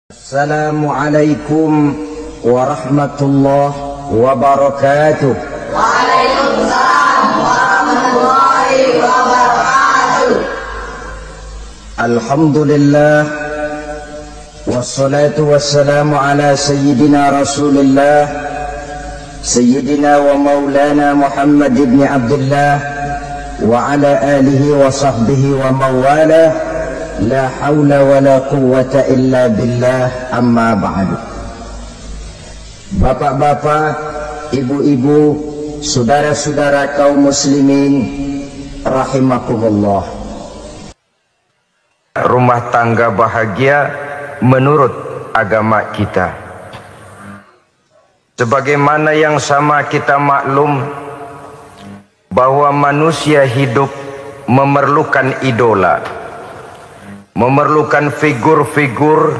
Assalamualaikum warahmatullahi wabarakatuh. Waalaikumsalam warahmatullahi wabarakatuh. Alhamdulillah wassalatu wassalamu ala sayyidina Rasulillah sayyidina wa maulana Muhammad ibn Abdullah wa ala alihi wa sahbihi wa mawalah. La haula wa la quwwata illa billah, amma ba'du. Bapak-bapak, ibu-ibu, saudara-saudara kaum muslimin rahimakumullah. Rumah tangga bahagia menurut agama kita. Sebagaimana yang sama kita maklum bahwa manusia hidup memerlukan idola, memerlukan figur-figur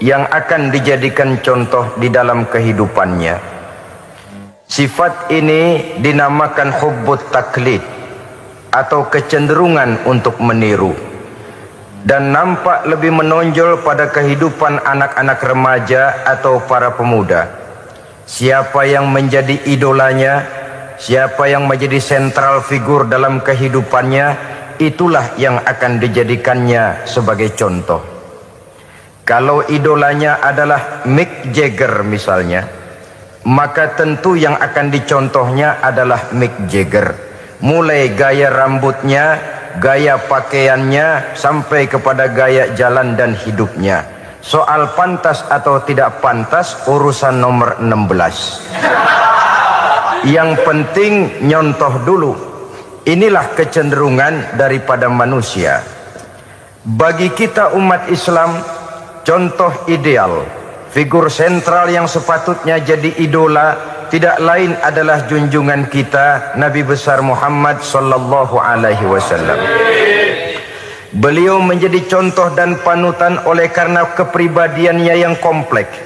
yang akan dijadikan contoh di dalam kehidupannya. Sifat ini dinamakan hubbut taklid atau kecenderungan untuk meniru, dan nampak lebih menonjol pada kehidupan anak-anak remaja atau para pemuda. Siapa yang menjadi idolanya, siapa yang menjadi sentral figur dalam kehidupannya, itulah yang akan dijadikannya sebagai contoh. Kalau idolanya adalah Mick Jagger misalnya, maka tentu yang akan dicontohnya adalah Mick Jagger. Mulai gaya rambutnya, gaya pakaiannya, sampai kepada gaya jalan dan hidupnya. Soal pantas atau tidak pantas urusan nomor 16. Yang penting nyontoh dulu. Inilah kecenderungan daripada manusia. Bagi kita umat Islam, contoh ideal, figur sentral yang sepatutnya jadi idola tidak lain adalah junjungan kita Nabi besar Muhammad sallallahu alaihi wasallam. Beliau menjadi contoh dan panutan oleh karena kepribadiannya yang kompleks.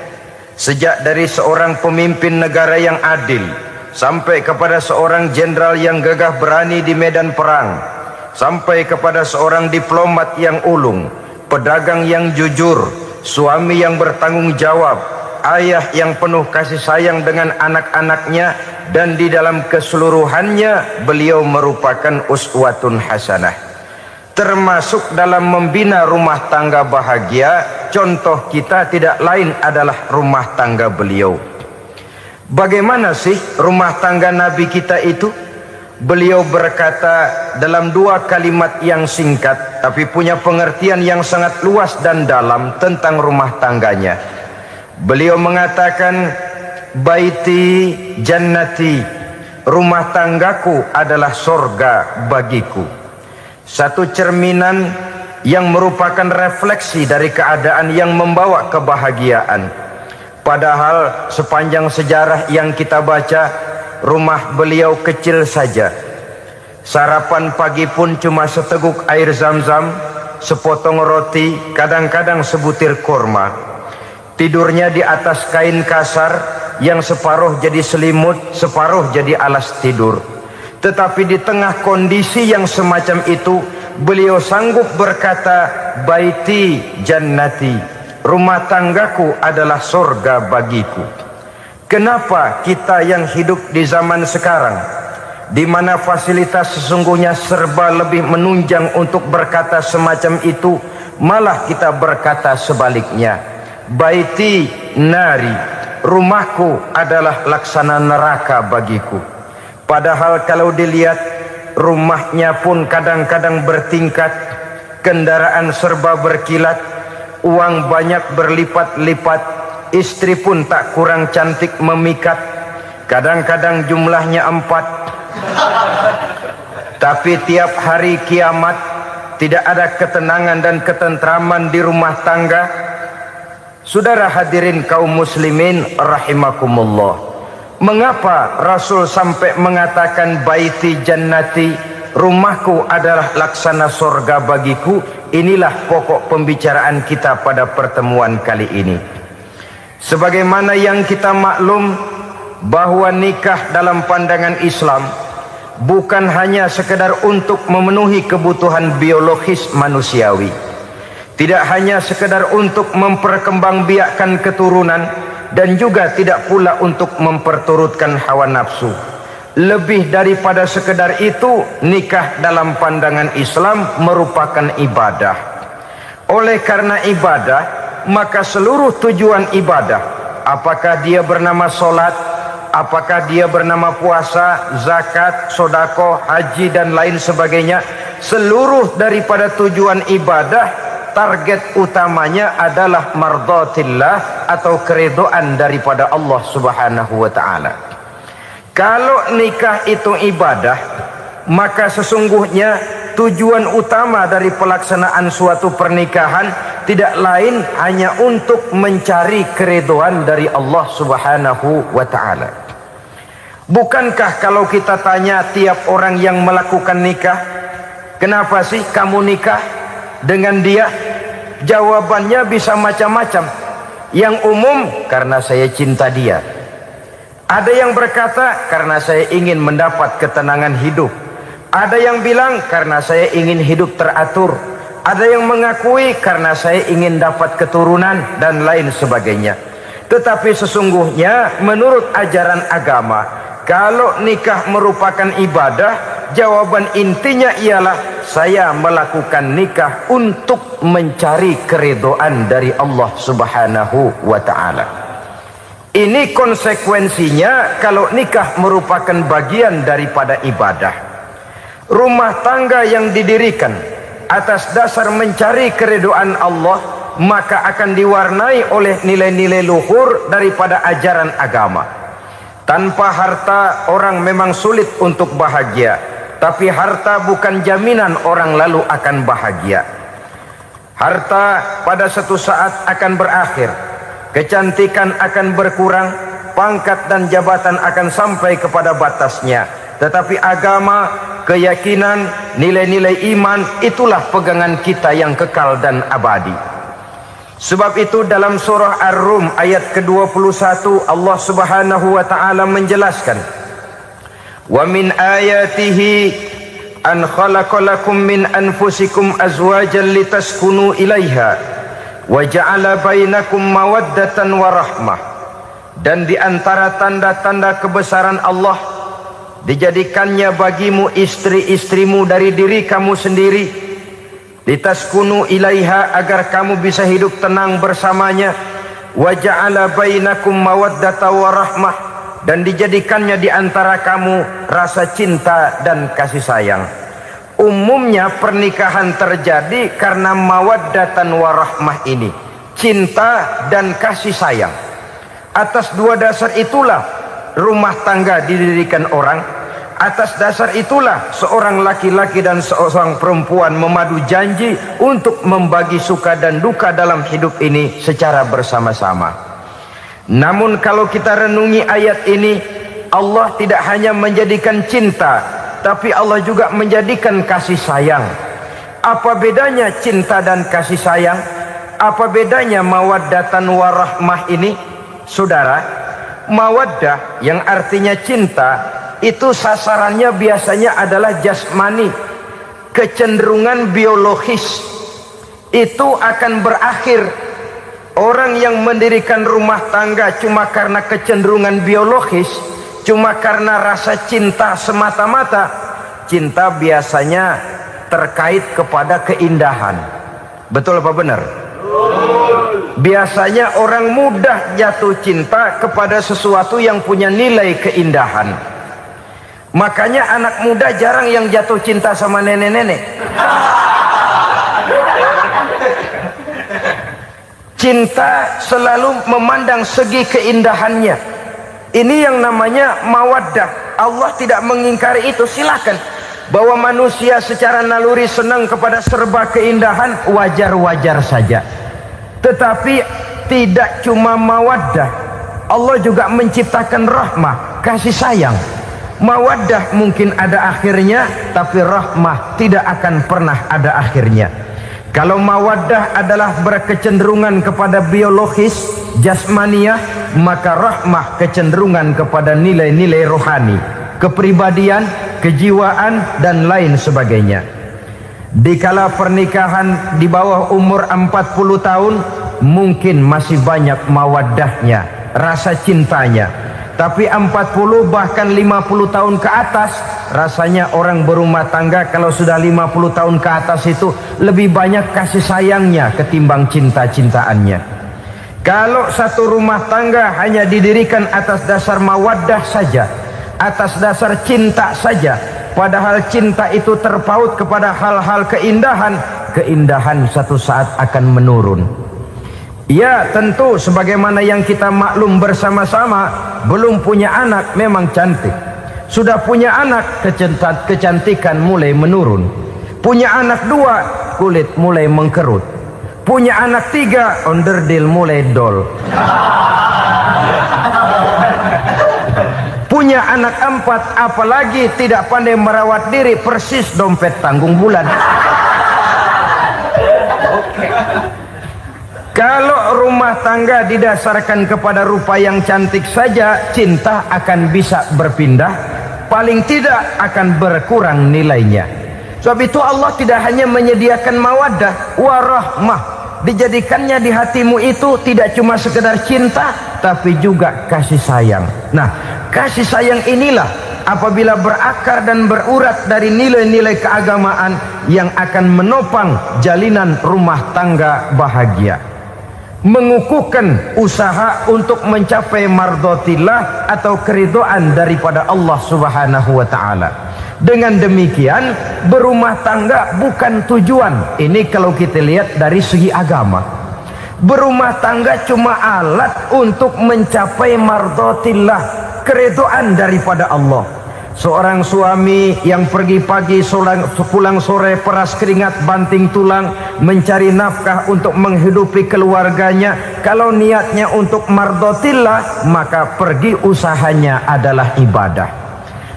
Sejak dari seorang pemimpin negara yang adil, sampai kepada seorang jenderal yang gagah berani di medan perang, sampai kepada seorang diplomat yang ulung, pedagang yang jujur, suami yang bertanggung jawab, ayah yang penuh kasih sayang dengan anak-anaknya, dan di dalam keseluruhannya beliau merupakan uswatun hasanah. Termasuk dalam membina rumah tangga bahagia, contoh kita tidak lain adalah rumah tangga beliau. Bagaimana sih rumah tangga Nabi kita itu? Beliau berkata dalam dua kalimat yang singkat tapi punya pengertian yang sangat luas dan dalam tentang rumah tangganya. Beliau mengatakan, baiti jannati, rumah tanggaku adalah sorga bagiku. Satu cerminan yang merupakan refleksi dari keadaan yang membawa kebahagiaan. Padahal sepanjang sejarah yang kita baca, rumah beliau kecil saja. Sarapan pagi pun cuma seteguk air zam-zam, sepotong roti, kadang-kadang sebutir kurma. Tidurnya di atas kain kasar yang separuh jadi selimut, separuh jadi alas tidur. Tetapi di tengah kondisi yang semacam itu, beliau sanggup berkata, baiti jannati, rumah tanggaku adalah surga bagiku. Kenapa kita yang hidup di zaman sekarang, di mana fasilitas sesungguhnya serba lebih menunjang untuk berkata semacam itu, malah kita berkata sebaliknya, baiti nari, rumahku adalah laksana neraka bagiku. Padahal kalau dilihat, rumahnya pun kadang-kadang bertingkat, kendaraan serba berkilat, uang banyak berlipat-lipat, istri pun tak kurang cantik memikat, kadang-kadang jumlahnya 4. Tapi tiap hari kiamat tidak ada ketenangan dan ketentraman di rumah tangga. Saudara hadirin kaum muslimin rahimakumullah, mengapa Rasul sampai mengatakan baiti jannati, rumahku adalah laksana surga bagiku? Inilah pokok pembicaraan kita pada pertemuan kali ini. Sebagaimana yang kita maklum bahwa nikah dalam pandangan Islam bukan hanya sekedar untuk memenuhi kebutuhan biologis manusiawi, Tidak hanya sekedar untuk memperkembangbiakkan keturunan, dan juga tidak pula untuk memperturutkan hawa nafsu. Lebih daripada sekedar itu, nikah dalam pandangan Islam merupakan ibadah. Oleh karena ibadah, maka seluruh tujuan ibadah, apakah dia bernama solat, apakah dia bernama puasa, zakat, sodako, haji dan lain sebagainya, seluruh daripada tujuan ibadah target utamanya adalah mardhatillah atau keridhaan daripada Allah Subhanahu wa taala. Kalau nikah itu ibadah, maka sesungguhnya tujuan utama dari pelaksanaan suatu pernikahan tidak lain hanya untuk mencari keridhaan dari Allah Subhanahu wa taala. Bukankah kalau kita tanya tiap orang yang melakukan nikah, kenapa sih kamu nikah dengan dia? Jawabannya bisa macam-macam. Yang umum, karena saya cinta dia. Ada yang berkata, karena saya ingin mendapat ketenangan hidup. Ada yang bilang, karena saya ingin hidup teratur. Ada yang mengakui, karena saya ingin dapat keturunan dan lain sebagainya. Tetapi sesungguhnya menurut ajaran agama, kalau nikah merupakan ibadah, jawaban intinya ialah saya melakukan nikah untuk mencari keridhaan dari Allah Subhanahu wa taala. Ini konsekuensinya kalau nikah merupakan bagian daripada ibadah. Rumah tangga yang didirikan atas dasar mencari keridhaan Allah, maka akan diwarnai oleh nilai-nilai luhur daripada ajaran agama. Tanpa harta orang memang sulit untuk bahagia, tapi harta bukan jaminan orang lalu akan bahagia. Harta pada suatu saat akan berakhir, kecantikan akan berkurang, pangkat dan jabatan akan sampai kepada batasnya. Tetapi agama, keyakinan, nilai-nilai iman, itulah pegangan kita yang kekal dan abadi. Sebab itu dalam surah Ar-Rum ayat ke-21 Allah Subhanahu wa taala menjelaskan, "Wa min ayatihi an khalaqalakum min anfusikum azwajan litaskunu ilaiha wa ja'ala bainakum mawaddatan wa rahmah." Dan di antara tanda-tanda kebesaran Allah, dijadikannya bagimu istri-istrimu dari diri kamu sendiri, litaskunu ilaiha, agar kamu bisa hidup tenang bersamanya, wa ja'ala bainakum mawaddatan wa rahmah, dan dijadikannya di antara kamu rasa cinta dan kasih sayang. Umumnya pernikahan terjadi karena mawaddatan wa rahmah ini, cinta dan kasih sayang. Atas dua dasar itulah rumah tangga didirikan orang. Atas dasar itulah seorang laki-laki dan seorang perempuan memadu janji untuk membagi suka dan duka dalam hidup ini secara bersama-sama. Namun kalau kita renungi ayat ini, Allah tidak hanya menjadikan cinta, tapi Allah juga menjadikan kasih sayang. Apa bedanya cinta dan kasih sayang? Apa bedanya mawaddatan warahmah ini? Saudara, mawaddah yang artinya cinta, itu sasarannya biasanya adalah jasmani, kecenderungan biologis. Itu akan berakhir. Orang yang mendirikan rumah tangga cuma karena kecenderungan biologis, cuma karena rasa cinta semata-mata, cinta biasanya terkait kepada keindahan. Betul apa benar? Biasanya orang mudah jatuh cinta kepada sesuatu yang punya nilai keindahan. Makanya anak muda jarang yang jatuh cinta sama nenek-nenek. Cinta selalu memandang segi keindahannya. Ini yang namanya mawaddah. Allah tidak mengingkari itu, silakan. Bahwa manusia secara naluri senang kepada serba keindahan, wajar-wajar saja. Tetapi tidak cuma mawaddah, Allah juga menciptakan rahmah, kasih sayang. Mawaddah mungkin ada akhirnya, tapi rahmah tidak akan pernah ada akhirnya. Kalau mawaddah adalah berkecenderungan kepada biologis, jasmaniah, maka rahmah kecenderungan kepada nilai-nilai rohani, kepribadian, kejiwaan dan lain sebagainya. Dikala pernikahan di bawah umur 40 tahun, mungkin masih banyak mawaddahnya, rasa cintanya. Tapi 40 bahkan 50 tahun ke atas, rasanya orang berumah tangga kalau sudah 50 tahun ke atas itu lebih banyak kasih sayangnya ketimbang cinta-cintaannya. Kalau satu rumah tangga hanya didirikan atas dasar mawaddah saja, atas dasar cinta saja, padahal cinta itu terpaut kepada hal-hal keindahan, keindahan satu saat akan menurun. Ya, tentu sebagaimana yang kita maklum bersama-sama, belum punya anak memang cantik. Sudah punya anak, kecantikan mulai menurun. Punya anak 2, kulit mulai mengkerut. Punya anak 3, onderdil mulai dol. Punya anak 4, apalagi tidak pandai merawat diri, persis dompet tanggung bulan. Kalau rumah tangga didasarkan kepada rupa yang cantik saja, cinta akan bisa berpindah, paling tidak akan berkurang nilainya. Sebab itu Allah tidak hanya menyediakan mawaddah, warahmah, dijadikannya di hatimu itu tidak cuma sekedar cinta, tapi juga kasih sayang. Nah, kasih sayang inilah apabila berakar dan berurat dari nilai-nilai keagamaan yang akan menopang jalinan rumah tangga bahagia. Mengukuhkan usaha untuk mencapai mardotillah atau keridoan daripada Allah Subhanahu wa ta'ala. Dengan demikian, berumah tangga bukan tujuan. Ini kalau kita lihat dari segi agama. Berumah tangga cuma alat untuk mencapai mardotillah, keridoan daripada Allah. Seorang suami yang pergi pagi pulang sore peras keringat banting tulang mencari nafkah untuk menghidupi keluarganya, kalau niatnya untuk mardotillah maka pergi usahanya adalah ibadah.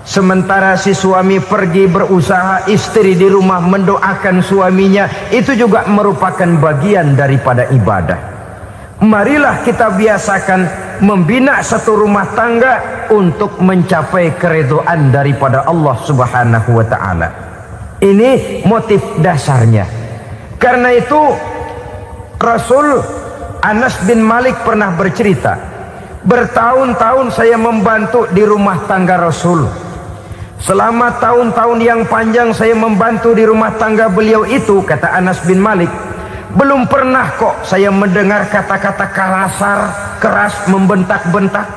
Sementara si suami pergi berusaha, istri di rumah mendoakan suaminya, itu juga merupakan bagian daripada ibadah. Marilah kita biasakan membina satu rumah tangga untuk mencapai keridhaan daripada Allah Subhanahu wa ta'ala. Ini motif dasarnya. Karena itu Rasul Anas bin Malik pernah bercerita, bertahun-tahun saya membantu di rumah tangga Rasul. Selama tahun-tahun yang panjang saya membantu di rumah tangga beliau itu, kata Anas bin Malik, belum pernah kok saya mendengar kata-kata kasar, keras, membentak-bentak.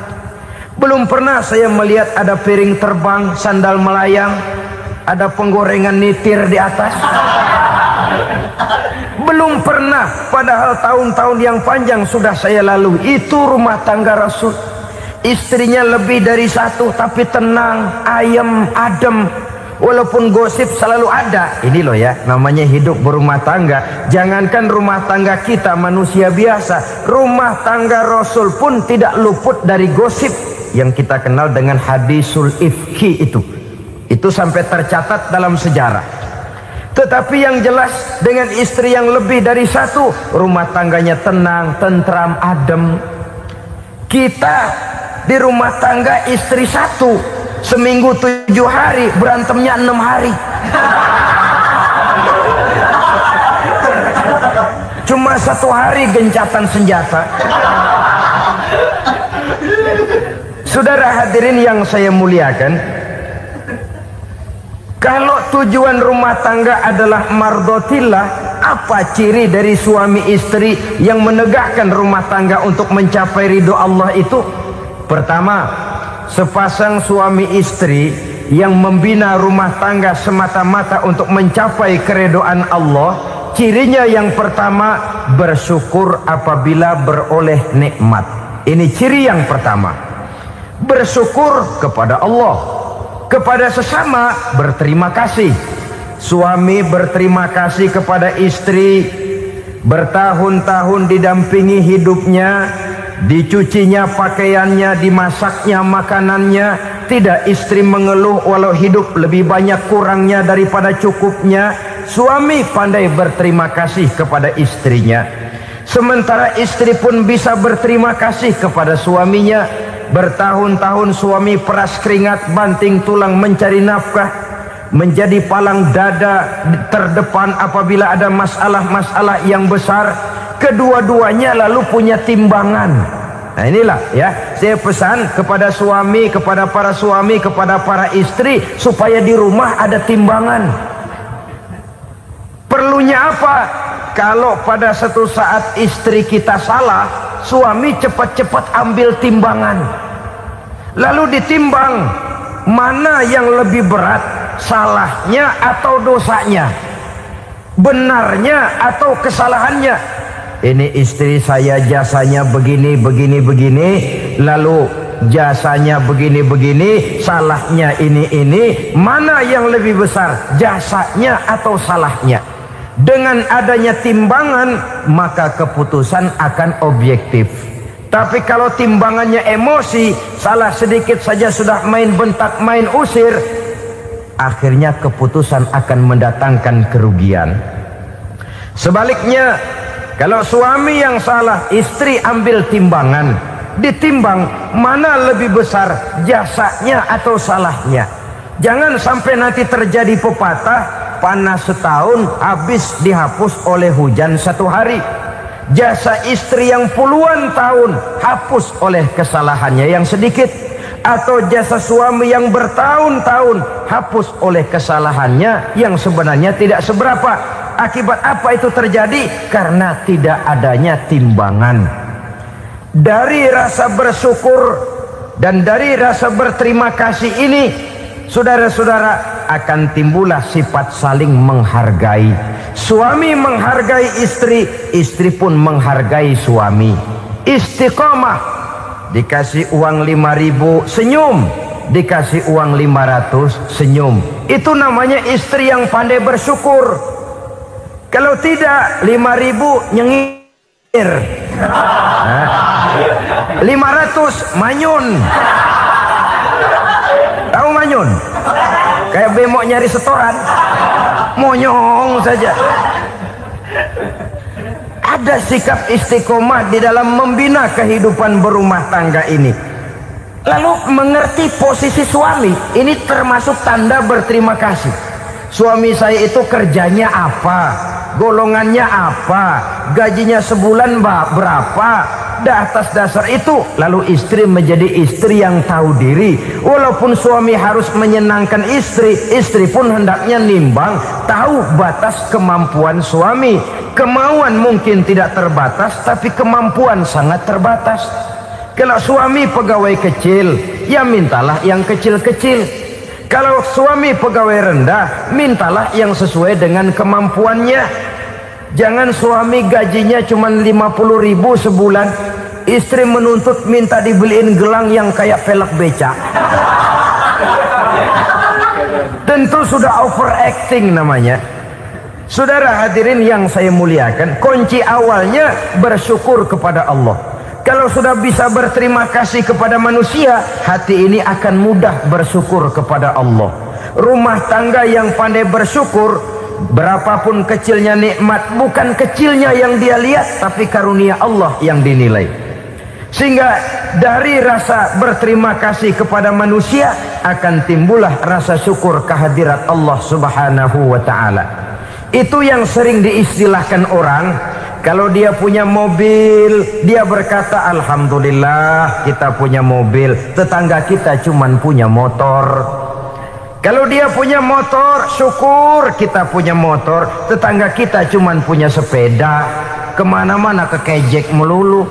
Belum pernah saya melihat ada piring terbang, sandal melayang, ada penggorengan nitir di atas. Belum pernah, padahal tahun-tahun yang panjang sudah saya lalui. Itu rumah tangga Rasul. Istrinya lebih dari 1, tapi tenang, ayem, adem. Walaupun gosip selalu ada. Ini loh ya, namanya hidup berumah tangga. Jangankan rumah tangga kita manusia biasa, rumah tangga Rasul pun tidak luput dari gosip yang kita kenal dengan hadisul ifki itu. Itu sampai tercatat dalam sejarah. Tetapi yang jelas, dengan istri yang lebih dari 1, rumah tangganya tenang, tentram, adem. Kita di rumah tangga istri 1, seminggu 7 hari, berantemnya 6 hari. Cuma 1 hari gencatan senjata. Saudara hadirin yang saya muliakan, kalau tujuan rumah tangga adalah mardotillah, apa ciri dari suami istri yang menegakkan rumah tangga untuk mencapai ridho Allah itu? Pertama, sepasang suami istri yang membina rumah tangga semata-mata untuk mencapai keridhaan Allah, cirinya yang pertama, bersyukur apabila beroleh nikmat. Ini ciri yang pertama. Bersyukur kepada Allah, kepada sesama berterima kasih. Suami berterima kasih kepada istri, bertahun-tahun didampingi hidupnya, dicucinya pakaiannya, dimasaknya makanannya. Tidak istri mengeluh walau hidup lebih banyak kurangnya daripada cukupnya. Suami pandai berterima kasih kepada istrinya. Sementara istri pun bisa berterima kasih kepada suaminya. Bertahun-tahun suami peras keringat, banting tulang mencari nafkah. menjadi palang dada terdepan apabila ada masalah-masalah yang besar. Kedua-duanya lalu punya timbangan. Nah inilah ya, saya pesan kepada suami, kepada para suami, kepada para istri, supaya di rumah ada timbangan. Perlunya apa? Kalau pada satu saat istri kita salah, suami cepat-cepat ambil timbangan, lalu ditimbang mana yang lebih berat, salahnya atau dosanya, benarnya atau kesalahannya. Ini istri saya jasanya begini, lalu jasanya begini, salahnya ini, mana yang lebih besar, jasanya atau salahnya? Dengan adanya timbangan, maka keputusan akan objektif. Tapi kalau timbangannya emosi, salah sedikit saja sudah main bentak, main usir, akhirnya keputusan akan mendatangkan kerugian. Sebaliknya, kalau suami yang salah, istri ambil timbangan, ditimbang mana lebih besar, jasanya atau salahnya. Jangan sampai nanti terjadi pepatah, panas setahun habis dihapus oleh hujan satu hari. Jasa istri yang puluhan tahun hapus oleh kesalahannya yang sedikit, atau jasa suami yang bertahun-tahun hapus oleh kesalahannya yang sebenarnya tidak seberapa. Akibat apa itu terjadi? Karena tidak adanya timbangan. Dari rasa bersyukur dan dari rasa berterima kasih ini, saudara-saudara, akan timbullah sifat saling menghargai. Suami menghargai istri, istri pun menghargai suami. Istiqomah, dikasih uang 5.000 senyum, dikasih uang 500 senyum. Itu namanya istri yang pandai bersyukur. Kalau tidak, 5.000 nyengir, 500 manyun. Tahu manyun? Kayak bemok nyari setoran, monyong saja. Ada sikap istiqomah di dalam membina kehidupan berumah tangga ini. Lalu mengerti posisi suami, ini termasuk tanda berterima kasih. Suami saya itu kerjanya apa, golongannya apa, gajinya sebulan berapa. Atas dasar itu lalu istri menjadi istri yang tahu diri. Walaupun suami harus menyenangkan istri, istri pun hendaknya nimbang, tahu batas kemampuan suami. Kemauan mungkin tidak terbatas, tapi kemampuan sangat terbatas. Kalau suami pegawai kecil, ya mintalah yang kecil-kecil. Kalau suami pegawai rendah, mintalah yang sesuai dengan kemampuannya. Jangan suami gajinya cuma 50.000 sebulan, istri menuntut minta dibeliin gelang yang kayak velg beca. Tentu sudah overacting namanya. Saudara hadirin yang saya muliakan, kunci awalnya bersyukur kepada Allah. Kalau sudah bisa berterima kasih kepada manusia, hati ini akan mudah bersyukur kepada Allah. Rumah tangga yang pandai bersyukur, berapapun kecilnya nikmat, bukan kecilnya yang dia lihat, tapi karunia Allah yang dinilai. Sehingga dari rasa berterima kasih kepada manusia akan timbullah rasa syukur kehadirat Allah Subhanahu wa ta'ala. Itu yang sering diistilahkan orang, kalau dia punya mobil, dia berkata alhamdulillah kita punya mobil, tetangga kita cuman punya motor. Kalau dia punya motor, syukur kita punya motor, tetangga kita cuman punya sepeda, kemana-mana kekejek melulu.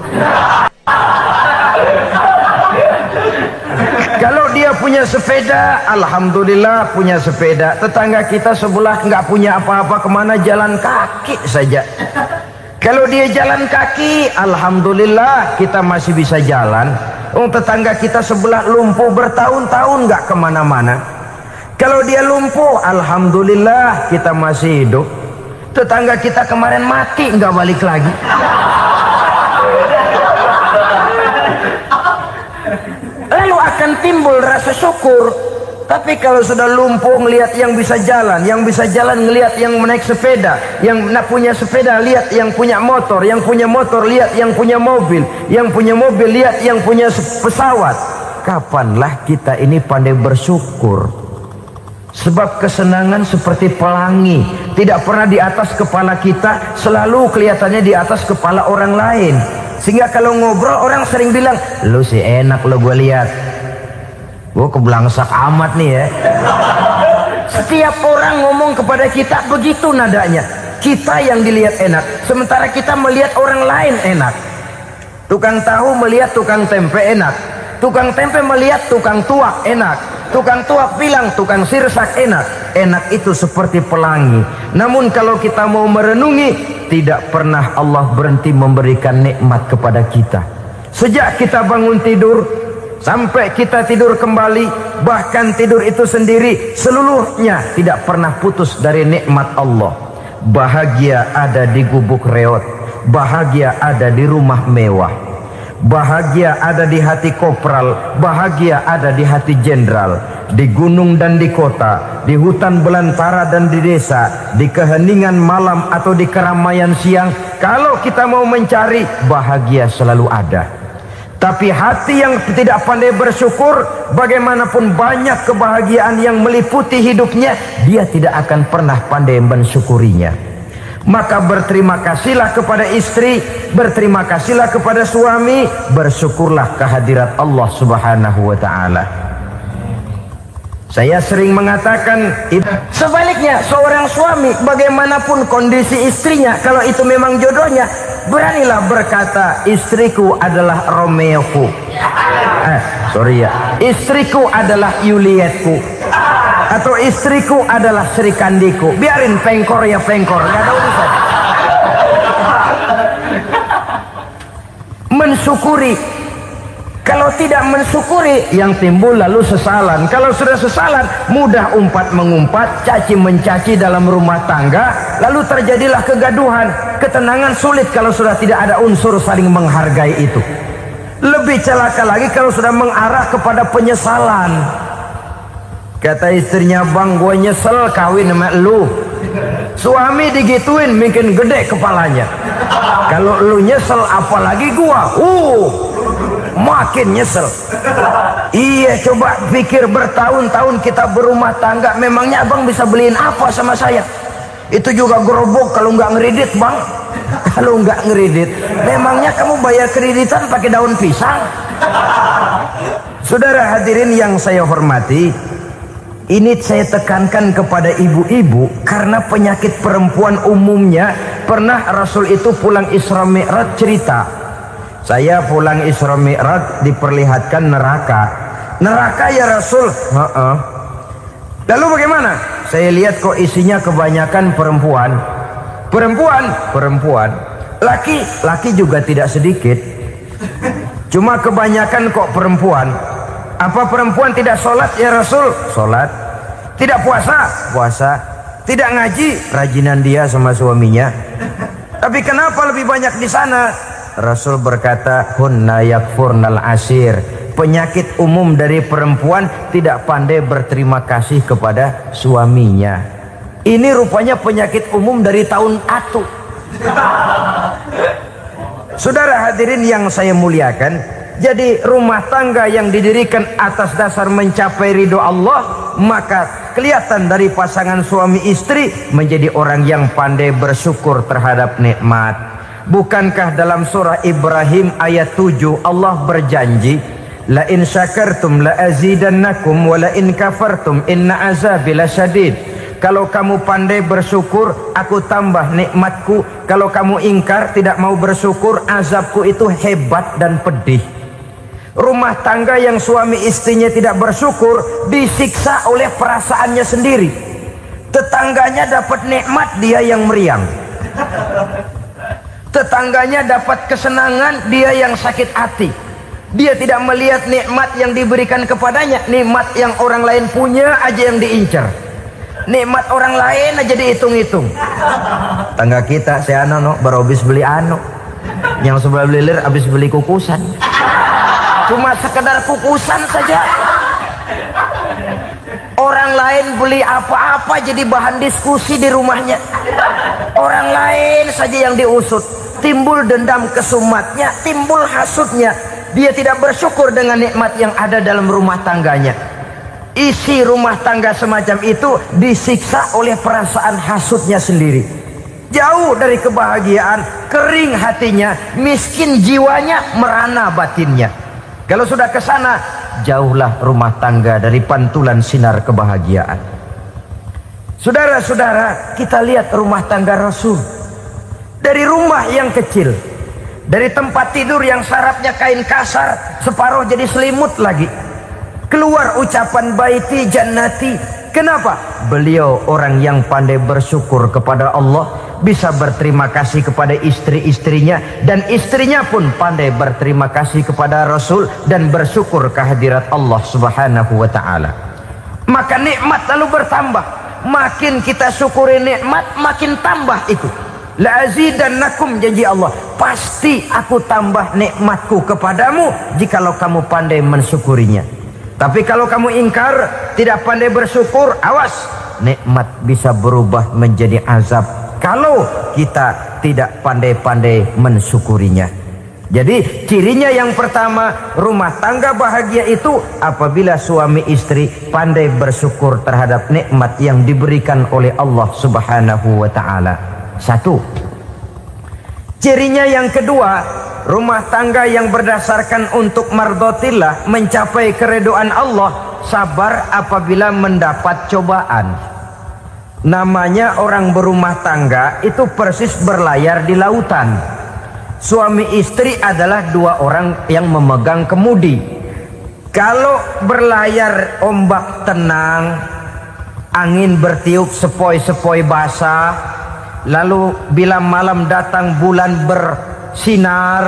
Kalau dia punya sepeda, alhamdulillah punya sepeda, tetangga kita sebelah nggak punya apa-apa, kemana jalan kaki saja. Kalau dia jalan kaki, alhamdulillah kita masih bisa jalan. Tetangga kita sebelah lumpuh bertahun-tahun nggak kemana-mana. Kalau dia lumpuh, alhamdulillah kita masih hidup. Tetangga kita kemarin mati nggak balik lagi. Lalu akan timbul rasa syukur. Tapi kalau sudah lumpuh ngelihat yang bisa jalan ngelihat yang naik sepeda, yang punya sepeda lihat yang punya motor lihat yang punya mobil lihat yang punya pesawat. Kapanlah kita ini pandai bersyukur? Sebab kesenangan seperti pelangi, tidak pernah di atas kepala kita, selalu kelihatannya di atas kepala orang lain. Sehingga kalau ngobrol orang sering bilang, lu sih enak lo gue lihat, gue keblangsak amat nih ya. Setiap orang ngomong kepada kita begitu nadanya. Kita yang dilihat enak, sementara kita melihat orang lain enak. Tukang tahu melihat tukang tempe enak, tukang tempe melihat tukang tuak enak, tukang tuak bilang tukang sirsak enak. Enak itu seperti pelangi. Namun kalau kita mau merenungi, tidak pernah Allah berhenti memberikan nikmat kepada kita. Sejak kita bangun tidur sampai kita tidur kembali, bahkan tidur itu sendiri, seluruhnya tidak pernah putus dari nikmat Allah. Bahagia ada di gubuk reot, bahagia ada di rumah mewah, bahagia ada di hati kopral, bahagia ada di hati jenderal, di gunung dan di kota, di hutan belantara dan di desa, di keheningan malam atau di keramaian siang. Kalau kita mau mencari, bahagia selalu ada. Tapi hati yang tidak pandai bersyukur, bagaimanapun banyak kebahagiaan yang meliputi hidupnya, dia tidak akan pernah pandai mensyukurinya. Maka berterima kasihlah kepada istri, berterima kasihlah kepada suami, bersyukurlah kehadirat Allah Subhanahu wa ta'ala. Saya sering mengatakan, sebaliknya seorang suami bagaimanapun kondisi istrinya, kalau itu memang jodohnya, beranilah berkata, istriku adalah Romeoku, istriku adalah Julietku, atau istriku adalah Sri Kandiku. Biarin pengkor ya pengkor, gak ada urusan. Mensyukuri. Kalau tidak mensyukuri, yang timbul lalu sesalan. Kalau sudah sesalan, mudah umpat mengumpat, caci mencaci dalam rumah tangga, lalu terjadilah kegaduhan. Ketenangan sulit kalau sudah tidak ada unsur saling menghargai itu. Lebih celaka lagi kalau sudah mengarah kepada penyesalan. Kata istrinya, bang gue nyesel kawin sama lu. Suami digituin mungkin gede kepalanya. Kalau lu nyesel apalagi gua, makin nyesel. Iya, coba pikir bertahun-tahun kita berumah tangga, memangnya abang bisa beliin apa sama saya? Itu juga gerobok kalau nggak ngeridit bang. Kalau nggak ngeridit, memangnya kamu bayar kreditan pakai daun pisang? Saudara hadirin yang saya hormati, ini saya tekankan kepada ibu-ibu karena penyakit perempuan umumnya. Pernah Rasul itu pulang Isra Mi'raj cerita, saya pulang Isra Mi'raj diperlihatkan neraka. Neraka ya Rasul? Lalu bagaimana? Saya lihat kok isinya kebanyakan perempuan. Perempuan. Laki juga tidak sedikit. Cuma kebanyakan kok perempuan. Apa perempuan tidak sholat ya Rasul? Sholat. Tidak puasa? Puasa. Tidak ngaji? Rajinan dia sama suaminya. Tapi kenapa lebih banyak di sana? Rasul berkata, hunna yakfurnal asir. Penyakit umum dari perempuan tidak pandai berterima kasih kepada suaminya. Ini rupanya penyakit umum dari tahun atu. Saudara hadirin yang saya muliakan, jadi rumah tangga yang didirikan atas dasar mencapai ridho Allah, maka kelihatan dari pasangan suami istri menjadi orang yang pandai bersyukur terhadap nikmat. Bukankah dalam surah Ibrahim ayat 7 Allah berjanji, la in syakartum la azidannakum wa la in kafartum inna azabi lasyadid. Kalau kamu pandai bersyukur, aku tambah nikmatku. Kalau kamu ingkar, tidak mau bersyukur, azabku itu hebat dan pedih. Rumah tangga yang suami istrinya tidak bersyukur disiksa oleh perasaannya sendiri. Tetangganya dapat nikmat, dia yang meriang. Tetangganya dapat kesenangan, dia yang sakit hati. Dia tidak melihat nikmat yang diberikan kepadanya. Nikmat yang orang lain punya aja yang diincar. Nikmat orang lain aja dihitung-hitung. Tangga kita, si Ano baru habis beli yang sebelah belilir habis beli kukusan. Cuma sekedar kukusan saja. Orang lain beli apa-apa jadi bahan diskusi di rumahnya. Orang lain saja yang diusut. Timbul dendam kesumatnya, timbul hasutnya. Dia tidak bersyukur dengan nikmat yang ada dalam rumah tangganya. isi rumah tangga semacam itu disiksa oleh perasaan hasutnya sendiri. Jauh dari kebahagiaan, kering hatinya, miskin jiwanya, merana batinnya. Kalau sudah ke sana, jauhlah rumah tangga dari pantulan sinar kebahagiaan. Saudara-saudara, kita lihat rumah tangga Rasul. Dari rumah yang kecil, dari tempat tidur yang sarapnya kain kasar, separuh jadi selimut lagi, keluar ucapan baiti jannati. Kenapa? Beliau orang yang pandai bersyukur kepada Allah, bisa berterima kasih kepada istri-istrinya, dan istrinya pun pandai berterima kasih kepada Rasul dan bersyukur kehadirat Allah Subhanahu wa taala. Maka nikmat lalu bertambah. Makin kita syukuri nikmat, makin tambah itu. La azidannakum, janji Allah, pasti aku tambah nikmatku kepadamu jikalau kamu pandai mensyukurinya. Tapi kalau kamu ingkar, tidak pandai bersyukur, awas, nikmat bisa berubah menjadi azab kalau kita tidak pandai-pandai mensyukurinya. Jadi cirinya yang pertama, rumah tangga bahagia itu apabila suami istri pandai bersyukur terhadap nikmat yang diberikan oleh Allah Subhanahu wa taala. Satu. Cirinya yang kedua, rumah tangga yang berdasarkan untuk mardotillah, mencapai keredoan Allah, sabar apabila mendapat cobaan. Namanya orang berumah tangga itu persis berlayar di lautan. Suami istri adalah dua orang yang memegang kemudi. Kalau berlayar ombak tenang, angin bertiup sepoi-sepoi basah, lalu bila malam datang bulan bersinar,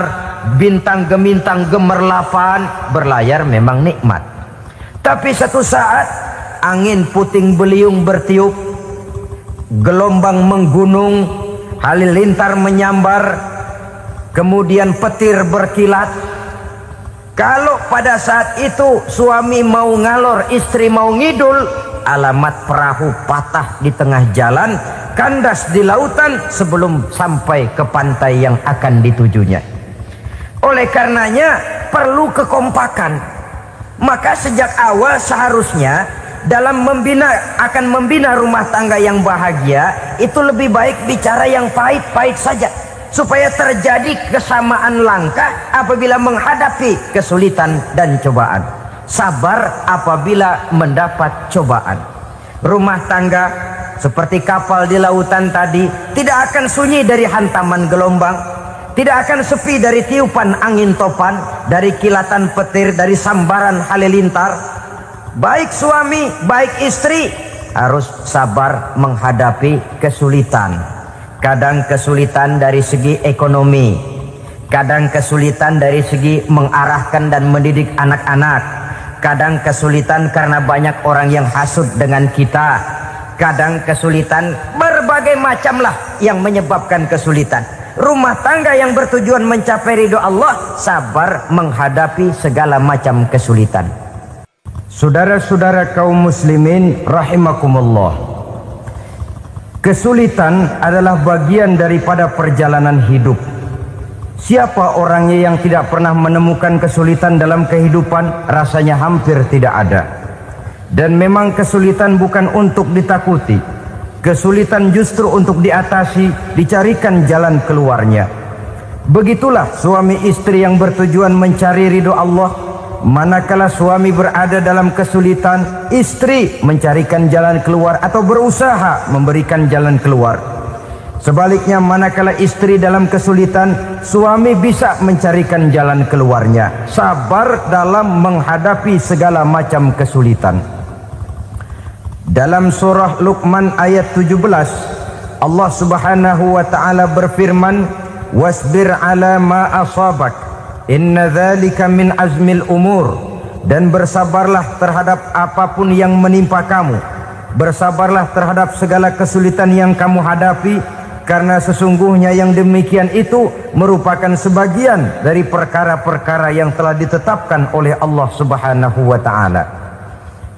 bintang gemintang gemerlapan, berlayar memang nikmat. Tapi satu saat angin puting beliung bertiup, gelombang menggunung, halilintar menyambar, kemudian petir berkilat. Kalau pada saat itu suami mau ngalor, istri mau ngidul, alamat perahu patah di tengah jalan, kandas di lautan sebelum sampai ke pantai yang akan ditujunya. Oleh karenanya perlu kekompakan. Maka sejak awal seharusnya dalam akan membina rumah tangga yang bahagia itu lebih baik bicara yang pahit-pahit saja, supaya terjadi kesamaan langkah apabila menghadapi kesulitan dan cobaan. Sabar apabila mendapat cobaan. Rumah tangga seperti kapal di lautan tadi tidak akan sunyi dari hantaman gelombang, tidak akan sepi dari tiupan angin topan, dari kilatan petir, dari sambaran halilintar. Baik suami, baik istri harus sabar menghadapi kesulitan. Kadang kesulitan dari segi ekonomi, kadang kesulitan dari segi mengarahkan dan mendidik anak-anak, kadang kesulitan karena banyak orang yang hasut dengan kita, kadang kesulitan berbagai macam lah yang menyebabkan kesulitan. Rumah tangga yang bertujuan mencapai ridho Allah, sabar menghadapi segala macam kesulitan. Saudara-saudara kaum muslimin rahimakumullah, kesulitan adalah bagian daripada perjalanan hidup. Siapa orangnya yang tidak pernah menemukan kesulitan dalam kehidupan? Rasanya hampir tidak ada. Dan memang kesulitan bukan untuk ditakuti. Kesulitan justru untuk diatasi, dicarikan jalan keluarnya. Begitulah suami istri yang bertujuan mencari ridho Allah. Manakala suami berada dalam kesulitan, istri mencarikan jalan keluar atau berusaha memberikan jalan keluar. Sebaliknya, manakala istri dalam kesulitan, suami bisa mencarikan jalan keluarnya. Sabar dalam menghadapi segala macam kesulitan. Dalam surah Luqman ayat 17, Allah Subhanahu wa taala berfirman, "Wasbir 'ala ma asabak. Inna dzalika min azmil umur." Dan bersabarlah terhadap apapun yang menimpa kamu. Bersabarlah terhadap segala kesulitan yang kamu hadapi, karena sesungguhnya yang demikian itu merupakan sebagian dari perkara-perkara yang telah ditetapkan oleh Allah Subhanahu wa taala.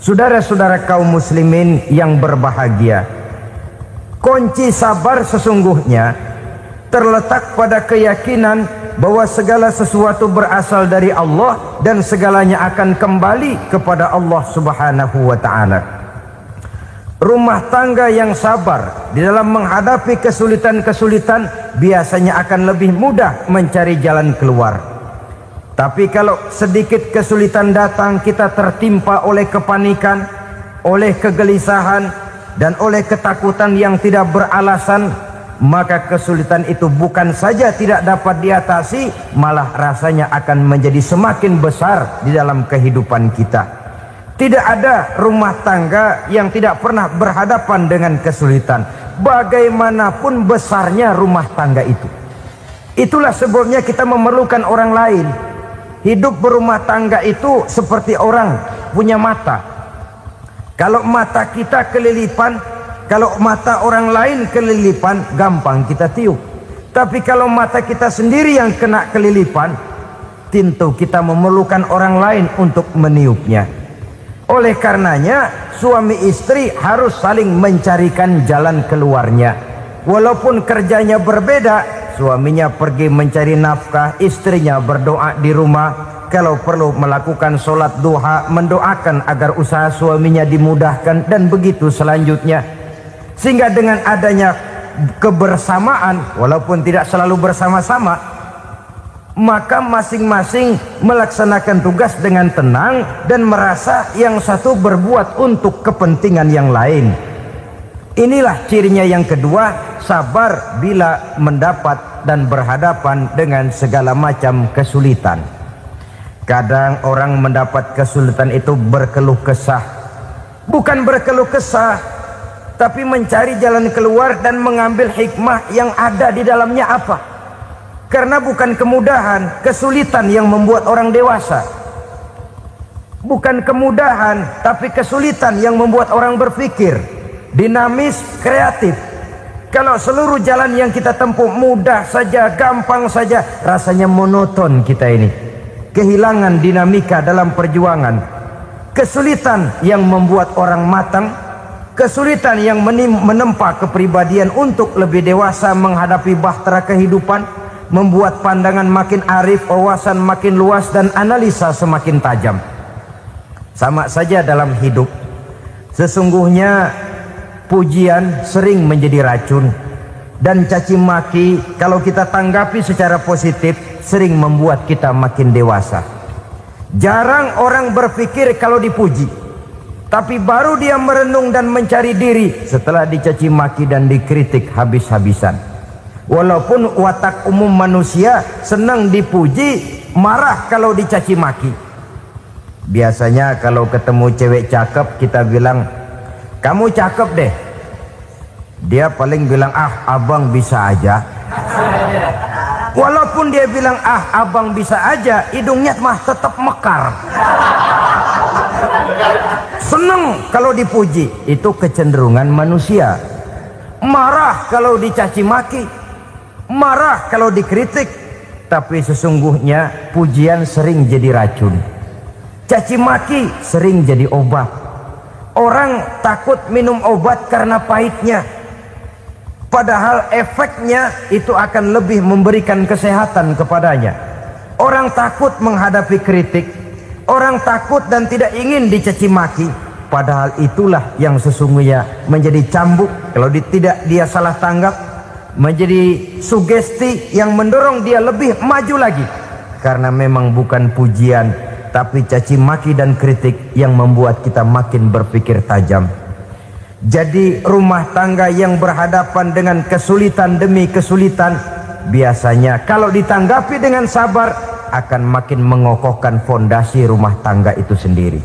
Saudara-saudara kaum muslimin yang berbahagia, kunci sabar sesungguhnya terletak pada keyakinan bahwa segala sesuatu berasal dari Allah dan segalanya akan kembali kepada Allah Subhanahu wa ta'ala. Rumah tangga yang sabar di dalam menghadapi kesulitan-kesulitan biasanya akan lebih mudah mencari jalan keluar. Tapi kalau sedikit kesulitan datang, kita tertimpa oleh kepanikan, oleh kegelisahan, dan oleh ketakutan yang tidak beralasan, maka kesulitan itu bukan saja tidak dapat diatasi, malah rasanya akan menjadi semakin besar di dalam kehidupan kita. Tidak ada rumah tangga yang tidak pernah berhadapan dengan kesulitan, bagaimanapun besarnya rumah tangga itu. Itulah sebabnya kita memerlukan orang lain. Hidup berumah tangga itu seperti orang punya mata. Kalau mata kita kelilipan, kalau mata orang lain kelilipan, gampang kita tiup. Tapi kalau mata kita sendiri yang kena kelilipan, tentu kita memerlukan orang lain untuk meniupnya. Oleh karenanya, suami istri harus saling mencarikan jalan keluarnya. Walaupun kerjanya berbeda, suaminya pergi mencari nafkah, istrinya berdoa di rumah. Kalau perlu melakukan sholat duha, mendoakan agar usaha suaminya dimudahkan, dan begitu selanjutnya. Sehingga dengan adanya kebersamaan, walaupun tidak selalu bersama-sama, maka masing-masing melaksanakan tugas dengan tenang dan merasa yang satu berbuat untuk kepentingan yang lain. Inilah cirinya yang kedua, sabar bila mendapat dan berhadapan dengan segala macam kesulitan. Kadang orang mendapat kesulitan itu berkeluh kesah. Bukan berkeluh kesah, tapi mencari jalan keluar dan mengambil hikmah yang ada di dalamnya apa. Karena bukan kemudahan, kesulitan yang membuat orang dewasa. Bukan kemudahan, tapi kesulitan yang membuat orang berpikir, dinamis, kreatif. Kalau seluruh jalan yang kita tempuh mudah saja, gampang saja, rasanya monoton kita ini. Kehilangan dinamika dalam perjuangan. Kesulitan yang membuat orang matang, kesulitan yang menempa kepribadian untuk lebih dewasa menghadapi bahtera kehidupan, membuat pandangan makin arif, wawasan makin luas, dan analisa semakin tajam. Sama saja dalam hidup. Sesungguhnya pujian sering menjadi racun, dan caci maki kalau kita tanggapi secara positif sering membuat kita makin dewasa. Jarang orang berpikir kalau dipuji, tapi baru dia merenung dan mencari diri setelah dicaci maki dan dikritik habis-habisan. Walaupun watak umum manusia senang dipuji, marah kalau dicaci maki. Biasanya kalau ketemu cewek cakep kita bilang, kamu cakep deh. Dia paling bilang, ah abang bisa aja. Walaupun dia bilang, ah abang bisa aja, hidungnya mah tetap mekar. Senang kalau dipuji, itu kecenderungan manusia. Marah kalau dicaci maki, marah kalau dikritik. Tapi sesungguhnya pujian sering jadi racun, caci maki sering jadi obat. Orang takut minum obat karena pahitnya, padahal efeknya itu akan lebih memberikan kesehatan kepadanya. Orang takut menghadapi kritik, orang takut dan tidak ingin dicaci maki, padahal itulah yang sesungguhnya menjadi cambuk kalau tidak dia salah tanggap, menjadi sugesti yang mendorong dia lebih maju lagi. Karena memang bukan pujian, tapi caci maki dan kritik yang membuat kita makin berpikir tajam. Jadi rumah tangga yang berhadapan dengan kesulitan demi kesulitan, biasanya kalau ditanggapi dengan sabar akan makin mengokohkan fondasi rumah tangga itu sendiri.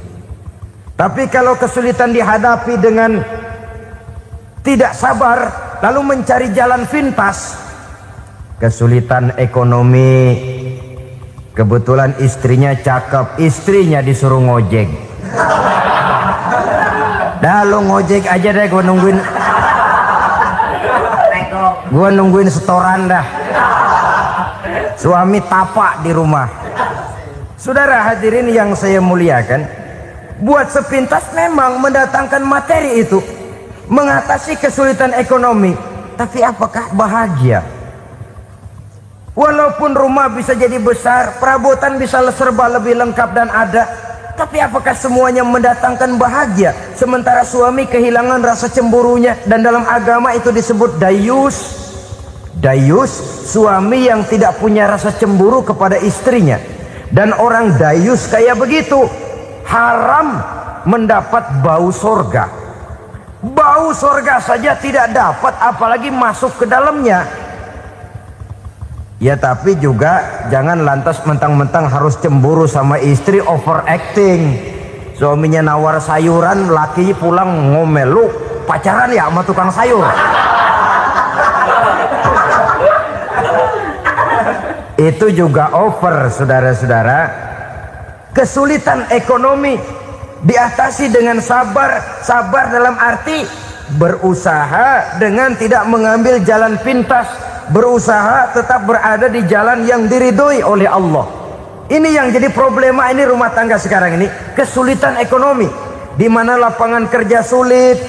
Tapi kalau kesulitan dihadapi dengan tidak sabar, lalu mencari jalan pintas, kesulitan ekonomi, kebetulan istrinya cakep, istrinya disuruh ngojek. Dah lu ngojek aja deh, gua nungguin setoran dah. Suami tapak di rumah. Saudara hadirin yang saya muliakan, buat sepintas memang mendatangkan materi itu, mengatasi kesulitan ekonomi, tapi apakah bahagia? Walaupun rumah bisa jadi besar, perabotan bisa serba lebih lengkap dan ada, tapi apakah semuanya mendatangkan bahagia? Sementara suami kehilangan rasa cemburunya, dan dalam agama itu disebut dayus. Dayus, suami yang tidak punya rasa cemburu kepada istrinya. Dan orang dayus kayak begitu, haram mendapat bau sorga. Bau sorga saja tidak dapat, apalagi masuk ke dalamnya. Ya tapi juga jangan lantas mentang-mentang harus cemburu sama istri, overacting. Suaminya nawar sayuran, laki pulang ngomel, lu pacaran ya sama tukang sayur. Itu juga over, saudara-saudara. Kesulitan ekonomi diatasi dengan sabar. Sabar dalam arti berusaha dengan tidak mengambil jalan pintas, berusaha tetap berada di jalan yang diridhoi oleh Allah. Ini yang jadi problema ini rumah tangga sekarang ini, kesulitan ekonomi, di mana lapangan kerja sulit,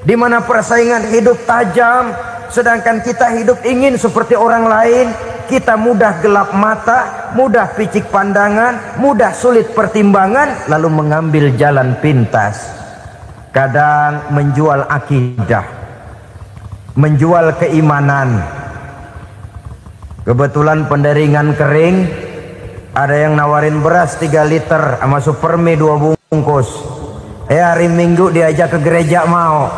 di mana persaingan hidup tajam, sedangkan kita hidup ingin seperti orang lain. Kita mudah gelap mata, mudah picik pandangan, mudah sulit pertimbangan, lalu mengambil jalan pintas. Kadang menjual akidah, menjual keimanan. Kebetulan penderingan kering, ada yang nawarin beras 3 liter sama Supermi 2 bungkus. Hari Minggu diajak ke gereja mau.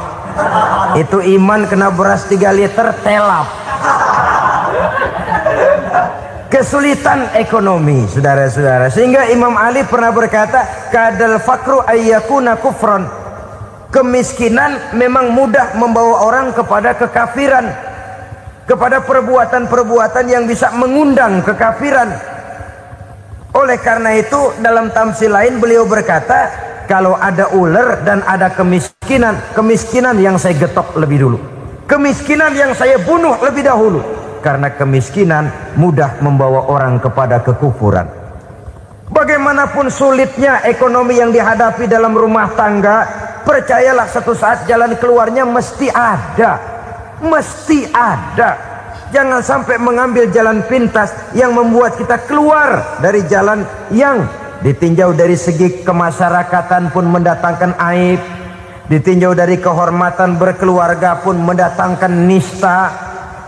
Itu iman kena beras 3 liter telap. Kesulitan ekonomi, saudara-saudara. Sehingga Imam Ali pernah berkata, kadal fakru ayyakuna kufran. Kemiskinan memang mudah membawa orang kepada kekafiran, kepada perbuatan-perbuatan yang bisa mengundang kekafiran. Oleh karena itu dalam tamsil lain beliau berkata, kalau ada ular dan ada kemiskinan, kemiskinan yang saya getok lebih dulu, kemiskinan yang saya bunuh lebih dahulu, karena kemiskinan mudah membawa orang kepada kekufuran. Bagaimanapun sulitnya ekonomi yang dihadapi dalam rumah tangga, percayalah satu saat jalan keluarnya mesti ada. Mesti ada. Jangan sampai mengambil jalan pintas yang membuat kita keluar dari jalan yang ditinjau dari segi kemasyarakatan pun mendatangkan aib, ditinjau dari kehormatan berkeluarga pun mendatangkan nista,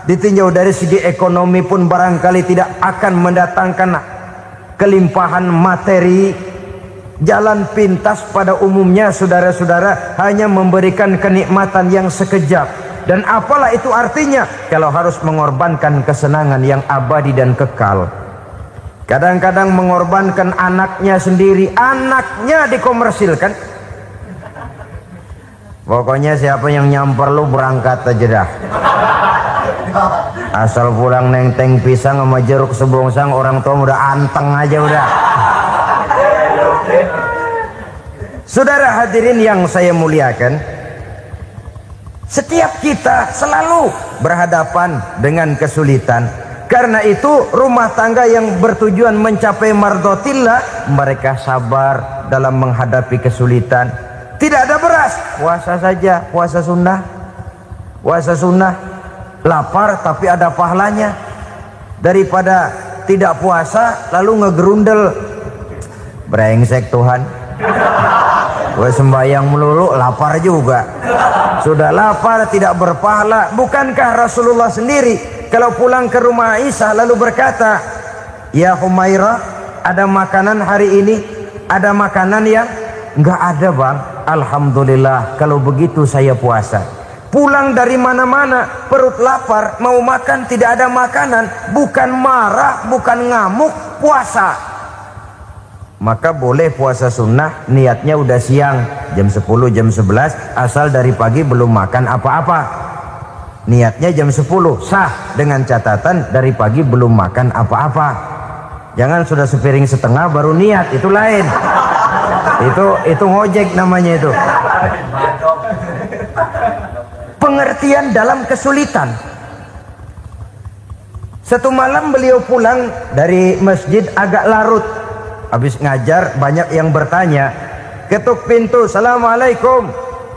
ditinjau dari segi ekonomi pun barangkali tidak akan mendatangkan kelimpahan materi. Jalan pintas pada umumnya, saudara-saudara, hanya memberikan kenikmatan yang sekejap. Dan apalah itu artinya kalau harus mengorbankan kesenangan yang abadi dan kekal. Kadang-kadang mengorbankan anaknya sendiri, anaknya dikomersilkan. Pokoknya siapa yang nyamper lu berangkat aja dah. Asal pulang nenteng pisang sama jeruk sebongsang, orang tua udah anteng aja udah. Saudara hadirin yang saya muliakan, setiap kita selalu berhadapan dengan kesulitan. Karena itu rumah tangga yang bertujuan mencapai mardhatillah, mereka sabar dalam menghadapi kesulitan. Tidak ada beras, puasa saja, puasa sunnah. Puasa sunnah, lapar tapi ada pahalanya, daripada tidak puasa lalu ngegerundel. Brengsek Tuhan, gue sembahyang melulu lapar juga. Sudah lapar tidak berpahala. Bukankah Rasulullah sendiri kalau pulang ke rumah Aisyah lalu berkata, ya Humairah, ada makanan hari ini? Ada makanan yang enggak ada bang. Alhamdulillah kalau begitu saya puasa. Pulang dari mana-mana perut lapar, mau makan tidak ada makanan, bukan marah, bukan ngamuk, puasa. Maka boleh puasa sunnah, niatnya udah siang, jam 10, jam 11, asal dari pagi belum makan apa-apa. Niatnya jam 10, sah, dengan catatan dari pagi belum makan apa-apa. Jangan sudah sepiring setengah baru niat, itu lain. Itu ngojek namanya itu. Pengertian dalam kesulitan. Satu malam beliau pulang dari masjid agak larut. Habis ngajar banyak yang bertanya, ketuk pintu, assalamualaikum.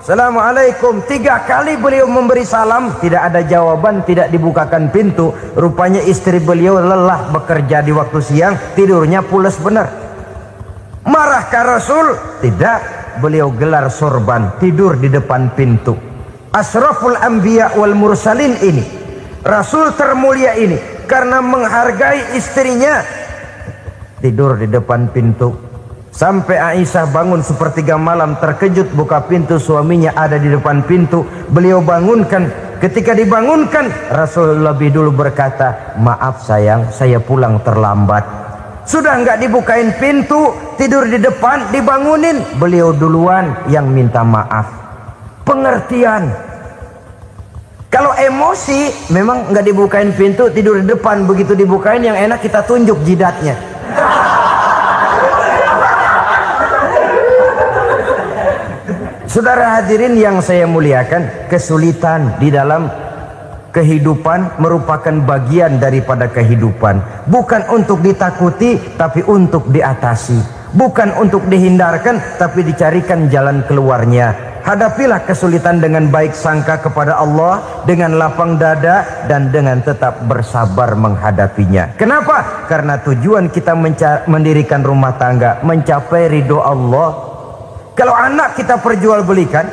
Assalamualaikum. 3 kali beliau memberi salam, tidak ada jawaban, tidak dibukakan pintu. Rupanya istri beliau lelah bekerja di waktu siang, tidurnya pules benar. Marahkah Rasul? Tidak. Beliau gelar sorban, tidur di depan pintu. Asraful anbiya wal mursalin ini, Rasul termulia ini, karena menghargai istrinya, tidur di depan pintu. Sampai Aisyah bangun sepertiga malam, terkejut buka pintu, suaminya ada di depan pintu. Beliau bangunkan. Ketika dibangunkan, Rasul lebih dulu berkata, maaf sayang, saya pulang terlambat. Sudah nggak dibukain pintu, tidur di depan, dibangunin, beliau duluan yang minta maaf. Pengertian. Kalau emosi, memang nggak dibukain pintu, tidur di depan. Begitu dibukain, yang enak kita tunjuk jidatnya. Saudara hadirin yang saya muliakan, kesulitan di dalam kehidupan merupakan bagian daripada kehidupan. Bukan untuk ditakuti, tapi untuk diatasi. Bukan untuk dihindarkan, tapi dicarikan jalan keluarnya. Hadapilah kesulitan dengan baik sangka kepada Allah, dengan lapang dada, dan dengan tetap bersabar menghadapinya. Kenapa? Karena tujuan kita mendirikan rumah tangga, mencapai ridho Allah. Kalau anak kita perjualbelikan,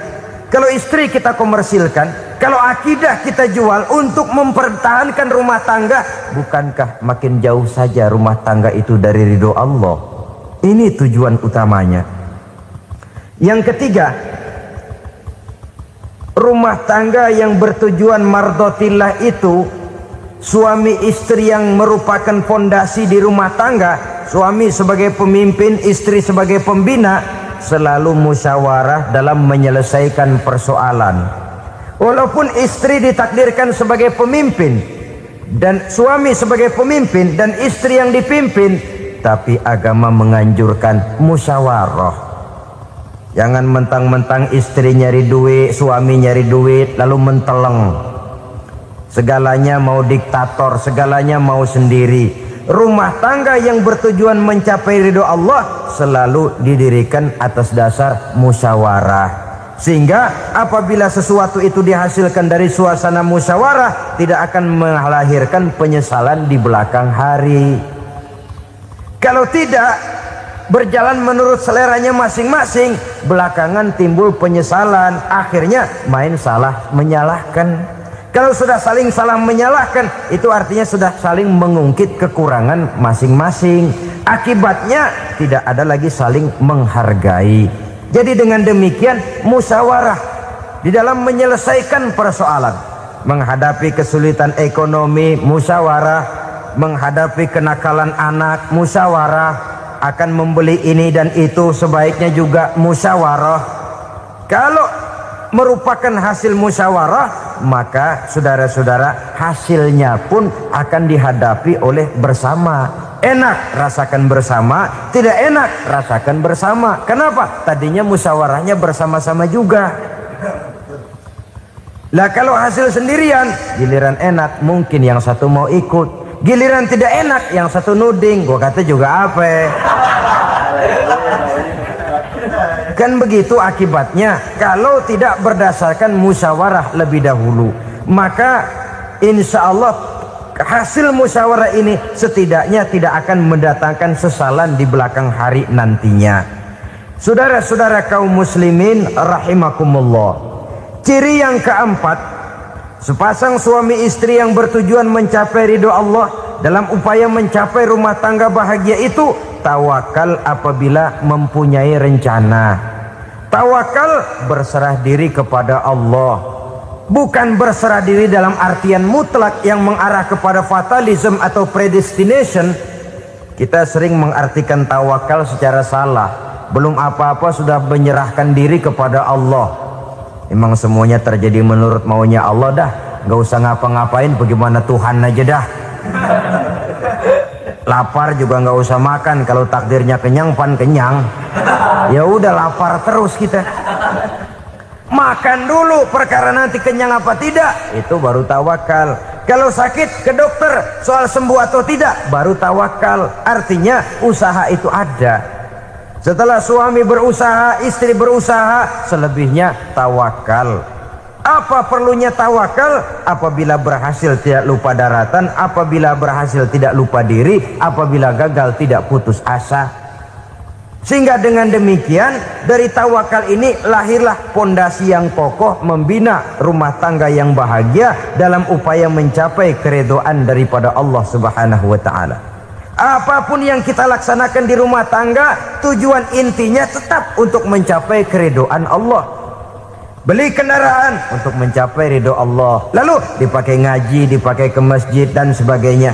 kalau istri kita komersilkan, kalau akidah kita jual untuk mempertahankan rumah tangga, bukankah makin jauh saja rumah tangga itu dari ridho Allah? Ini tujuan utamanya. Yang ketiga, rumah tangga yang bertujuan mardotillah itu, suami istri yang merupakan fondasi di rumah tangga, suami sebagai pemimpin, istri sebagai pembina, selalu musyawarah dalam menyelesaikan persoalan. Walaupun istri ditakdirkan sebagai pemimpin dan suami sebagai pemimpin dan istri yang dipimpin, tapi agama menganjurkan musyawarah. Jangan mentang-mentang istri nyari duit, suami nyari duit, lalu menteleng. Segalanya mau diktator, segalanya mau sendiri. Rumah tangga yang bertujuan mencapai ridho Allah selalu didirikan atas dasar musyawarah. Sehingga apabila sesuatu itu dihasilkan dari suasana musyawarah, tidak akan melahirkan penyesalan di belakang hari. Kalau tidak berjalan menurut seleranya masing-masing, belakangan timbul penyesalan, akhirnya main salah menyalahkan. Kalau sudah saling salah menyalahkan, itu artinya sudah saling mengungkit kekurangan masing-masing. Akibatnya tidak ada lagi saling menghargai. Jadi dengan demikian musyawarah di dalam menyelesaikan persoalan. Menghadapi kesulitan ekonomi, musyawarah. Menghadapi kenakalan anak, musyawarah. Akan membeli ini dan itu, sebaiknya juga musyawarah. Kalau merupakan hasil musyawarah, maka saudara-saudara hasilnya pun akan dihadapi oleh bersama. Enak rasakan bersama, tidak enak rasakan bersama. Kenapa? Tadinya musyawarahnya bersama-sama juga. Lah kalau hasil sendirian, giliran enak mungkin yang satu mau ikut, giliran tidak enak yang satu nuding, gua kata juga apa? Kan begitu akibatnya kalau tidak berdasarkan musyawarah lebih dahulu. Maka insya Allah hasil musyawarah ini setidaknya tidak akan mendatangkan sesalan di belakang hari nantinya. Saudara-saudara kaum muslimin rahimakumullah, ciri yang keempat, sepasang suami istri yang bertujuan mencapai ridho Allah dalam upaya mencapai rumah tangga bahagia itu tawakal apabila mempunyai rencana. Tawakal berserah diri kepada Allah. Bukan berserah diri dalam artian mutlak yang mengarah kepada fatalism atau predestination. Kita sering mengartikan tawakal secara salah. Belum apa-apa sudah menyerahkan diri kepada Allah. Emang semuanya terjadi menurut maunya Allah dah. Gak usah ngapa-ngapain, bagaimana Tuhan aja dah. Lapar juga nggak usah makan, kalau takdirnya kenyang pan kenyang. Ya udah lapar terus kita. Makan dulu, perkara nanti kenyang apa tidak, itu baru tawakal. Kalau sakit ke dokter, soal sembuh atau tidak, baru tawakal. Artinya usaha itu ada. Setelah suami berusaha, istri berusaha, selebihnya tawakal. Apa perlunya tawakal? Apabila berhasil tidak lupa daratan, apabila berhasil tidak lupa diri, apabila gagal tidak putus asa. Sehingga dengan demikian dari tawakal ini lahirlah pondasi yang kokoh membina rumah tangga yang bahagia dalam upaya mencapai keridhaan daripada Allah Subhanahu wa taala. Apapun yang kita laksanakan di rumah tangga, tujuan intinya tetap untuk mencapai keridhaan Allah. Beli kendaraan untuk mencapai ridho Allah, lalu dipakai ngaji, dipakai ke masjid dan sebagainya.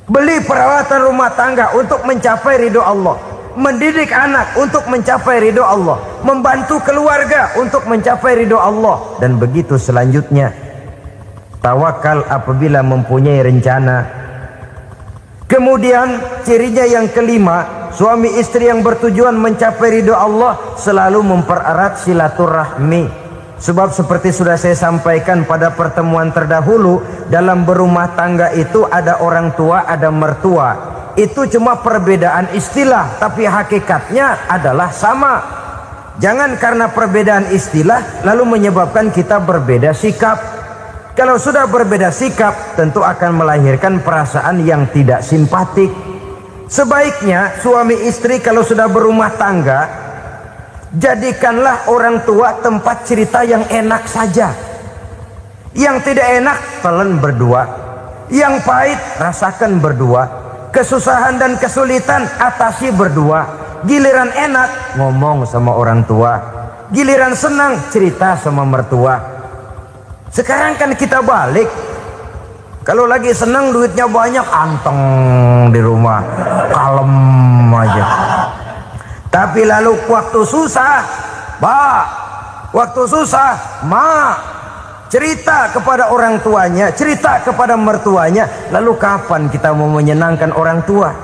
Beli peralatan rumah tangga untuk mencapai ridho Allah. Mendidik anak untuk mencapai ridho Allah, membantu keluarga untuk mencapai ridho Allah, dan begitu selanjutnya. Tawakal apabila mempunyai rencana. Kemudian cirinya yang kelima, suami istri yang bertujuan mencapai ridho Allah selalu mempererat silaturahmi. Sebab seperti sudah saya sampaikan pada pertemuan terdahulu, dalam berumah tangga itu ada orang tua, ada mertua. Itu cuma perbedaan istilah, tapi hakikatnya adalah sama. Jangan karena perbedaan istilah lalu menyebabkan kita berbeda sikap. Kalau sudah berbeda sikap, tentu akan melahirkan perasaan yang tidak simpatik. Sebaiknya suami istri kalau sudah berumah tangga, jadikanlah orang tua tempat cerita yang enak saja. Yang tidak enak telan berdua, yang pahit rasakan berdua, kesusahan dan kesulitan atasi berdua. Giliran enak ngomong sama orang tua, giliran senang cerita sama mertua. Sekarang kan kita balik, kalau lagi senang duitnya banyak, anteng di rumah, kalem aja. Tapi lalu waktu susah, waktu susah, cerita kepada orang tuanya, cerita kepada mertuanya. Lalu kapan kita mau menyenangkan orang tua?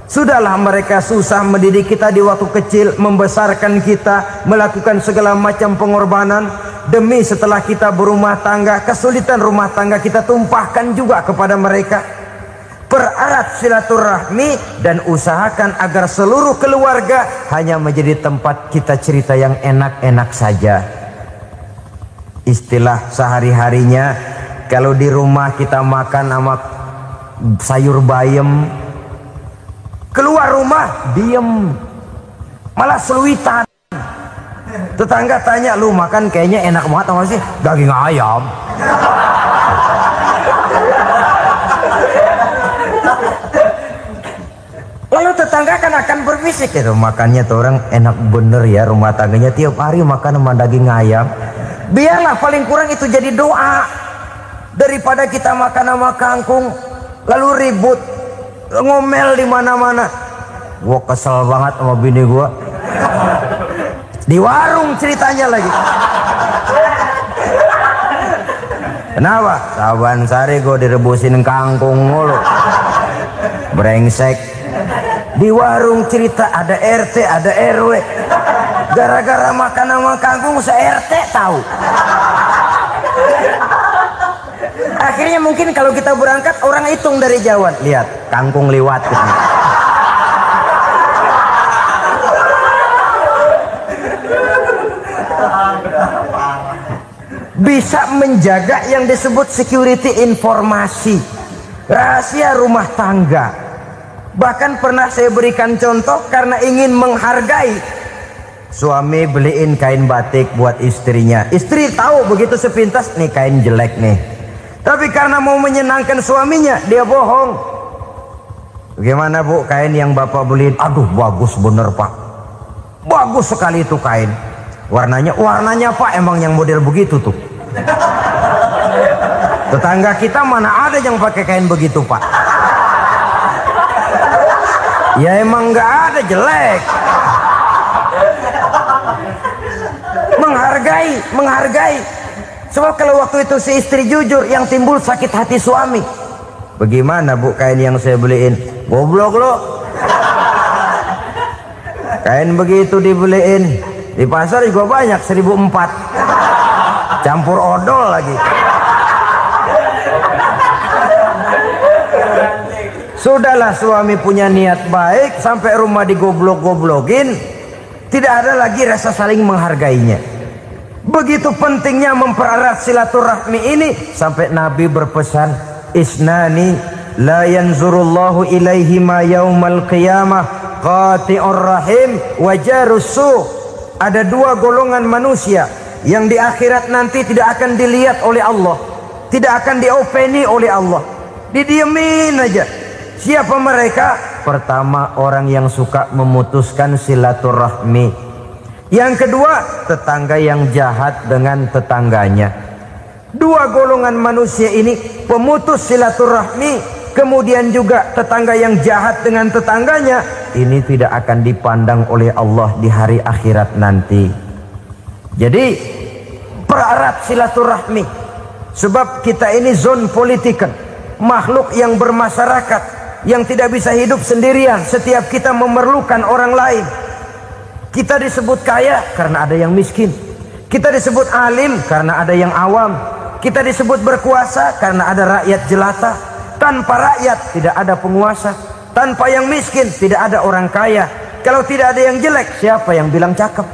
Sudahlah mereka susah mendidik kita di waktu kecil, membesarkan kita, melakukan segala macam pengorbanan. Demi setelah kita berumah tangga, kesulitan rumah tangga kita tumpahkan juga kepada mereka. Pererat silaturahmi dan usahakan agar seluruh keluarga hanya menjadi tempat kita cerita yang enak-enak saja. Istilah sehari-harinya, kalau di rumah kita makan sama sayur bayam, keluar rumah diem, malah seluitan. Tetangga tanya, lu makan kayaknya enak banget apa sih? Daging ayam. Lalu tetangga kan akan berbisik, gitu, makannya tuh orang enak bener ya, rumah tangganya tiap hari makan sama daging ayam. Biarlah paling kurang itu jadi doa, daripada kita makan sama kangkung lalu ribut ngomel di mana-mana. Gua kesel banget sama bini gua. Di warung ceritanya lagi. Kenapa? Saban sari gue direbusin kangkung mulu. Brengsek. Di warung cerita ada RT, ada RW. Gara-gara makan sama kangkung se-RT tahu. Akhirnya mungkin kalau kita berangkat orang hitung dari jauhan. Lihat, kangkung liwat. Bisa menjaga yang disebut security informasi, rahasia rumah tangga. Bahkan pernah saya berikan contoh karena ingin menghargai. Suami beliin kain batik buat istrinya. Istri tahu begitu sepintas, nih kain jelek nih. Tapi karena mau menyenangkan suaminya, dia bohong. Bagaimana bu, kain yang bapak beliin? Aduh bagus bener pak, bagus sekali itu kain. Warnanya pak emang yang model begitu tuh. Tetangga kita mana ada yang pakai kain begitu pak? Ya emang nggak ada, jelek. Menghargai. Sebab kalau waktu itu si istri jujur, yang timbul sakit hati suami. Bagaimana bu kain yang saya beliin? Goblok lo. Kain begitu dibeliin di pasar juga banyak 1.400. Campur odol lagi. Sudahlah suami punya niat baik, sampai rumah digoblok-goblokin, tidak ada lagi rasa saling menghargainya. Begitu pentingnya mempererat silaturahmi ini, sampai Nabi berpesan, isnani la yanzurullahu ilaihima yaumal qiyamah qati'ur rahim wa jarus su'. Ada dua golongan manusia yang di akhirat nanti tidak akan dilihat oleh Allah, tidak akan diopeni oleh Allah, didiemin aja. Siapa mereka? Pertama, orang yang suka memutuskan silaturahmi. Yang kedua, tetangga yang jahat dengan tetangganya. Dua golongan manusia ini, pemutus silaturahmi, kemudian juga tetangga yang jahat dengan tetangganya, ini tidak akan dipandang oleh Allah di hari akhirat nanti. Jadi pererat silaturahmi, sebab kita ini zon politikan, makhluk yang bermasyarakat, yang tidak bisa hidup sendirian. Setiap kita memerlukan orang lain. Kita disebut kaya karena ada yang miskin, kita disebut alim karena ada yang awam, kita disebut berkuasa karena ada rakyat jelata. Tanpa rakyat tidak ada penguasa, tanpa yang miskin tidak ada orang kaya. Kalau tidak ada yang jelek, siapa yang bilang cakep?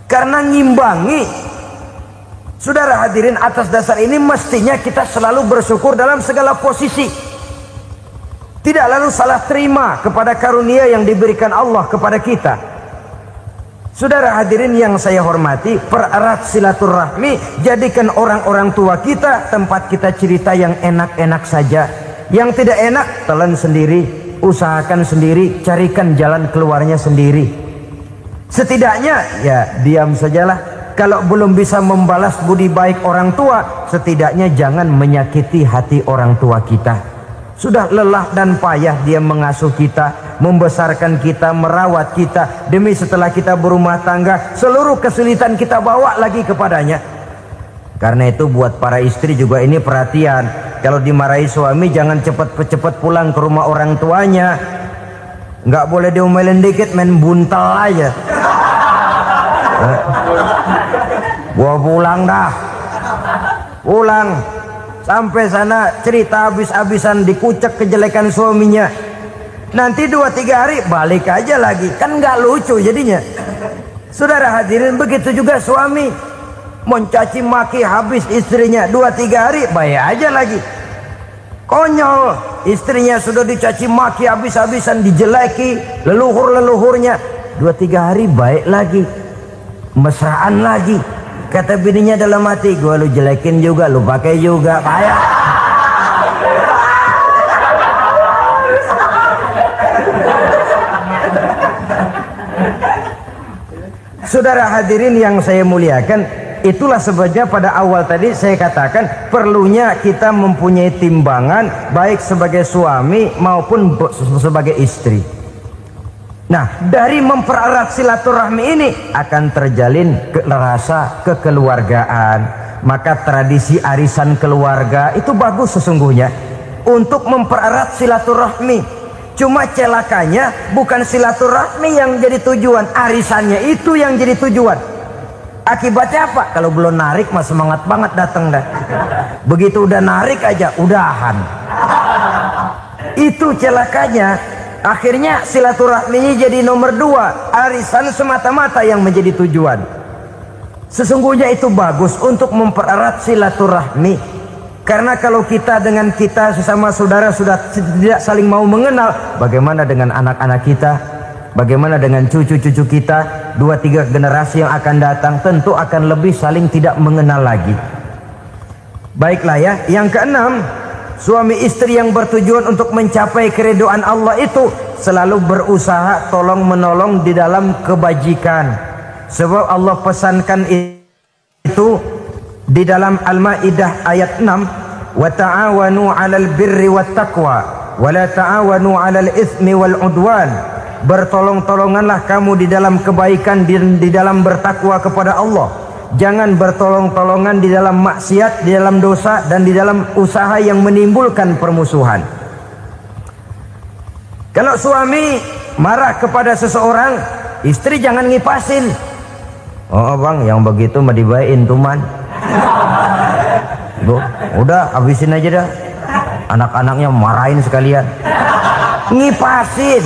Karena ngimbangi. Saudara hadirin, atas dasar ini mestinya kita selalu bersyukur dalam segala posisi. Tidak lalu salah terima kepada karunia yang diberikan Allah kepada kita. Saudara hadirin yang saya hormati, pererat silaturahmi, jadikan orang-orang tua kita tempat kita cerita yang enak-enak saja. Yang tidak enak, telan sendiri, usahakan sendiri, carikan jalan keluarnya sendiri. Setidaknya ya diam sajalah. Kalau belum bisa membalas budi baik orang tua, setidaknya jangan menyakiti hati orang tua kita. Sudah lelah dan payah dia mengasuh kita, membesarkan kita, merawat kita, demi setelah kita berumah tangga, seluruh kesulitan kita bawa lagi kepadanya. Karena itu buat para istri juga ini perhatian. Kalau dimarahi suami, jangan cepat-cepat pulang ke rumah orang tuanya. Nggak boleh diomelin dikit, main buntal aja. Gua pulang dah. Pulang. Sampai sana cerita habis-habisan, dikucek kejelekan suaminya. Nanti 2-3 hari balik aja lagi. Kan nggak lucu jadinya. Saudara hadirin, begitu juga suami. Mencaci maki habis istrinya, 2-3 hari baik aja lagi. Konyol, istrinya sudah dicaci maki habis-habisan, dijeleki leluhur-leluhurnya, 2-3 hari baik lagi, mesraan lagi. Kata bininya dalam hati, gua lu jelekin juga, lu pakai juga, payah. Saudara hadirin yang saya muliakan, itulah sebabnya pada awal tadi saya katakan perlunya kita mempunyai timbangan baik sebagai suami maupun sebagai istri. Nah, dari mempererat silaturahmi ini akan terjalin rasa kekeluargaan. Maka tradisi arisan keluarga itu bagus sesungguhnya untuk mempererat silaturahmi. Cuma celakanya bukan silaturahmi yang jadi tujuan, arisannya itu yang jadi tujuan. Akibatnya apa? Kalau belum narik mah semangat banget datang dah. Begitu udah narik aja udahan. Itu celakanya. Akhirnya silaturahminya jadi nomor 2, arisan semata-mata yang menjadi tujuan. Sesungguhnya itu bagus untuk mempererat silaturahmi. Karena kalau kita dengan kita sesama saudara sudah tidak saling mau mengenal, bagaimana dengan anak-anak kita? Bagaimana dengan cucu-cucu kita? 2-3 generasi yang akan datang tentu akan lebih saling tidak mengenal lagi. Baiklah ya, yang keenam, suami istri yang bertujuan untuk mencapai keridhaan Allah itu selalu berusaha tolong menolong di dalam kebajikan. Sebab Allah pesankan itu di dalam Al-Maidah ayat 6, wa ta'awanu 'alal birri wat taqwa wa la ta'awanu 'alal itsmi wal 'udwan. Bertolong-tolonganlah kamu di dalam kebaikan, di dalam bertakwa kepada Allah. Jangan bertolong-tolongan di dalam maksiat, di dalam dosa, dan di dalam usaha yang menimbulkan permusuhan. Kalau suami marah kepada seseorang, istri jangan ngipasin. Oh bang, yang begitu mah dibayain tuman. Udah habisin aja dah. Anak-anaknya marahin sekalian. Ngipasin.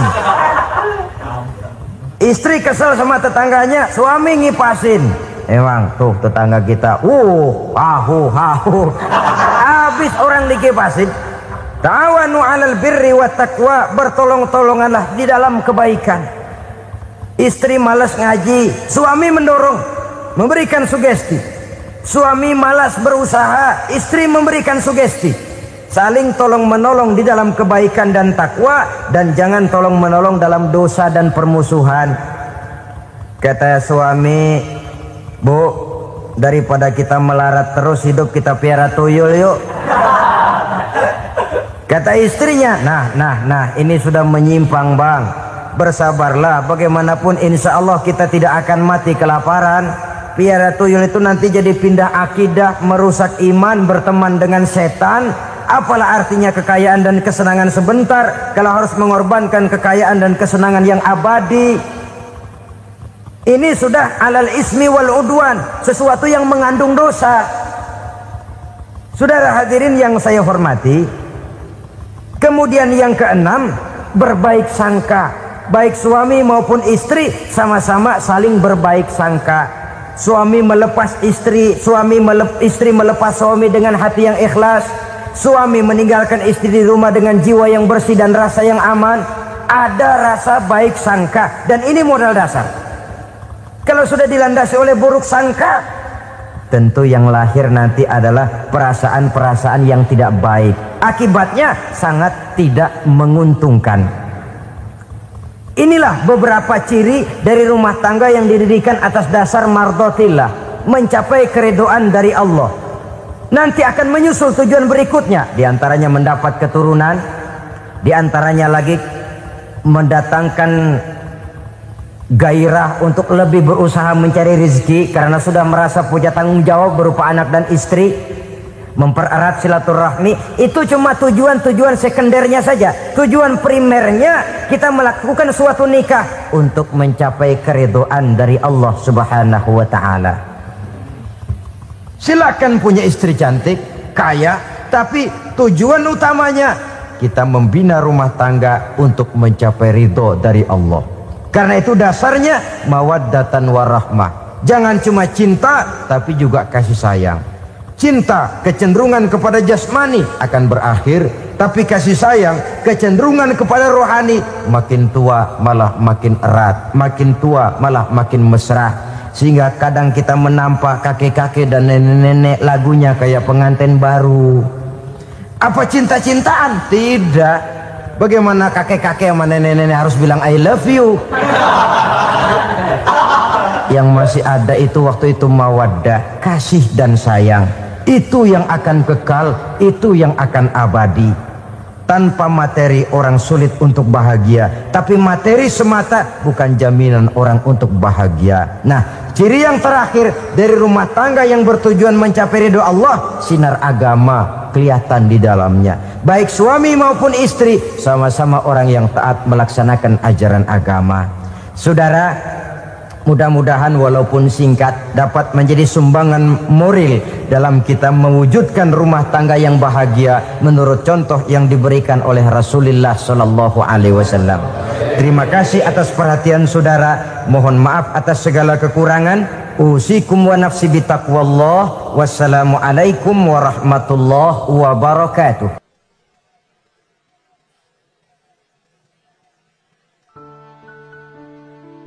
Istri kesel sama tetangganya, suami ngipasin. Emang tuh tetangga kita, hahu. Habis orang dikipasin. Ta'awanu 'alal birri wat taqwa, bertolong-tolonganlah di dalam kebaikan. Istri malas ngaji, suami mendorong, memberikan sugesti. Suami malas berusaha, istri memberikan sugesti. Saling tolong menolong di dalam kebaikan dan takwa, dan jangan tolong menolong dalam dosa dan permusuhan. Kata suami, "Bu, daripada kita melarat terus hidup, kita piara tuyul yuk." Kata istrinya, nah, ini sudah menyimpang bang. Bersabarlah, bagaimanapun insya Allah kita tidak akan mati kelaparan. Piara tuyul itu nanti jadi pindah akidah, merusak iman, berteman dengan setan. Apalah artinya kekayaan dan kesenangan sebentar kalau harus mengorbankan kekayaan dan kesenangan yang abadi. Ini sudah alal ismi wal udwan, sesuatu yang mengandung dosa. Saudara hadirin yang saya hormati, kemudian yang keenam, berbaik sangka. Baik suami maupun istri sama-sama saling berbaik sangka. Suami melepas istri, istri melepas suami dengan hati yang ikhlas. Suami meninggalkan istri di rumah dengan jiwa yang bersih dan rasa yang aman. Ada rasa baik sangka, dan ini modal dasar. Kalau sudah dilandasi oleh buruk sangka, tentu yang lahir nanti adalah perasaan-perasaan yang tidak baik. Akibatnya sangat tidak menguntungkan. Inilah beberapa ciri dari rumah tangga yang didirikan atas dasar mardhatillah, mencapai keridhaan dari Allah. Nanti akan menyusul tujuan berikutnya, diantaranya mendapat keturunan, diantaranya lagi mendatangkan gairah untuk lebih berusaha mencari rezeki karena sudah merasa punya tanggung jawab berupa anak dan istri. Mempererat silaturahmi. Itu cuma tujuan-tujuan sekundernya saja. Tujuan primernya kita melakukan suatu nikah untuk mencapai keridhaan dari Allah Subhanahu wa ta'ala. Silakan punya istri cantik, kaya, tapi tujuan utamanya kita membina rumah tangga untuk mencapai ridho dari Allah. Karena itu dasarnya mawaddatan warahmah. Jangan cuma cinta, tapi juga kasih sayang. Cinta, kecenderungan kepada jasmani akan berakhir, tapi kasih sayang, kecenderungan kepada rohani, makin tua malah makin erat, makin tua malah makin mesra. Sehingga kadang kita menampak kakek-kakek dan nenek-nenek lagunya kayak pengantin baru. Apa cinta-cintaan? Tidak. Bagaimana kakek-kakek sama nenek-nenek harus bilang I love you? Yang masih ada itu waktu itu mawaddah, kasih dan sayang. Itu yang akan kekal, itu yang akan abadi. Tanpa materi orang sulit untuk bahagia, tapi materi semata bukan jaminan orang untuk bahagia. Nah, ciri yang terakhir dari rumah tangga yang bertujuan mencapai ridho Allah, sinar agama kelihatan di dalamnya. Baik suami maupun istri sama-sama orang yang taat melaksanakan ajaran agama. Saudara, mudah-mudahan walaupun singkat dapat menjadi sumbangan moral dalam kita mewujudkan rumah tangga yang bahagia menurut contoh yang diberikan oleh Rasulullah Sallallahu Alaihi Wasallam. Terima kasih atas perhatian saudara. Mohon maaf atas segala kekurangan. Usikum wa nafsi bitaqwallah. Wassalamualaikum warahmatullahi wabarakatuh.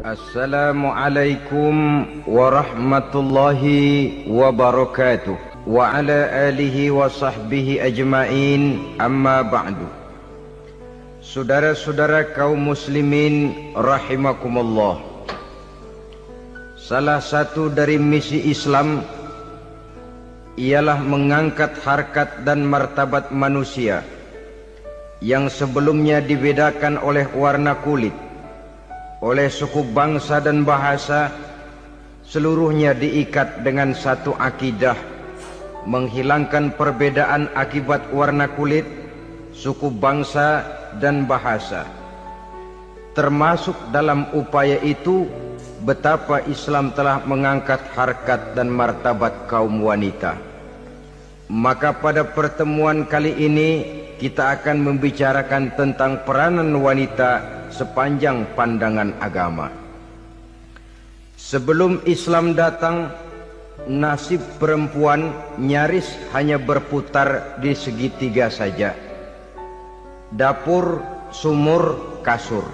Assalamualaikum warahmatullahi wabarakatuh. Wa ala alihi wa sahbihi ajma'in, amma ba'du. Saudara-saudara kaum muslimin rahimakumullah, salah satu dari misi Islam ialah mengangkat harkat dan martabat manusia yang sebelumnya dibedakan oleh warna kulit, oleh suku bangsa dan bahasa. Seluruhnya diikat dengan satu akidah, menghilangkan perbedaan akibat warna kulit, suku bangsa dan bahasa. Termasuk dalam upaya itu betapa Islam telah mengangkat harkat dan martabat kaum wanita. Maka pada pertemuan kali ini kita akan membicarakan tentang peranan wanita sepanjang pandangan agama. Sebelum Islam datang, nasib perempuan nyaris hanya berputar di segitiga saja. Dapur, sumur, kasur.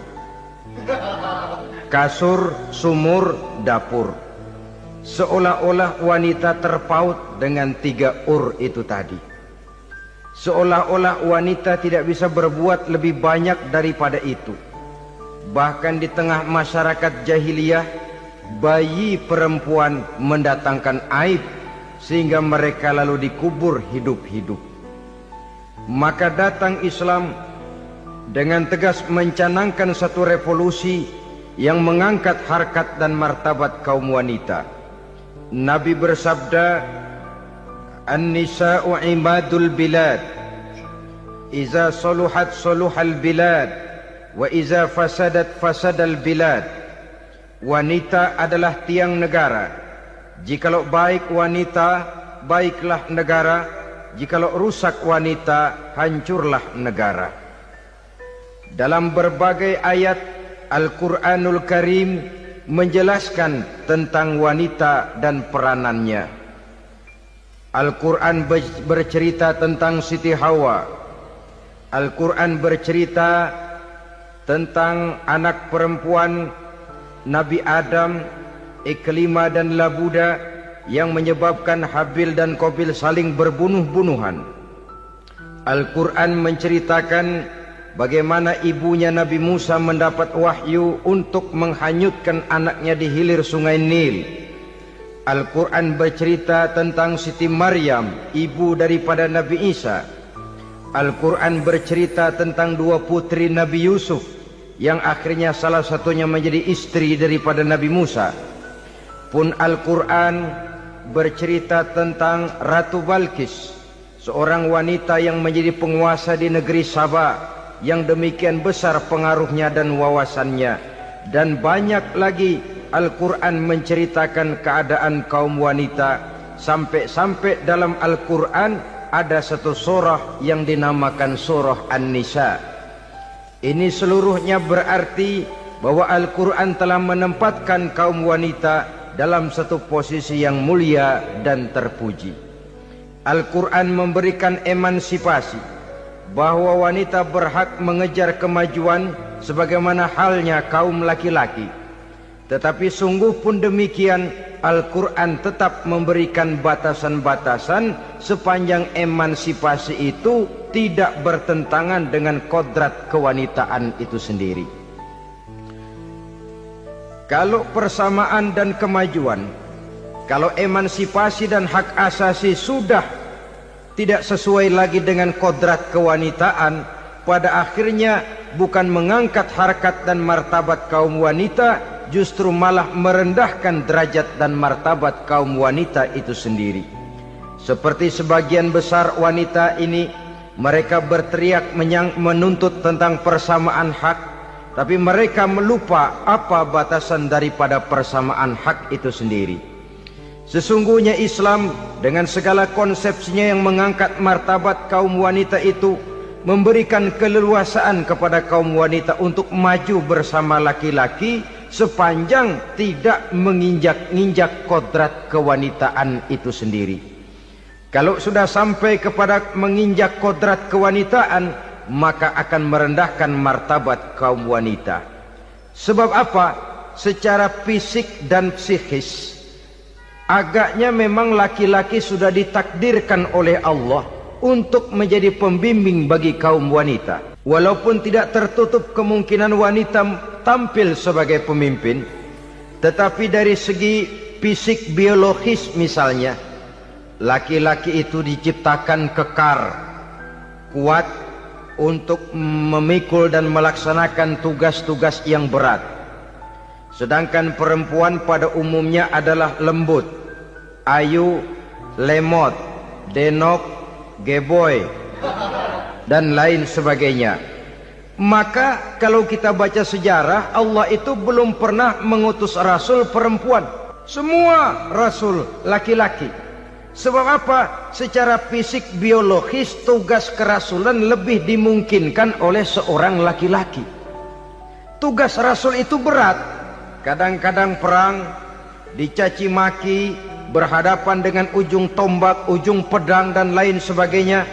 Kasur, sumur, dapur. Seolah-olah wanita terpaut dengan 3 itu tadi. Seolah-olah wanita tidak bisa berbuat lebih banyak daripada itu. Bahkan di tengah masyarakat jahiliyah, bayi perempuan mendatangkan aib sehingga mereka lalu dikubur hidup-hidup. Maka datang Islam dengan tegas mencanangkan satu revolusi yang mengangkat harkat dan martabat kaum wanita. Nabi bersabda, "An-nisa'u imadul bilad, iza saluhat saluhal bilad, wa iza fasadat fasadal bilad." Wanita adalah tiang negara. Jikalau baik wanita, baiklah negara. Jikalau rusak wanita, hancurlah negara. Dalam berbagai ayat Al-Quranul Karim menjelaskan tentang wanita dan peranannya. Al-Quran bercerita tentang Siti Hawa. Al-Quran bercerita tentang anak perempuan Nabi Adam, Iklimah dan Labuda, yang menyebabkan Habil dan Qabil saling berbunuh-bunuhan. Al-Quran menceritakan bagaimana ibunya Nabi Musa mendapat wahyu untuk menghanyutkan anaknya di hilir sungai Nil. Al-Quran bercerita tentang Siti Maryam, ibu daripada Nabi Isa. Al-Quran bercerita tentang 2 putri Nabi Yusuf, yang akhirnya salah satunya menjadi istri daripada Nabi Musa. Pun Al-Quran bercerita tentang Ratu Balkis, seorang wanita yang menjadi penguasa di negeri Sabah, yang demikian besar pengaruhnya dan wawasannya. Dan banyak lagi Al-Quran menceritakan keadaan kaum wanita, sampai-sampai dalam Al-Quran ada satu surah yang dinamakan surah An-Nisa. Ini seluruhnya berarti bahwa Al-Quran telah menempatkan kaum wanita dalam satu posisi yang mulia dan terpuji. Al-Quran memberikan emansipasi, bahwa wanita berhak mengejar kemajuan sebagaimana halnya kaum laki-laki. Tetapi sungguh pun demikian, Al-Quran tetap memberikan batasan-batasan sepanjang emansipasi itu tidak bertentangan dengan kodrat kewanitaan itu sendiri. Kalau persamaan dan kemajuan, kalau emansipasi dan hak asasi sudah tidak sesuai lagi dengan kodrat kewanitaan, pada akhirnya bukan mengangkat harkat dan martabat kaum wanita, justru malah merendahkan derajat dan martabat kaum wanita itu sendiri. Seperti sebagian besar wanita ini, mereka berteriak menuntut tentang persamaan hak, tapi mereka melupa apa batasan daripada persamaan hak itu sendiri. Sesungguhnya Islam dengan segala konsepsinya yang mengangkat martabat kaum wanita itu, memberikan keleluasaan kepada kaum wanita untuk maju bersama laki-laki sepanjang tidak menginjak-injak kodrat kewanitaan itu sendiri. Kalau sudah sampai kepada menginjak kodrat kewanitaan, maka akan merendahkan martabat kaum wanita. Sebab apa? Secara fisik dan psikis, agaknya memang laki-laki sudah ditakdirkan oleh Allah untuk menjadi pembimbing bagi kaum wanita. Walaupun tidak tertutup kemungkinan wanita tampil sebagai pemimpin, tetapi dari segi fisik biologis misalnya, laki-laki itu diciptakan kekar, kuat untuk memikul dan melaksanakan tugas-tugas yang berat. Sedangkan perempuan pada umumnya adalah lembut, ayu, lemot, denok, geboy, dan lain sebagainya. Maka kalau kita baca sejarah, Allah itu belum pernah mengutus rasul perempuan. Semua rasul laki-laki. Sebab apa? Secara fisik biologis tugas kerasulan lebih dimungkinkan oleh seorang laki-laki. Tugas rasul itu berat. Kadang-kadang perang, dicaci maki, berhadapan dengan ujung tombak, ujung pedang dan lain sebagainya.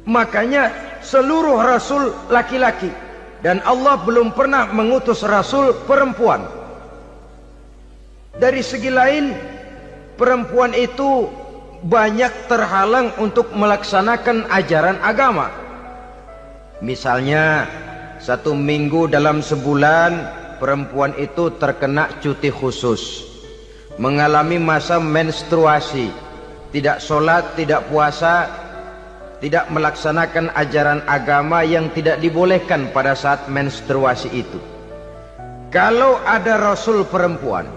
Makanya seluruh rasul laki-laki, dan Allah belum pernah mengutus rasul perempuan. Dari segi lain, perempuan itu banyak terhalang untuk melaksanakan ajaran agama. Misalnya 1 minggu dalam sebulan perempuan itu terkena cuti khusus, mengalami masa menstruasi, tidak sholat, tidak puasa, tidak melaksanakan ajaran agama yang tidak dibolehkan pada saat menstruasi itu. Kalau ada rasul perempuan,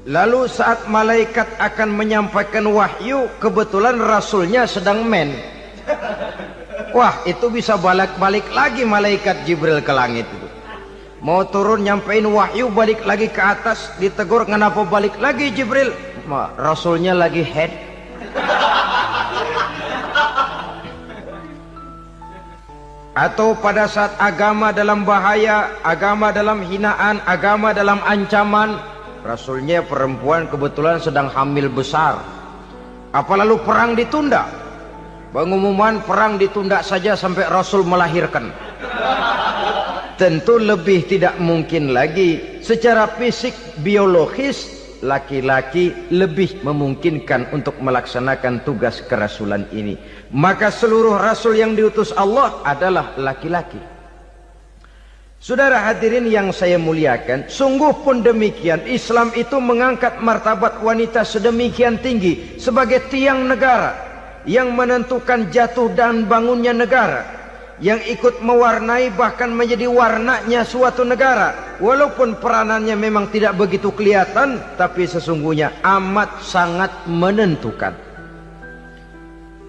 lalu saat malaikat akan menyampaikan wahyu, kebetulan rasulnya sedang wah, itu bisa balik lagi malaikat Jibril ke langit itu. Mau turun nyampein wahyu, balik lagi ke atas, ditegur, kenapa balik lagi Jibril? Rasulnya lagi head. Atau pada saat agama dalam bahaya, agama dalam hinaan, agama dalam ancaman, rasulnya perempuan kebetulan sedang hamil besar. Apa lalu perang ditunda? Pengumuman perang ditunda saja sampai rasul melahirkan. Tentu lebih tidak mungkin lagi. Secara fisik biologis laki-laki lebih memungkinkan untuk melaksanakan tugas kerasulan ini. Maka seluruh rasul yang diutus Allah adalah laki-laki. Saudara hadirin yang saya muliakan, sungguh pun demikian, Islam itu mengangkat martabat wanita sedemikian tinggi sebagai tiang negara yang menentukan jatuh dan bangunnya negara, yang ikut mewarnai bahkan menjadi warnanya suatu negara. Walaupun peranannya memang tidak begitu kelihatan, tapi sesungguhnya amat sangat menentukan.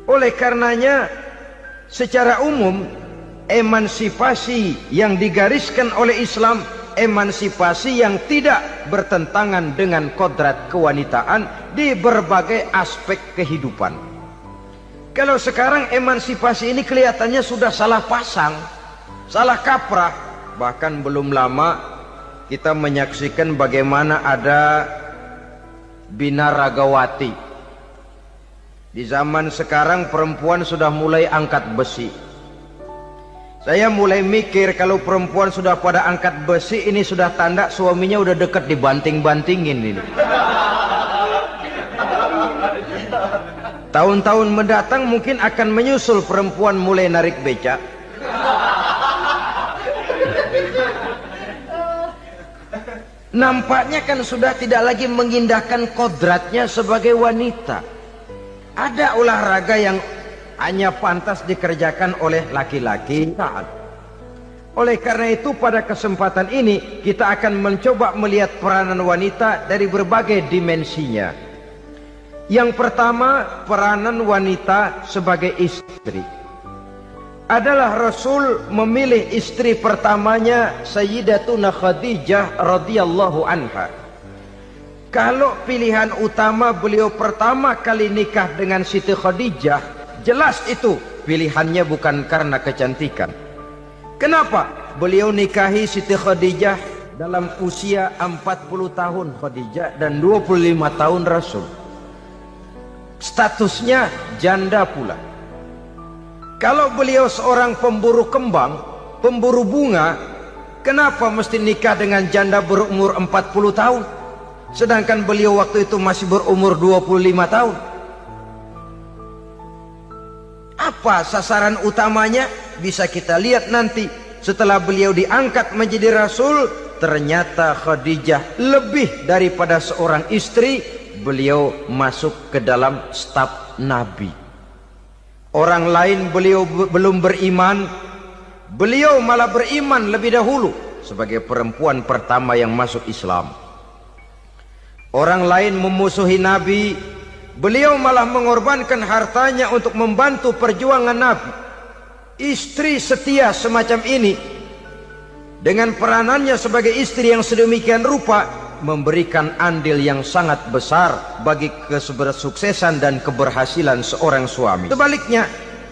Oleh karenanya, secara umum emansipasi yang digariskan oleh Islam, emansipasi yang tidak bertentangan dengan kodrat kewanitaan di berbagai aspek kehidupan. Kalau sekarang emansipasi ini kelihatannya sudah salah pasang, salah kaprah. Bahkan belum lama kita menyaksikan bagaimana ada binaragawati. Di zaman sekarang perempuan sudah mulai angkat besi. Saya mulai mikir kalau perempuan sudah pada angkat besi, ini sudah tanda suaminya udah dekat dibanting-bantingin ini. Tahun-tahun mendatang mungkin akan menyusul perempuan mulai narik becak. Nampaknya kan sudah tidak lagi mengindahkan kodratnya sebagai wanita. Ada olahraga yang hanya pantas dikerjakan oleh laki-laki. Oleh karena itu pada kesempatan ini kita akan mencoba melihat peranan wanita dari berbagai dimensinya. Yang pertama, peranan wanita sebagai istri. Adalah Rasul memilih istri pertamanya Sayyidatuna Khadijah radhiyallahu anha. Kalau pilihan utama beliau pertama kali nikah dengan Siti Khadijah, jelas itu pilihannya bukan karena kecantikan. Kenapa? Beliau nikahi Siti Khadijah dalam usia 40 tahun Khadijah dan 25 tahun Rasul. Statusnya janda pula. Kalau beliau seorang pemburu kembang, pemburu bunga, kenapa mesti nikah dengan janda berumur 40 tahun? Sedangkan beliau waktu itu masih berumur 25 tahun. Apa sasaran utamanya? Bisa kita lihat nanti. Setelah beliau diangkat menjadi Rasul, ternyata Khadijah lebih daripada seorang istri. Beliau masuk ke dalam staf Nabi. Orang lain beliau belum beriman, beliau malah beriman lebih dahulu sebagai perempuan pertama yang masuk Islam. Orang lain memusuhi Nabi, beliau malah mengorbankan hartanya untuk membantu perjuangan Nabi. Istri setia semacam ini dengan peranannya sebagai istri yang sedemikian rupa, memberikan andil yang sangat besar bagi kesuksesan dan keberhasilan seorang suami. Sebaliknya,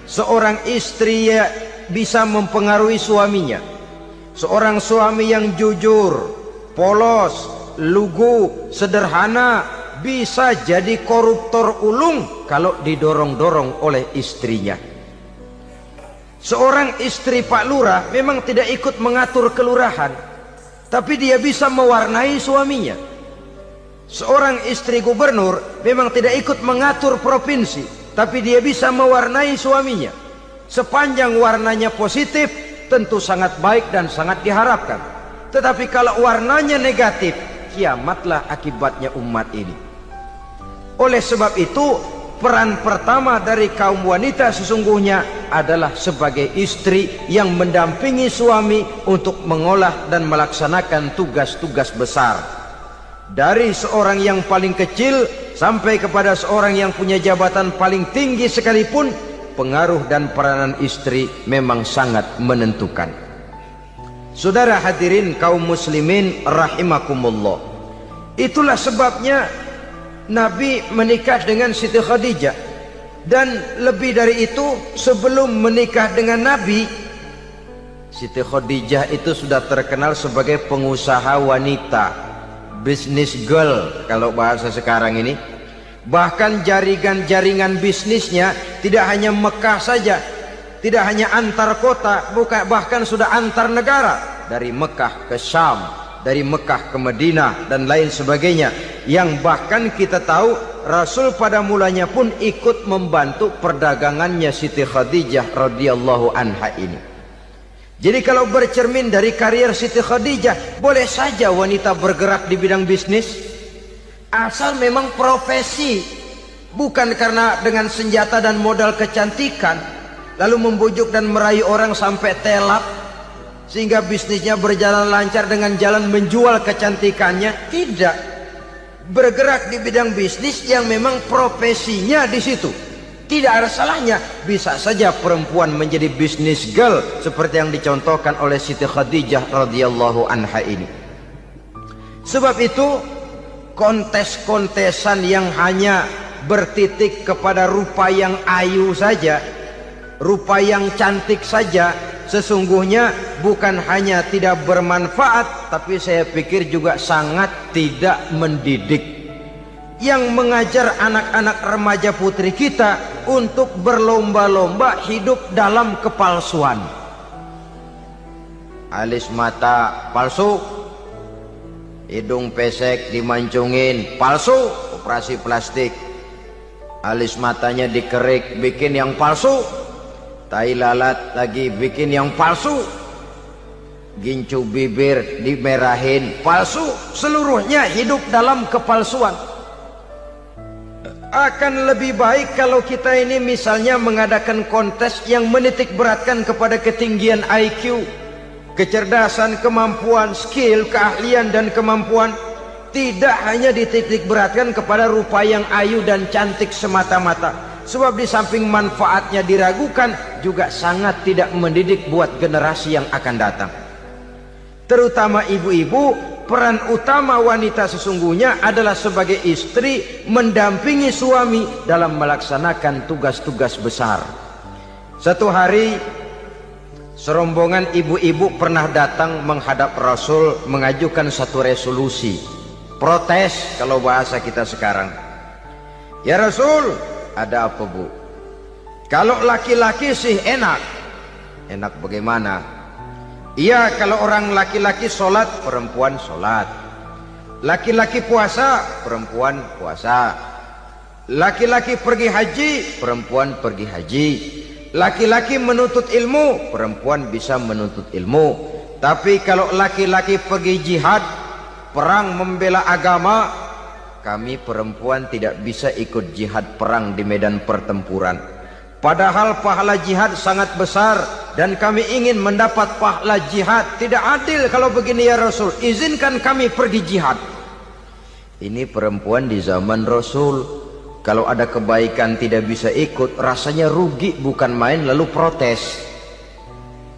seorang istri bisa mempengaruhi suaminya. Seorang suami yang jujur, polos, lugu, sederhana bisa jadi koruptor ulung kalau didorong-dorong oleh istrinya. Seorang istri Pak Lurah memang tidak ikut mengatur kelurahan, tapi dia bisa mewarnai suaminya. Seorang istri gubernur memang tidak ikut mengatur provinsi, tapi dia bisa mewarnai suaminya. Sepanjang warnanya positif, tentu sangat baik dan sangat diharapkan. Tetapi kalau warnanya negatif, kiamatlah akibatnya umat ini. Oleh sebab itu, peran pertama dari kaum wanita sesungguhnya adalah sebagai istri yang mendampingi suami untuk mengolah dan melaksanakan tugas-tugas besar. Dari seorang yang paling kecil sampai kepada seorang yang punya jabatan paling tinggi sekalipun, pengaruh dan peranan istri memang sangat menentukan. Saudara hadirin kaum muslimin rahimakumullah. Itulah sebabnya Nabi menikah dengan Siti Khadijah, dan lebih dari itu, sebelum menikah dengan Nabi, Siti Khadijah itu sudah terkenal sebagai pengusaha wanita, business girl kalau bahasa sekarang ini. Bahkan jaringan bisnisnya tidak hanya Mekah saja, tidak hanya antar kota, bahkan sudah antar negara, dari Mekah ke Syam, dari Mekah ke Madinah dan lain sebagainya, yang bahkan kita tahu Rasul pada mulanya pun ikut membantu perdagangannya Siti Khadijah radhiyallahu anha ini. Jadi kalau bercermin dari karier Siti Khadijah, boleh saja wanita bergerak di bidang bisnis, asal memang profesi, bukan karena dengan senjata dan modal kecantikan lalu membujuk dan merayu orang sampai telap sehingga bisnisnya berjalan lancar dengan jalan menjual kecantikannya. Tidak, bergerak di bidang bisnis yang memang profesinya di situ. Tidak ada salahnya. Bisa saja perempuan menjadi business girl seperti yang dicontohkan oleh Siti Khadijah radhiyallahu anha ini. Sebab itu, kontes-kontesan yang hanya bertitik kepada rupa yang ayu saja, rupa yang cantik saja, sesungguhnya bukan hanya tidak bermanfaat, tapi saya pikir juga sangat tidak mendidik. Yang mengajar anak-anak remaja putri kita untuk berlomba-lomba hidup dalam kepalsuan. Alis mata palsu, hidung pesek dimancungin palsu, operasi plastik. Alis matanya dikerik, bikin yang palsu. Tai lalat lagi bikin yang palsu. Gincu bibir dimerahin, palsu. Seluruhnya hidup dalam kepalsuan. Akan lebih baik kalau kita ini misalnya mengadakan kontes yang menitik beratkan kepada ketinggian IQ, kecerdasan, kemampuan, skill, keahlian dan kemampuan. Tidak hanya dititik beratkan kepada rupa yang ayu dan cantik semata-mata. Sebab di samping manfaatnya diragukan, juga sangat tidak mendidik buat generasi yang akan datang. Terutama ibu-ibu, peran utama wanita sesungguhnya adalah sebagai istri mendampingi suami dalam melaksanakan tugas-tugas besar. Satu hari, serombongan ibu-ibu pernah datang menghadap Rasul mengajukan satu resolusi, protes kalau bahasa kita sekarang. Ya Rasul, ada apa bu? Kalau laki-laki sih enak. Enak bagaimana? Iya, kalau orang laki-laki sholat, perempuan sholat. Laki-laki puasa, perempuan puasa. Laki-laki pergi haji, perempuan pergi haji. Laki-laki menuntut ilmu, perempuan bisa menuntut ilmu. Tapi kalau laki-laki pergi jihad, perang membela agama, kami perempuan tidak bisa ikut jihad perang di medan pertempuran. Padahal pahala jihad sangat besar dan kami ingin mendapat pahala jihad. Tidak adil kalau begini ya Rasul, izinkan kami pergi jihad. Ini perempuan di zaman Rasul, kalau ada kebaikan tidak bisa ikut, rasanya rugi bukan main, lalu protes.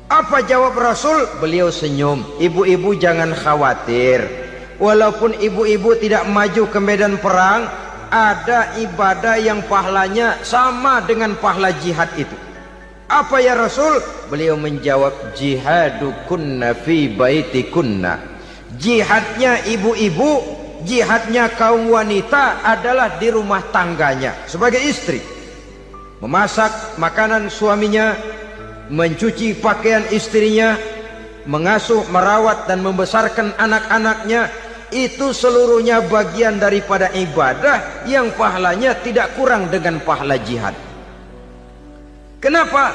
Apa jawab Rasul? Beliau senyum. Ibu-ibu jangan khawatir, walaupun ibu-ibu tidak maju ke medan perang, ada ibadah yang pahalanya sama dengan pahala jihad itu. Apa ya Rasul? Beliau menjawab, jihadukunna fi baitikunna. Jihadnya ibu-ibu, jihadnya kaum wanita adalah di rumah tangganya sebagai istri. Memasak makanan suaminya, mencuci pakaian istrinya, mengasuh, merawat dan membesarkan anak-anaknya, itu seluruhnya bagian daripada ibadah yang pahalanya tidak kurang dengan pahala jihad. Kenapa?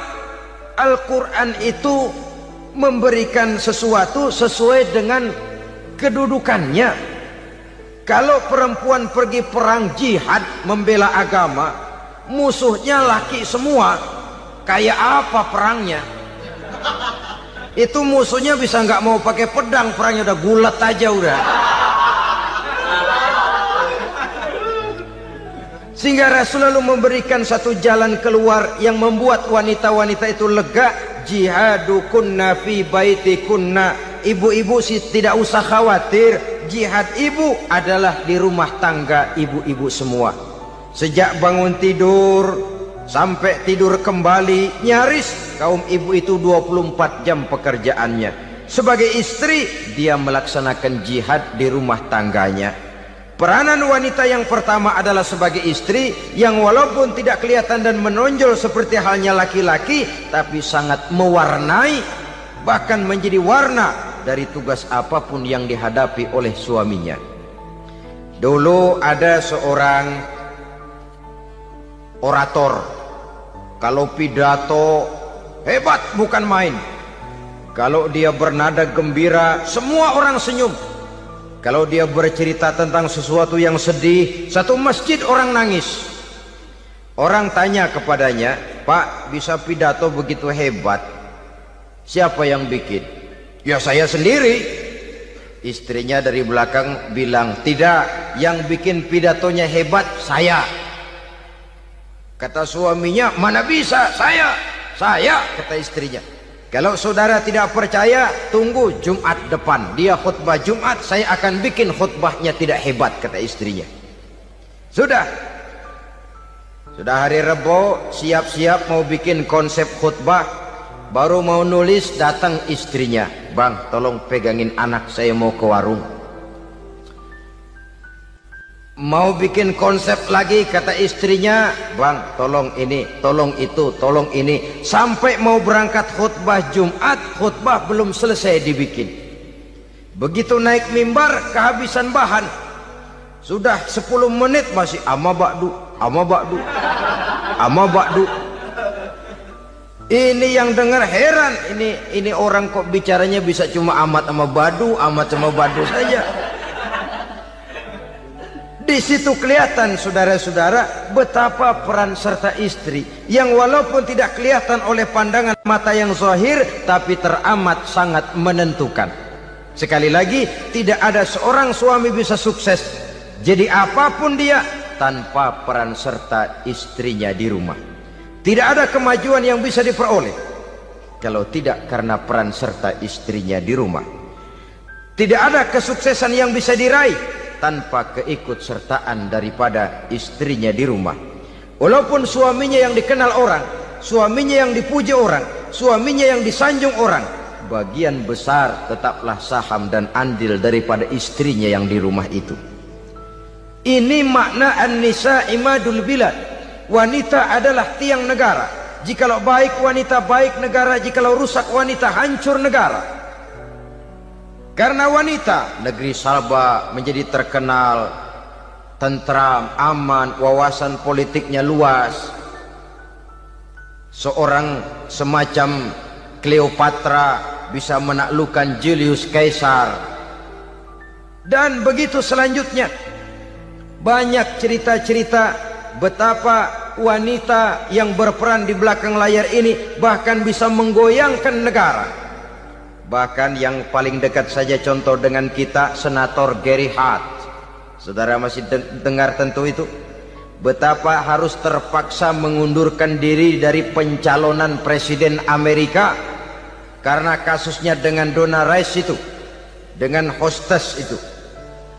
Al-Quran itu memberikan sesuatu sesuai dengan kedudukannya. Kalau perempuan pergi perang jihad membela agama, musuhnya laki semua, kayak apa perangnya? Itu musuhnya bisa nggak mau pakai pedang, perangnya udah gulat aja udah. Sehingga Rasul lalu memberikan satu jalan keluar yang membuat wanita-wanita itu lega. Jihadukunna fi baitikunna. Ibu-ibu sih tidak usah khawatir, jihad ibu adalah di rumah tangga ibu-ibu semua. Sejak bangun tidur sampai tidur kembali, nyaris kaum ibu itu 24 jam pekerjaannya. Sebagai istri, dia melaksanakan jihad di rumah tangganya. Peranan wanita yang pertama adalah sebagai istri, yang walaupun tidak kelihatan dan menonjol seperti halnya laki-laki, tapi sangat mewarnai, bahkan menjadi warna dari tugas apapun yang dihadapi oleh suaminya. Dulu ada seorang orator, kalau pidato hebat bukan main. Kalau dia bernada gembira, semua orang senyum. Kalau dia bercerita tentang sesuatu yang sedih, satu masjid orang nangis. Orang tanya kepadanya, Pak, bisa pidato begitu hebat, siapa yang bikin? Ya saya sendiri. Istrinya dari belakang bilang, tidak, yang bikin pidatonya hebat saya. Kata suaminya, mana bisa, saya, kata istrinya. Kalau saudara tidak percaya, tunggu Jumat depan, dia khutbah Jumat, saya akan bikin khutbahnya tidak hebat, kata istrinya. Sudah hari Rebo, siap-siap mau bikin konsep khutbah, baru mau nulis, datang istrinya, bang tolong pegangin anak, saya mau ke warung. Mau bikin konsep lagi, kata istrinya, bang tolong ini, tolong itu, tolong ini. Sampai mau berangkat khutbah Jumat, khutbah belum selesai dibikin. Begitu naik mimbar, kehabisan bahan. Sudah 10 menit masih ama ba'du, ama ba'du, ama ba'du. Ini yang dengar heran, ini orang kok bicaranya bisa cuma amat sama badu, amat sama badu saja. Di situ kelihatan saudara-saudara betapa peran serta istri yang walaupun tidak kelihatan oleh pandangan mata yang zahir, tapi teramat sangat menentukan. Sekali lagi, tidak ada seorang suami bisa sukses jadi apapun dia tanpa peran serta istrinya di rumah. Tidak ada kemajuan yang bisa diperoleh kalau tidak karena peran serta istrinya di rumah. Tidak ada kesuksesan yang bisa diraih tanpa keikutsertaan daripada istrinya di rumah. Walaupun suaminya yang dikenal orang, suaminya yang dipuji orang, suaminya yang disanjung orang, bagian besar tetaplah saham dan andil daripada istrinya yang di rumah itu. Ini makna an-nisa imadul bilad. Wanita adalah tiang negara. Jikalau baik wanita, baik negara. Jikalau rusak wanita, hancur negara. Karena wanita, negeri Salba menjadi terkenal, tentram, aman, wawasan politiknya luas. Seorang semacam Cleopatra bisa menaklukkan Julius Caesar. Dan begitu selanjutnya. Banyak cerita-cerita betapa wanita yang berperan di belakang layar ini bahkan bisa menggoyangkan negara. Bahkan yang paling dekat saja contoh dengan kita, Senator Gary Hart. Saudara masih dengar tentu itu. Betapa harus terpaksa mengundurkan diri dari pencalonan presiden Amerika karena kasusnya dengan Donna Rice itu, dengan hostess itu.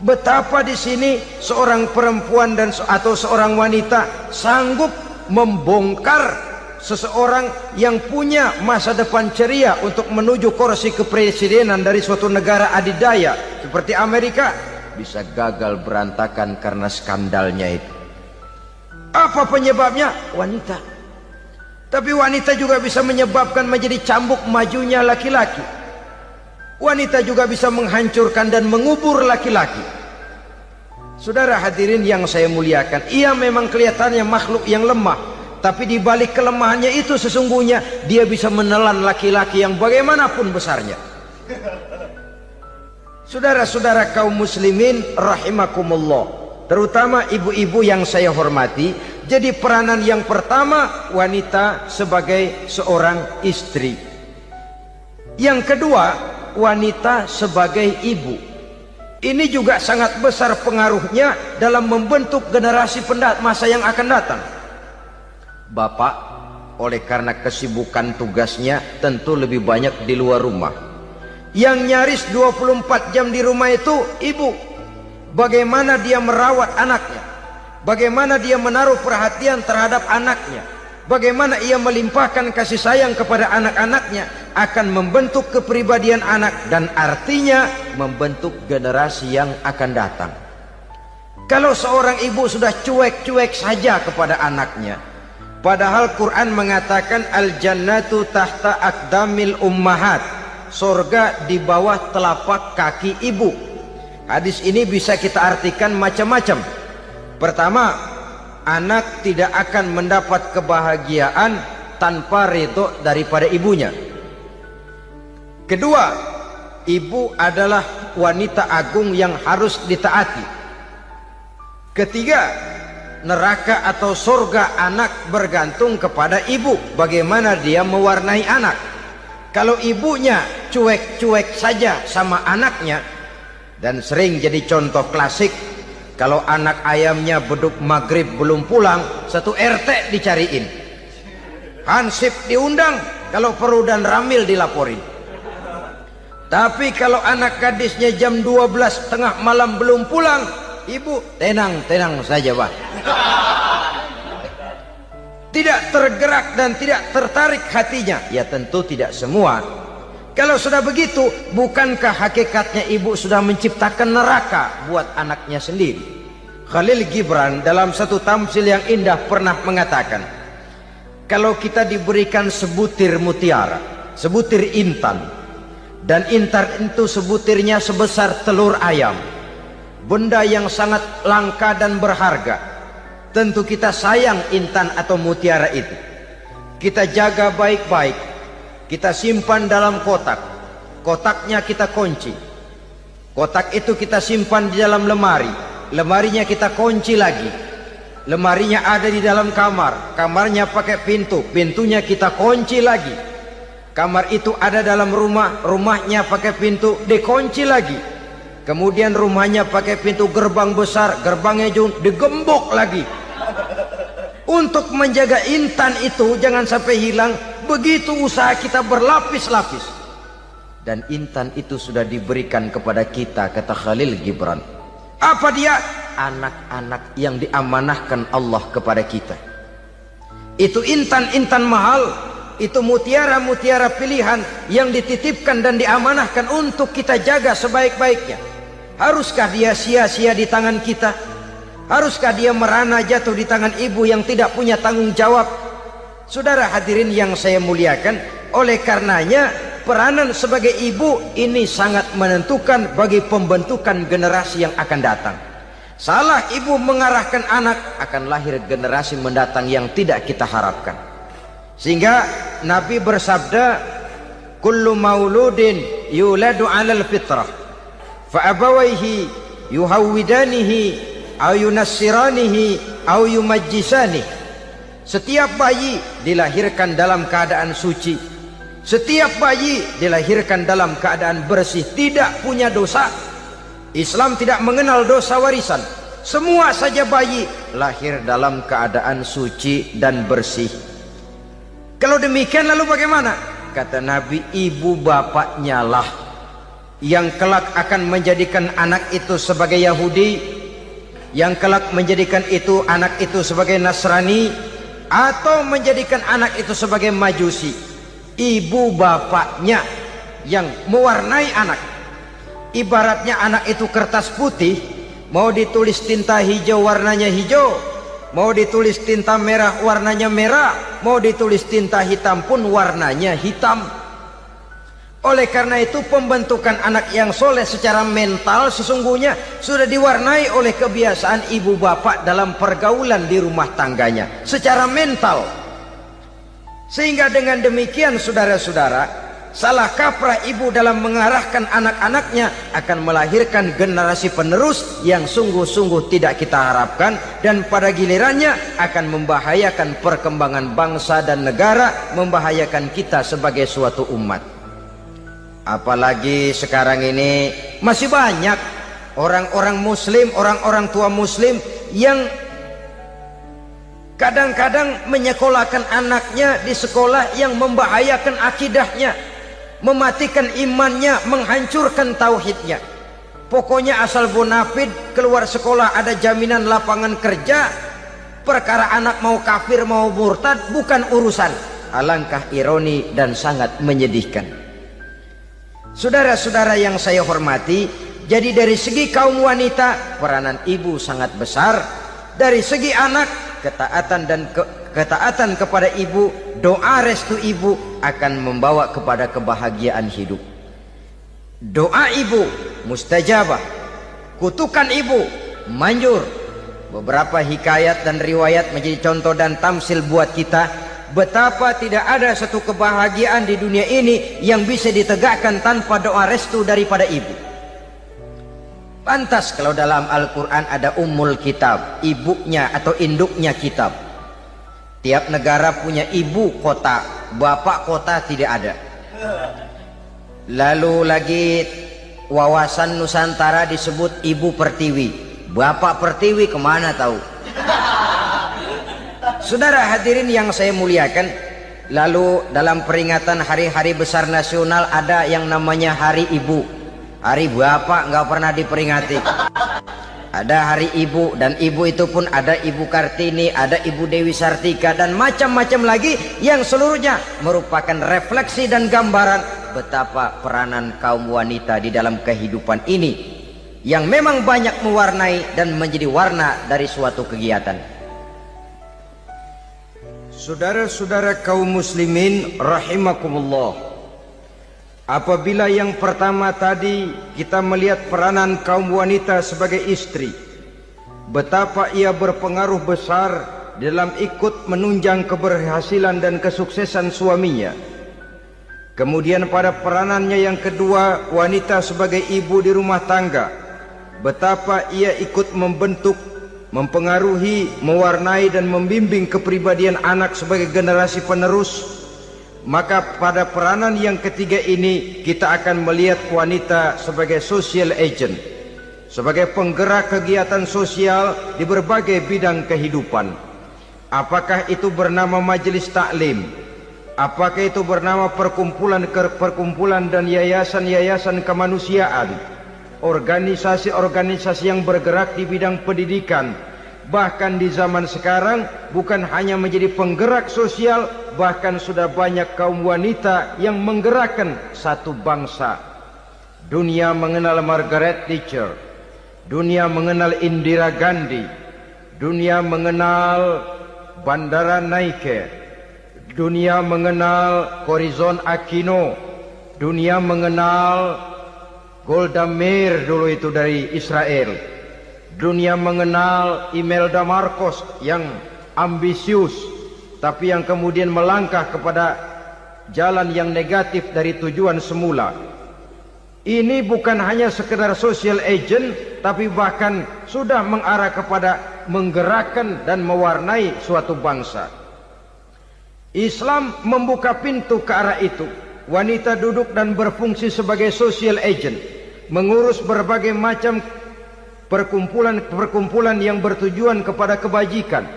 Betapa di sini seorang perempuan atau seorang wanita sanggup membongkar seseorang yang punya masa depan ceria untuk menuju kursi kepresidenan dari suatu negara adidaya seperti Amerika, bisa gagal berantakan karena skandalnya itu. Apa penyebabnya? Wanita. Tapi wanita juga bisa menyebabkan menjadi cambuk majunya laki-laki. Wanita juga bisa menghancurkan dan mengubur laki-laki. Saudara hadirin yang saya muliakan, ia memang kelihatannya makhluk yang lemah, tapi di balik kelemahannya itu sesungguhnya dia bisa menelan laki-laki yang bagaimanapun besarnya. Saudara-saudara kaum muslimin rahimakumullah, terutama ibu-ibu yang saya hormati, jadi peranan yang pertama wanita sebagai seorang istri. Yang kedua, wanita sebagai ibu. Ini juga sangat besar pengaruhnya dalam membentuk generasi masa yang akan datang. Bapak, oleh karena kesibukan tugasnya tentu lebih banyak di luar rumah. Yang nyaris 24 jam di rumah itu ibu. Bagaimana dia merawat anaknya, bagaimana dia menaruh perhatian terhadap anaknya, bagaimana ia melimpahkan kasih sayang kepada anak-anaknya, akan membentuk kepribadian anak dan artinya membentuk generasi yang akan datang. Kalau seorang ibu sudah cuek-cuek saja kepada anaknya, padahal Quran mengatakan al-jannatu tahta aqdamil ummahat, surga di bawah telapak kaki ibu. Hadis ini bisa kita artikan macam-macam. Pertama, anak tidak akan mendapat kebahagiaan tanpa ridho daripada ibunya. Kedua, ibu adalah wanita agung yang harus ditaati. Ketiga, neraka atau surga anak bergantung kepada ibu, bagaimana dia mewarnai anak. Kalau ibunya cuek-cuek saja sama anaknya, dan sering jadi contoh klasik, kalau anak ayamnya beduk maghrib belum pulang, satu RT dicariin, hansip diundang, kalau perlu dan ramil dilaporin. Tapi kalau anak gadisnya jam 12 tengah malam belum pulang, ibu tenang-tenang saja Pak. Tidak tergerak dan tidak tertarik hatinya. Ya tentu tidak semua. Kalau sudah begitu, bukankah hakikatnya ibu sudah menciptakan neraka buat anaknya sendiri? Khalil Gibran dalam satu tamsil yang indah pernah mengatakan, kalau kita diberikan sebutir mutiara, sebutir intan, dan intan itu sebutirnya sebesar telur ayam, benda yang sangat langka dan berharga, tentu kita sayang intan atau mutiara itu. Kita jaga baik-baik, kita simpan dalam kotak, kotaknya kita kunci, kotak itu kita simpan di dalam lemari, lemarinya kita kunci lagi, lemarinya ada di dalam kamar, kamarnya pakai pintu, pintunya kita kunci lagi. Kamar itu ada dalam rumah, rumahnya pakai pintu, dikunci lagi. Kemudian rumahnya pakai pintu gerbang besar, gerbangnya juga digembok lagi. Untuk menjaga intan itu jangan sampai hilang, begitu usaha kita berlapis-lapis. Dan intan itu sudah diberikan kepada kita, kata Khalil Gibran. Apa dia? Anak-anak yang diamanahkan Allah kepada kita. Itu intan-intan mahal, itu mutiara-mutiara pilihan yang dititipkan dan diamanahkan untuk kita jaga sebaik-baiknya. Haruskah dia sia-sia di tangan kita? Haruskah dia merana jatuh di tangan ibu yang tidak punya tanggung jawab? Saudara hadirin yang saya muliakan, oleh karenanya peranan sebagai ibu ini sangat menentukan bagi pembentukan generasi yang akan datang. Salah ibu mengarahkan anak, akan lahir generasi mendatang yang tidak kita harapkan. Sehingga Nabi bersabda, kullu mauludin yuladu 'alal fitrah fa abawayhi yuhawwidanihi aw yunassiranihi aw yumajjisanihi. Setiap bayi dilahirkan dalam keadaan suci, setiap bayi dilahirkan dalam keadaan bersih, tidak punya dosa. Islam tidak mengenal dosa warisan. Semua saja bayi lahir dalam keadaan suci dan bersih. Kalau demikian lalu bagaimana? Kata Nabi, ibu bapaknya lah yang kelak akan menjadikan anak itu sebagai Yahudi, yang kelak menjadikan itu anak itu sebagai Nasrani, atau menjadikan anak itu sebagai Majusi. Ibu bapaknya yang mewarnai anak. Ibaratnya anak itu kertas putih, mau ditulis tinta hijau warnanya hijau, mau ditulis tinta merah warnanya merah, mau ditulis tinta hitam pun warnanya hitam. Oleh karena itu pembentukan anak yang soleh secara mental sesungguhnya sudah diwarnai oleh kebiasaan ibu bapak dalam pergaulan di rumah tangganya secara mental. Sehingga dengan demikian saudara-saudara, salah kaprah ibu dalam mengarahkan anak-anaknya akan melahirkan generasi penerus yang sungguh-sungguh tidak kita harapkan, dan pada gilirannya akan membahayakan perkembangan bangsa dan negara, membahayakan kita sebagai suatu umat. Apalagi sekarang ini masih banyak orang-orang muslim, orang-orang tua muslim yang kadang-kadang menyekolahkan anaknya di sekolah yang membahayakan akidahnya, mematikan imannya, menghancurkan tauhidnya. Pokoknya asal bonafid keluar sekolah ada jaminan lapangan kerja, perkara anak mau kafir mau murtad bukan urusan. Alangkah ironi dan sangat menyedihkan. Saudara-saudara yang saya hormati, jadi dari segi kaum wanita peranan ibu sangat besar. Dari segi anak, ketaatan kepada ibu, doa restu ibu akan membawa kepada kebahagiaan hidup. Doa ibu mustajabah, kutukan ibu manjur. Beberapa hikayat dan riwayat menjadi contoh dan tamsil buat kita betapa tidak ada satu kebahagiaan di dunia ini yang bisa ditegakkan tanpa doa restu daripada ibu. Pantas kalau dalam Al-Quran ada ummul kitab, ibunya atau induknya kitab. Tiap negara punya ibu kota, bapak kota tidak ada. Lalu lagi wawasan Nusantara disebut ibu pertiwi, bapak pertiwi kemana tahu. Saudara hadirin yang saya muliakan, lalu dalam peringatan hari-hari besar nasional ada yang namanya Hari Ibu. Hari bapak nggak pernah diperingati. Ada Hari Ibu, dan ibu itu pun ada Ibu Kartini, ada Ibu Dewi Sartika, dan macam-macam lagi yang seluruhnya merupakan refleksi dan gambaran betapa peranan kaum wanita di dalam kehidupan ini yang memang banyak mewarnai dan menjadi warna dari suatu kegiatan. Saudara-saudara kaum muslimin rahimakumullah, apabila yang pertama tadi kita melihat peranan kaum wanita sebagai istri, betapa ia berpengaruh besar dalam ikut menunjang keberhasilan dan kesuksesan suaminya. Kemudian pada peranannya yang kedua, wanita sebagai ibu di rumah tangga, betapa ia ikut membentuk, mempengaruhi, mewarnai dan membimbing kepribadian anak sebagai generasi penerus. Maka pada peranan yang ketiga ini kita akan melihat wanita sebagai social agent, sebagai penggerak kegiatan sosial di berbagai bidang kehidupan. Apakah itu bernama majelis taklim, apakah itu bernama perkumpulan dan yayasan-yayasan kemanusiaan, organisasi-organisasi yang bergerak di bidang pendidikan. Bahkan di zaman sekarang bukan hanya menjadi penggerak sosial, bahkan sudah banyak kaum wanita yang menggerakkan satu bangsa. Dunia mengenal Margaret Thatcher, dunia mengenal Indira Gandhi, dunia mengenal Bandara Naike, dunia mengenal Corazon Aquino, dunia mengenal Golda Meir dulu itu dari Israel. Dunia mengenal Imelda Marcos yang ambisius, tapi yang kemudian melangkah kepada jalan yang negatif dari tujuan semula. Ini bukan hanya sekedar social agent, tapi bahkan sudah mengarah kepada menggerakkan dan mewarnai suatu bangsa. Islam membuka pintu ke arah itu. Wanita duduk dan berfungsi sebagai social agent, mengurus berbagai macam perkumpulan-perkumpulan yang bertujuan kepada kebajikan,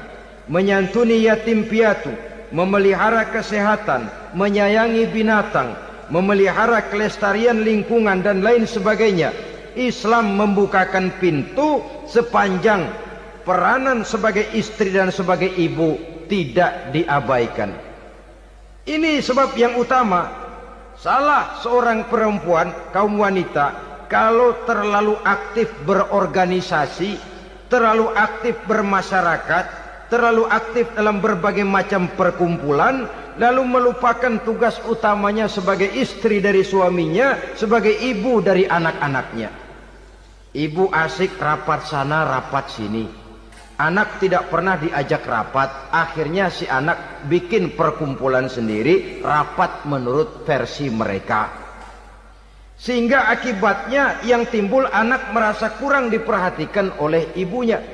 menyantuni yatim piatu, memelihara kesehatan, menyayangi binatang, memelihara kelestarian lingkungan dan lain sebagainya. Islam membukakan pintu sepanjang peranan sebagai istri dan sebagai ibu tidak diabaikan. Ini sebab yang utama. Salah seorang perempuan, kaum wanita, kalau terlalu aktif berorganisasi, terlalu aktif bermasyarakat, terlalu aktif dalam berbagai macam perkumpulan, lalu melupakan tugas utamanya sebagai istri dari suaminya, sebagai ibu dari anak-anaknya. Ibu asik rapat sana rapat sini, anak tidak pernah diajak rapat, akhirnya si anak bikin perkumpulan sendiri, rapat menurut versi mereka, sehingga akibatnya yang timbul anak merasa kurang diperhatikan oleh ibunya.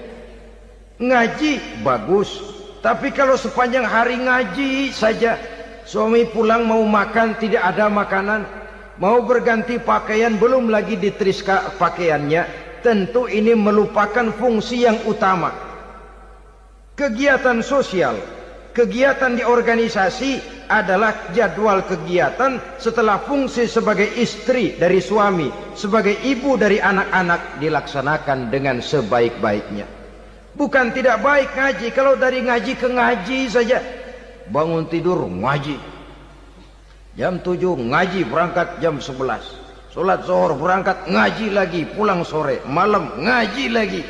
Ngaji bagus, tapi kalau sepanjang hari ngaji saja, suami pulang mau makan tidak ada makanan, mau berganti pakaian belum lagi diteriska pakaiannya, tentu ini melupakan fungsi yang utama. Kegiatan sosial, kegiatan di organisasi adalah jadwal kegiatan setelah fungsi sebagai istri dari suami, sebagai ibu dari anak-anak dilaksanakan dengan sebaik-baiknya. Bukan tidak baik ngaji, kalau dari ngaji ke ngaji saja. Bangun tidur ngaji, jam 7 ngaji, berangkat jam 11, sholat zuhur berangkat ngaji lagi, pulang sore, malam ngaji lagi.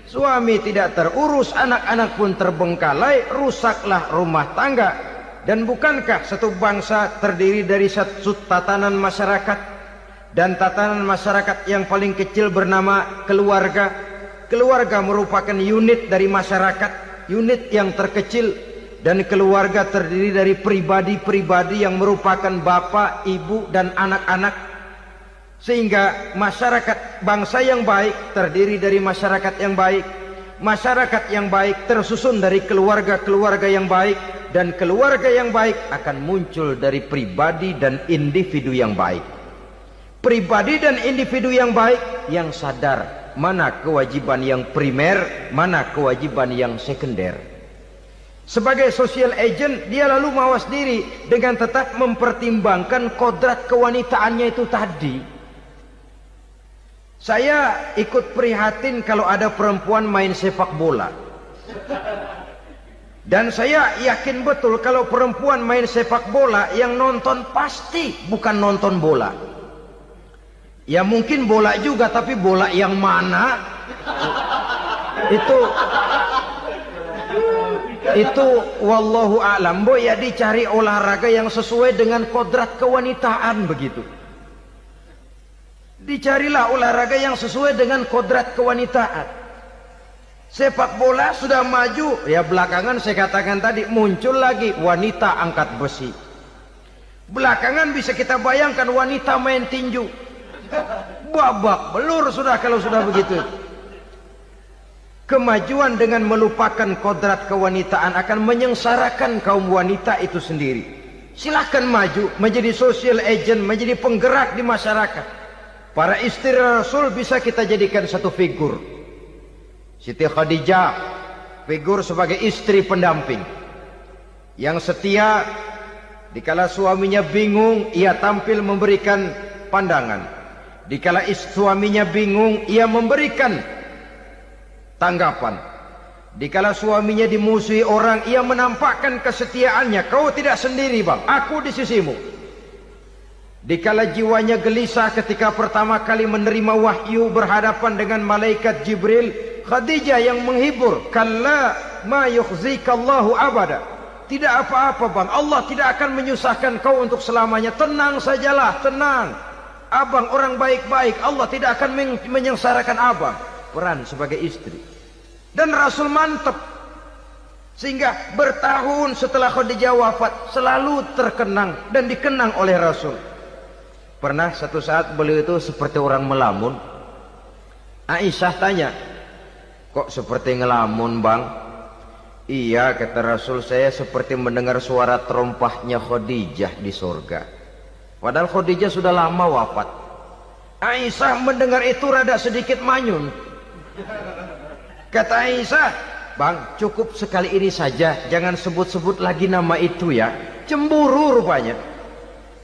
Suami tidak terurus, anak-anak pun terbengkalai, rusaklah rumah tangga. Dan bukankah satu bangsa terdiri dari satu tatanan masyarakat, dan tatanan masyarakat yang paling kecil bernama keluarga? Keluarga merupakan unit dari masyarakat, unit yang terkecil, dan keluarga terdiri dari pribadi-pribadi yang merupakan bapak, ibu, dan anak-anak. Sehingga masyarakat bangsa yang baik terdiri dari masyarakat yang baik, masyarakat yang baik tersusun dari keluarga-keluarga yang baik, dan keluarga yang baik akan muncul dari pribadi dan individu yang baik. Pribadi dan individu yang baik yang sadar mana kewajiban yang primer, mana kewajiban yang sekunder. Sebagai social agent, dia lalu mawas diri dengan tetap mempertimbangkan kodrat kewanitaannya itu tadi. Saya ikut prihatin kalau ada perempuan main sepak bola. Dan saya yakin betul kalau perempuan main sepak bola, yang nonton pasti bukan nonton bola. Ya mungkin bola juga, tapi bola yang mana? Itu wallahu a'lam. Ya dicari olahraga yang sesuai dengan kodrat kewanitaan begitu. Dicarilah olahraga yang sesuai dengan kodrat kewanitaan. Sepak bola sudah maju, ya belakangan saya katakan tadi muncul lagi wanita angkat besi. Belakangan bisa kita bayangkan wanita main tinju. Babak belur sudah kalau sudah begitu. Kemajuan dengan melupakan kodrat kewanitaan akan menyengsarakan kaum wanita itu sendiri. Silahkan maju menjadi social agent, menjadi penggerak di masyarakat. Para istri Rasul bisa kita jadikan satu figur. Siti Khadijah, figur sebagai istri pendamping yang setia. Dikala suaminya bingung, ia tampil memberikan pandangan. Dikala suaminya bingung, ia memberikan tanggapan. Dikala suaminya dimusuhi orang, ia menampakkan kesetiaannya. Kau tidak sendiri bang, aku di sisimu. Dikala jiwanya gelisah ketika pertama kali menerima wahyu berhadapan dengan malaikat Jibril, Khadijah yang menghibur. Kalla ma yukhzikallahu abada. Tidak apa-apa bang, Allah tidak akan menyusahkan kau untuk selamanya. Tenang sajalah, tenang. Abang orang baik-baik, Allah tidak akan menyengsarakan abang. Peran sebagai istri. Dan Rasul mantap, sehingga bertahun setelah Khadijah wafat selalu terkenang dan dikenang oleh Rasul. Pernah satu saat beliau itu seperti orang melamun. Aisyah tanya, kok seperti ngelamun bang? Iya kata Rasul, saya seperti mendengar suara terompahnya Khadijah di surga. Padahal Khadijah sudah lama wafat. Aisyah mendengar itu rada sedikit manyun. Kata Aisyah, bang cukup sekali ini saja, jangan sebut-sebut lagi nama itu ya. Cemburu rupanya.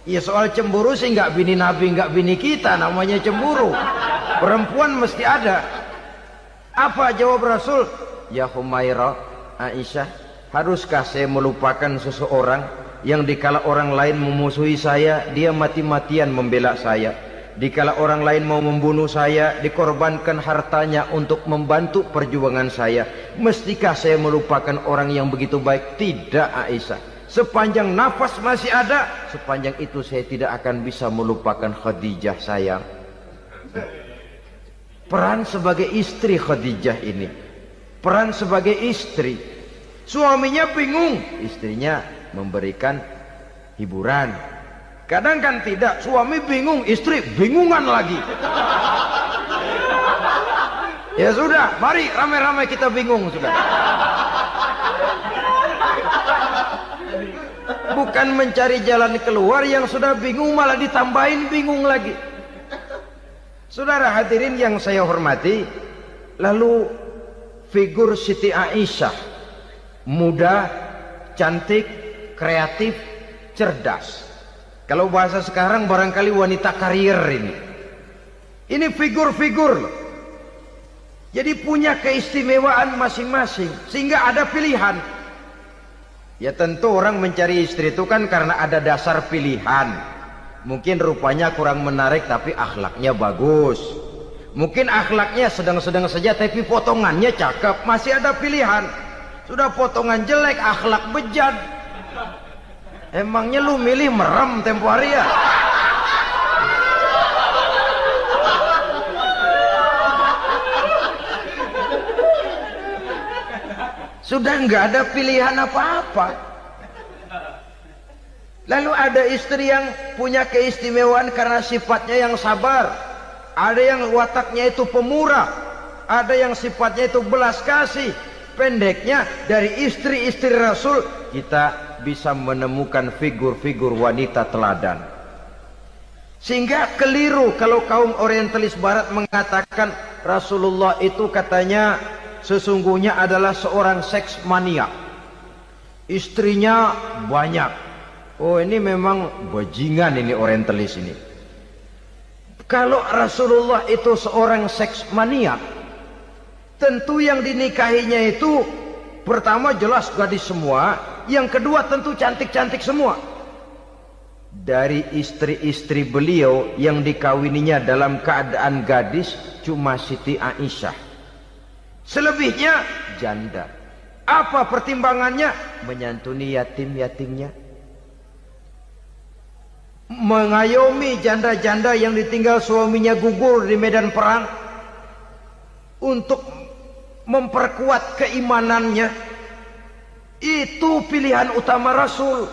Ya soal cemburu sih nggak bini Nabi, nggak bini kita, namanya cemburu. Perempuan mesti ada. Apa jawab Rasul? Ya Humairah, Aisyah, haruskah saya melupakan seseorang yang dikala orang lain memusuhi saya, dia mati-matian membela saya. Dikala orang lain mau membunuh saya, dikorbankan hartanya untuk membantu perjuangan saya. Mestikah saya melupakan orang yang begitu baik? Tidak, Aisyah. Sepanjang nafas masih ada, sepanjang itu saya tidak akan bisa melupakan Khadijah sayang. Peran sebagai istri Khadijah ini, peran sebagai istri. Suaminya bingung, istrinya memberikan hiburan. Kadang kan tidak, suami bingung, istri bingungan lagi. Ya sudah, mari ramai-ramai kita bingung sudah. Bukan mencari jalan keluar, yang sudah bingung malah ditambahin bingung lagi. Saudara hadirin yang saya hormati, lalu figur Siti Aisyah, muda, cantik, kreatif, cerdas. Kalau bahasa sekarang barangkali wanita karier ini. Ini figur-figur loh. Jadi punya keistimewaan masing-masing, sehingga ada pilihan. Ya tentu orang mencari istri itu kan karena ada dasar pilihan. Mungkin rupanya kurang menarik tapi akhlaknya bagus. Mungkin akhlaknya sedang-sedang saja tapi potongannya cakep. Masih ada pilihan. Sudah potongan jelek, akhlak bejat. Emangnya lu milih merem tempo hari ya? Sudah nggak ada pilihan apa-apa. Lalu ada istri yang punya keistimewaan karena sifatnya yang sabar. Ada yang wataknya itu pemurah. Ada yang sifatnya itu belas kasih. Pendeknya, dari istri-istri Rasul kita bisa menemukan figur-figur wanita teladan. Sehingga keliru kalau kaum orientalis barat mengatakan Rasulullah itu katanya sesungguhnya adalah seorang seks mania, istrinya banyak. Oh ini memang bajingan ini orientalis ini. Kalau Rasulullah itu seorang seks mania, tentu yang dinikahinya itu pertama jelas gadis semua, yang kedua tentu cantik-cantik semua. Dari istri-istri beliau yang dikawininya dalam keadaan gadis cuma Siti Aisyah. Selebihnya janda. Apa pertimbangannya? Menyantuni yatim-yatimnya, mengayomi janda-janda yang ditinggal suaminya gugur di medan perang, untuk memperkuat keimanannya. Itu pilihan utama Rasul.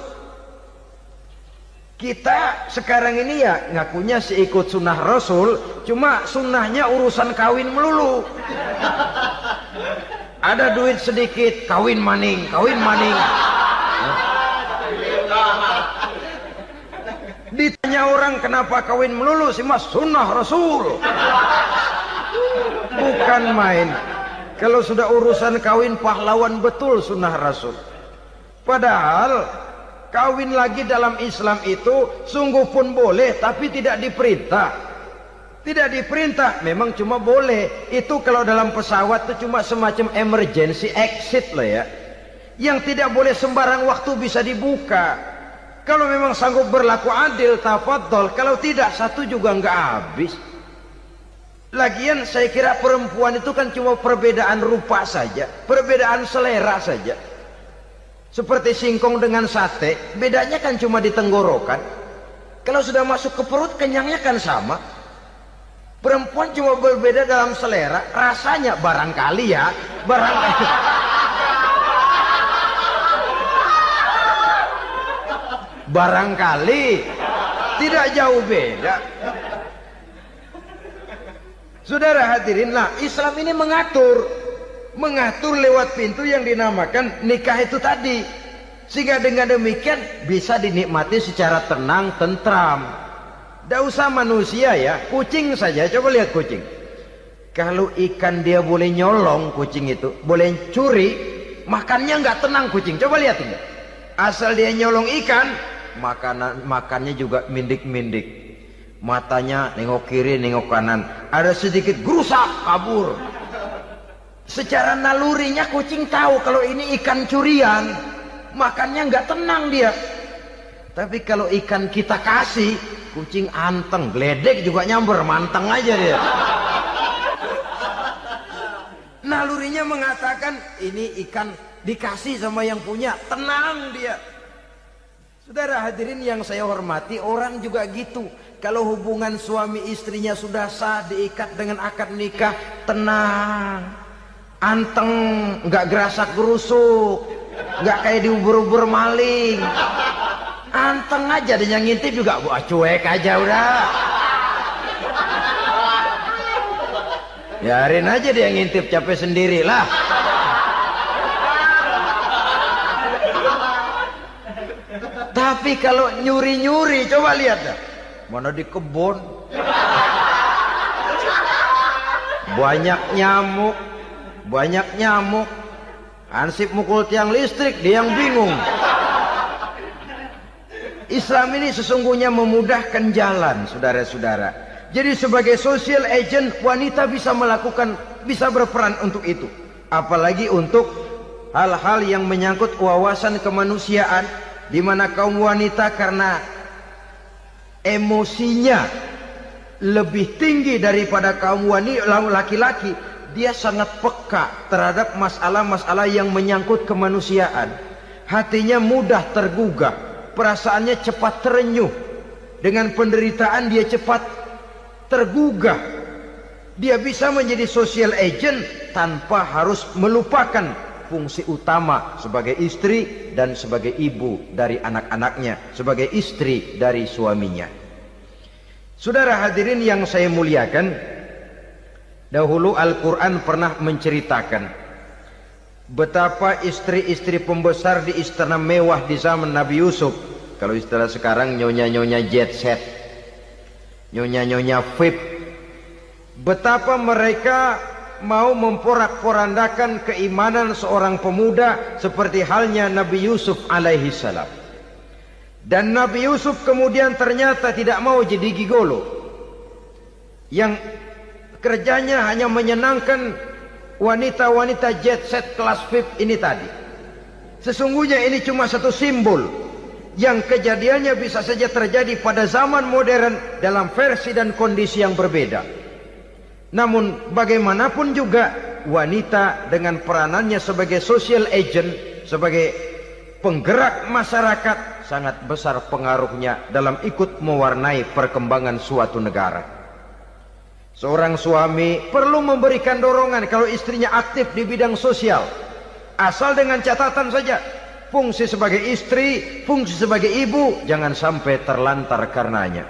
Kita sekarang ini ya ngakunya sih ikut sunnah Rasul, cuma sunnahnya urusan kawin melulu. Ada duit sedikit, kawin maning, kawin maning. Ditanya orang kenapa kawin melulu, sih mas sunnah Rasul. Bukan main. Kalau sudah urusan kawin pahlawan betul sunnah Rasul. Padahal kawin lagi dalam Islam itu sungguh pun boleh, tapi tidak diperintah. Tidak diperintah, memang cuma boleh. Itu kalau dalam pesawat itu cuma semacam emergency exit loh ya. Yang tidak boleh sembarang waktu bisa dibuka. Kalau memang sanggup berlaku adil, tafadhol. Kalau tidak, satu juga nggak habis. Lagian saya kira perempuan itu kan cuma perbedaan rupa saja, perbedaan selera saja. Seperti singkong dengan sate, bedanya kan cuma di tenggorokan. Kalau sudah masuk ke perut, kenyangnya kan sama. Perempuan cuma berbeda dalam selera, rasanya barangkali ya, barangkali. Barangkali tidak jauh beda. Saudara hadirin, nah Islam ini mengatur lewat pintu yang dinamakan nikah itu tadi, sehingga dengan demikian bisa dinikmati secara tenang, tentram. Tidak usah manusia ya, kucing saja. Coba lihat kucing. Kalau ikan dia boleh nyolong, kucing itu boleh curi, makannya nggak tenang kucing. Coba lihat ini. Asal dia nyolong ikan, makannya juga mindik-mindik. Matanya nengok kiri, nengok kanan. Ada sedikit gerusak, kabur. Secara nalurinya kucing tahu kalau ini ikan curian, makannya nggak tenang dia. Tapi kalau ikan kita kasih, kucing anteng, geledek juga nyamber, manteng aja dia. Nalurinya mengatakan ini ikan dikasih sama yang punya, tenang dia. Saudara hadirin yang saya hormati, orang juga gitu. Kalau hubungan suami istrinya sudah sah, diikat dengan akad nikah, tenang, anteng, nggak gerasak gerusuk, nggak kayak diubur-ubur maling. Anteng aja, dia yang ngintip juga cuek aja udah. Biarin aja dia ngintip, capek sendirilah. Tapi kalau nyuri-nyuri, coba lihat dah. Mana di kebun banyak nyamuk, Hansip mukul tiang listrik, dia yang bingung. Islam ini sesungguhnya memudahkan jalan, saudara-saudara. Jadi sebagai social agent, wanita bisa berperan untuk itu. Apalagi untuk hal-hal yang menyangkut wawasan kemanusiaan, di mana kaum wanita karena emosinya lebih tinggi daripada kaum laki-laki, dia sangat peka terhadap masalah-masalah yang menyangkut kemanusiaan. Hatinya mudah tergugah, perasaannya cepat terenyuh. Dengan penderitaan dia cepat tergugah. Dia bisa menjadi social agent tanpa harus melupakan fungsi utama sebagai istri dan sebagai ibu dari anak-anaknya, sebagai istri dari suaminya. Saudara hadirin yang saya muliakan, dahulu Al-Quran pernah menceritakan betapa istri-istri pembesar di istana mewah di zaman Nabi Yusuf, kalau istilah sekarang nyonya-nyonya jet set, nyonya-nyonya VIP, betapa mereka mau memporak-porandakan keimanan seorang pemuda seperti halnya Nabi Yusuf alaihi salam. Dan Nabi Yusuf kemudian ternyata tidak mau jadi gigolo yang kerjanya hanya menyenangkan wanita-wanita jet set kelas VIP ini tadi. Sesungguhnya ini cuma satu simbol yang kejadiannya bisa saja terjadi pada zaman modern dalam versi dan kondisi yang berbeda. Namun bagaimanapun juga wanita dengan peranannya sebagai social agent, sebagai penggerak masyarakat, sangat besar pengaruhnya dalam ikut mewarnai perkembangan suatu negara. Seorang suami perlu memberikan dorongan kalau istrinya aktif di bidang sosial, asal dengan catatan saja, fungsi sebagai istri, fungsi sebagai ibu jangan sampai terlantar karenanya.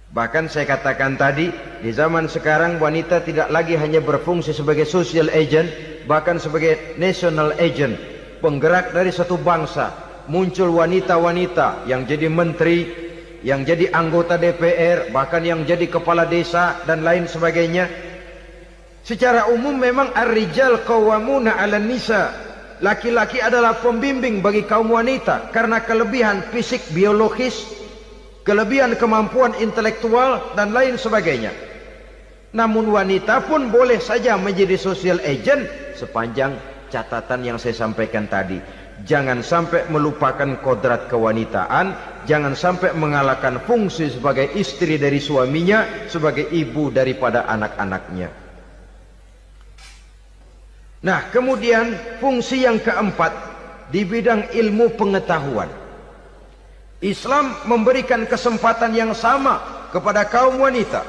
Bahkan saya katakan tadi, di zaman sekarang wanita tidak lagi hanya berfungsi sebagai social agent, bahkan sebagai national agent, penggerak dari satu bangsa. Muncul wanita-wanita yang jadi menteri, yang jadi anggota DPR, bahkan yang jadi kepala desa dan lain sebagainya. Secara umum memang ar-rijal qawwamuna 'alan nisa. Laki-laki adalah pembimbing bagi kaum wanita karena kelebihan fisik biologis, kelebihan kemampuan intelektual dan lain sebagainya. Namun wanita pun boleh saja menjadi social agent sepanjang catatan yang saya sampaikan tadi. Jangan sampai melupakan kodrat kewanitaan, jangan sampai mengalahkan fungsi sebagai istri dari suaminya, sebagai ibu daripada anak-anaknya. Nah, kemudian fungsi yang keempat di bidang ilmu pengetahuan. Islam memberikan kesempatan yang sama kepada kaum wanita.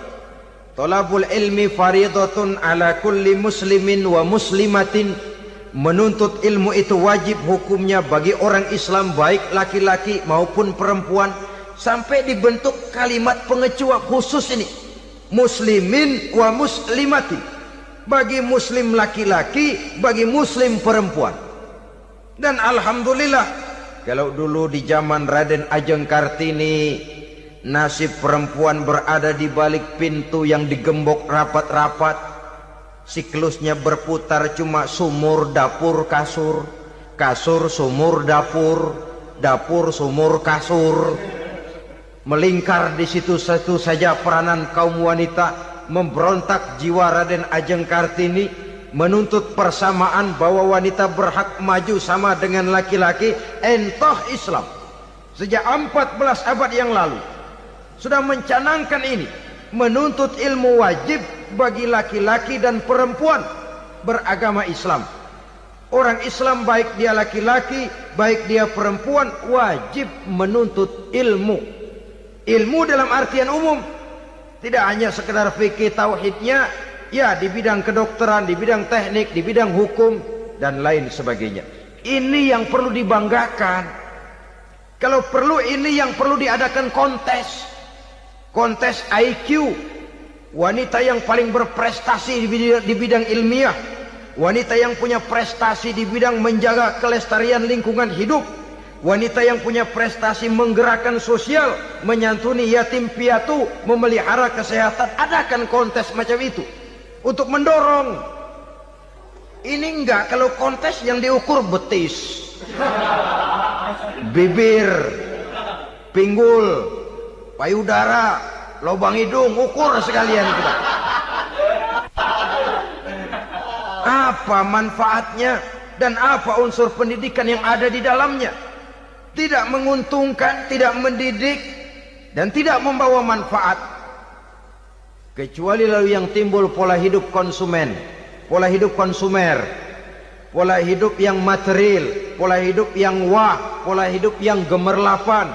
Thalabul ilmi faridatun ala kulli muslimin wa muslimatin. Menuntut ilmu itu wajib hukumnya bagi orang Islam, baik laki-laki maupun perempuan. Sampai dibentuk kalimat pengecualian khusus ini, muslimin wa muslimatin, bagi muslim laki-laki, bagi muslim perempuan. Dan alhamdulillah, kalau dulu di zaman Raden Ajeng Kartini, nasib perempuan berada di balik pintu yang digembok rapat-rapat, siklusnya berputar cuma sumur, dapur, kasur, kasur, sumur, dapur, dapur, sumur, kasur. Melingkar di situ-situ saja peranan kaum wanita. Memberontak jiwa Raden Ajeng Kartini, menuntut persamaan bahwa wanita berhak maju sama dengan laki-laki. Entah Islam sejak 14 abad yang lalu sudah mencanangkan ini, menuntut ilmu wajib bagi laki-laki dan perempuan beragama Islam. Orang Islam baik dia laki-laki, baik dia perempuan, wajib menuntut ilmu. Ilmu dalam artian umum, tidak hanya sekedar fikih tauhidnya, ya di bidang kedokteran, di bidang teknik, di bidang hukum dan lain sebagainya. Ini yang perlu dibanggakan. Kalau perlu, ini yang perlu diadakan kontes. Kontes IQ. Wanita yang paling berprestasi di bidang ilmiah, wanita yang punya prestasi di bidang menjaga kelestarian lingkungan hidup, wanita yang punya prestasi menggerakkan sosial, menyantuni yatim piatu, memelihara kesehatan. Adakan kontes macam itu untuk mendorong. Ini enggak, kalau kontes yang diukur betis, bibir, pinggul, payudara, lubang hidung, ukur sekalian kita. Apa manfaatnya dan apa unsur pendidikan yang ada di dalamnya? Tidak menguntungkan, tidak mendidik, dan tidak membawa manfaat. Kecuali lalu yang timbul pola hidup konsumen, pola hidup konsumer, pola hidup yang material, pola hidup yang wah, pola hidup yang gemerlapan.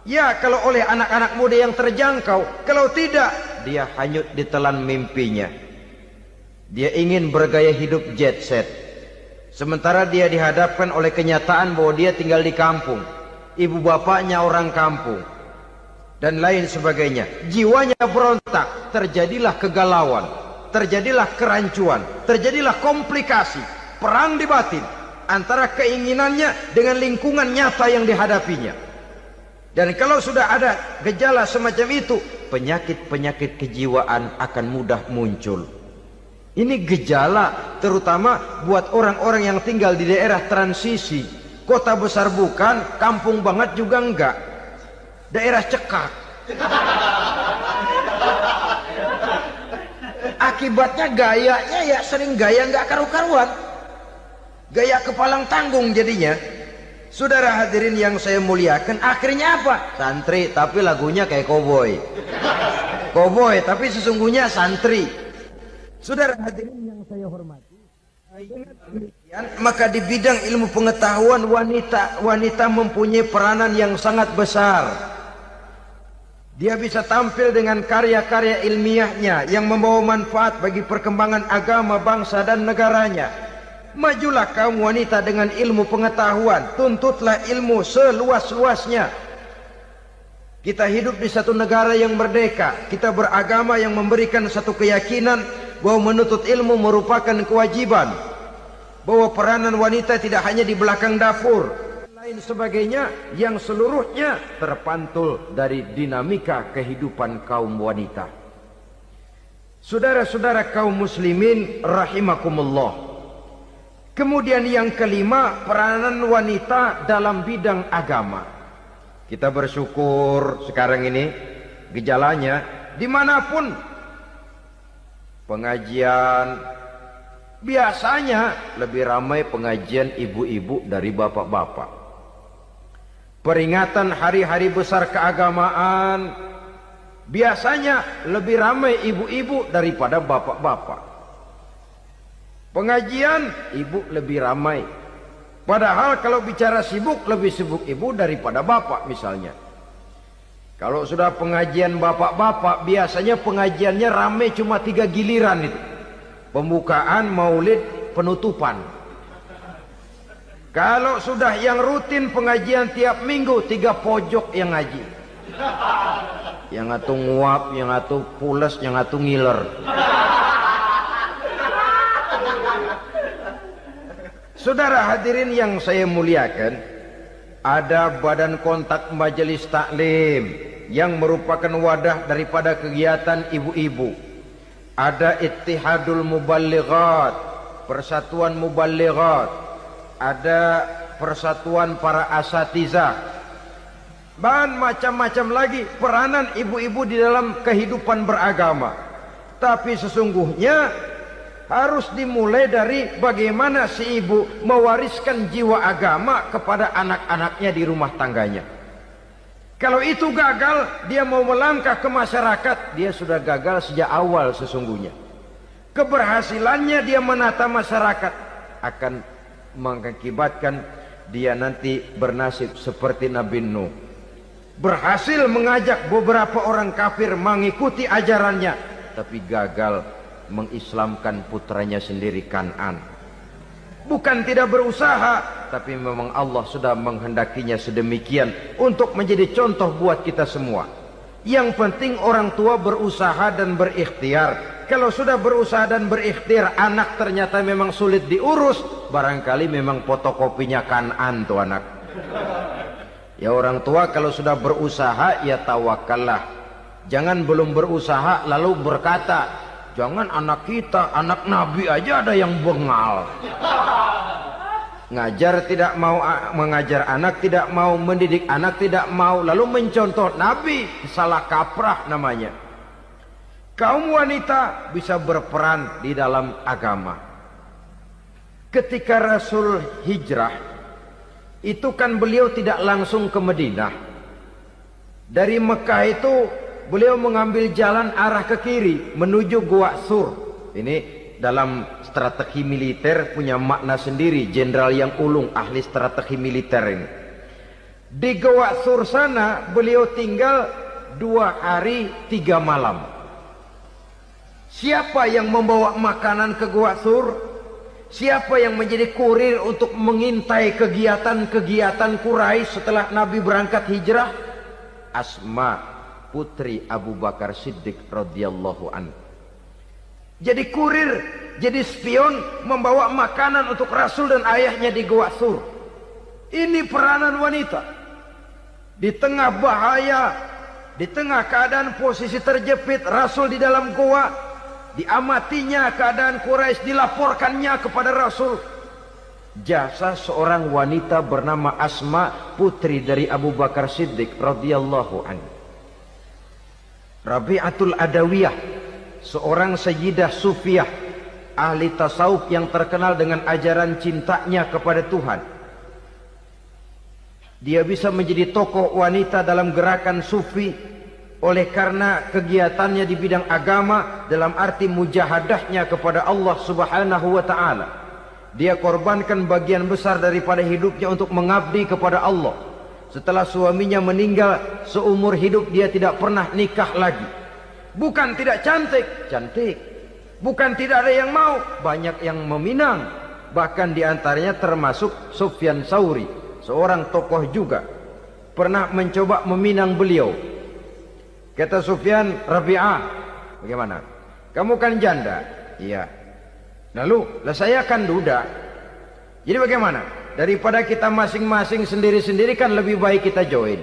Ya, kalau oleh anak-anak muda yang terjangkau. Kalau tidak, dia hanyut ditelan mimpinya. Dia ingin bergaya hidup jet set, sementara dia dihadapkan oleh kenyataan bahwa dia tinggal di kampung, ibu bapaknya orang kampung, dan lain sebagainya. Jiwanya berontak, terjadilah kegalauan, terjadilah kerancuan, terjadilah komplikasi, perang di batin antara keinginannya dengan lingkungan nyata yang dihadapinya. Dan kalau sudah ada gejala semacam itu, penyakit-penyakit kejiwaan akan mudah muncul. Ini gejala terutama buat orang-orang yang tinggal di daerah transisi. Kota besar bukan, kampung banget juga enggak, daerah cekak. Akibatnya gayanya ya sering gaya enggak karu-karuan, gaya kepalang tanggung jadinya. Saudara hadirin yang saya muliakan, akhirnya apa? Santri tapi lagunya kayak koboi. Koboi tapi sesungguhnya santri. Saudara hadirin yang saya hormati, maka di bidang ilmu pengetahuan wanita mempunyai peranan yang sangat besar. Dia bisa tampil dengan karya-karya ilmiahnya yang membawa manfaat bagi perkembangan agama, bangsa dan negaranya. Majulah kaum wanita dengan ilmu pengetahuan, tuntutlah ilmu seluas-luasnya. Kita hidup di satu negara yang merdeka, kita beragama yang memberikan satu keyakinan bahwa menuntut ilmu merupakan kewajiban, bahwa peranan wanita tidak hanya di belakang dapur, lain sebagainya yang seluruhnya terpantul dari dinamika kehidupan kaum wanita. Saudara-saudara kaum muslimin rahimakumullah. Kemudian yang kelima, peranan wanita dalam bidang agama. Kita bersyukur sekarang ini gejalanya dimanapun pengajian, biasanya lebih ramai pengajian ibu-ibu dari bapak-bapak. Peringatan hari-hari besar keagamaan, biasanya lebih ramai ibu-ibu daripada bapak-bapak. Pengajian ibu lebih ramai, padahal kalau bicara sibuk, lebih sibuk ibu daripada bapak misalnya. Kalau sudah pengajian bapak-bapak, biasanya pengajiannya ramai cuma 3 giliran itu. Pembukaan, maulid, penutupan. Kalau sudah yang rutin pengajian tiap minggu, 3 pojok yang ngaji. Yang atu nguap, yang atu pules, yang atu ngiler. Saudara hadirin yang saya muliakan, ada badan kontak majelis taklim yang merupakan wadah daripada kegiatan ibu-ibu. Ada Ittihadul Muballighat, Persatuan Muballighat. Ada persatuan para asatiza, dan macam-macam lagi peranan ibu-ibu di dalam kehidupan beragama. Tapi sesungguhnya harus dimulai dari bagaimana si ibu mewariskan jiwa agama kepada anak-anaknya di rumah tangganya. Kalau itu gagal, dia mau melangkah ke masyarakat, dia sudah gagal sejak awal sesungguhnya. Keberhasilannya dia menata masyarakat akan mengakibatkan dia nanti bernasib seperti Nabi Nuh. Berhasil mengajak beberapa orang kafir mengikuti ajarannya, tapi gagal mengislamkan putranya sendiri Kan'an. Bukan tidak berusaha, tapi memang Allah sudah menghendakinya sedemikian untuk menjadi contoh buat kita semua. Yang penting orang tua berusaha dan berikhtiar. Kalau sudah berusaha dan berikhtiar, anak ternyata memang sulit diurus, barangkali memang fotokopinya Kan'an tuh anak. Ya orang tua kalau sudah berusaha, ya tawakallah. Jangan belum berusaha lalu berkata, jangan anak kita, anak Nabi aja ada yang bengal. Ngajar tidak mau, mengajar anak tidak mau, mendidik anak tidak mau, lalu mencontoh Nabi, salah kaprah namanya. Kaum wanita bisa berperan di dalam agama. Ketika Rasul hijrah, itu kan beliau tidak langsung ke Madinah. Dari Mekah itu beliau mengambil jalan arah ke kiri menuju Gua Sur. Ini dalam strategi militer punya makna sendiri. Jenderal yang ulung, ahli strategi militer ini. Di Gua Sur sana beliau tinggal 2 hari 3 malam. Siapa yang membawa makanan ke Gua Sur? Siapa yang menjadi kurir untuk mengintai kegiatan-kegiatan Quraisy setelah Nabi berangkat hijrah? Asma, putri Abu Bakar Siddiq radhiyallahu anhu. Jadi kurir, jadi spion, membawa makanan untuk Rasul dan ayahnya di Gua Sur. Ini peranan wanita. Di tengah bahaya, di tengah keadaan posisi terjepit, Rasul di dalam gua, diamatinya keadaan Quraisy, dilaporkannya kepada Rasul. Jasa seorang wanita bernama Asma, putri dari Abu Bakar Siddiq radhiyallahu anhu. Rabi'atul Adawiyah, seorang sayyidah sufiyah, ahli tasawuf yang terkenal dengan ajaran cintanya kepada Tuhan. Dia bisa menjadi tokoh wanita dalam gerakan sufi oleh karena kegiatannya di bidang agama, dalam arti mujahadahnya kepada Allah Subhanahu wa ta'ala. Dia korbankan bagian besar daripada hidupnya untuk mengabdi kepada Allah. Setelah suaminya meninggal, seumur hidup dia tidak pernah nikah lagi. Bukan tidak cantik, cantik. Bukan tidak ada yang mau, banyak yang meminang. Bahkan diantaranya termasuk Sufyan Tsauri, seorang tokoh juga, pernah mencoba meminang beliau. Kata Sufyan, Rabi'ah, bagaimana? Kamu kan janda? Iya. Lalu, lah saya kan duda. Jadi bagaimana? Daripada kita masing-masing sendiri-sendiri kan lebih baik kita join.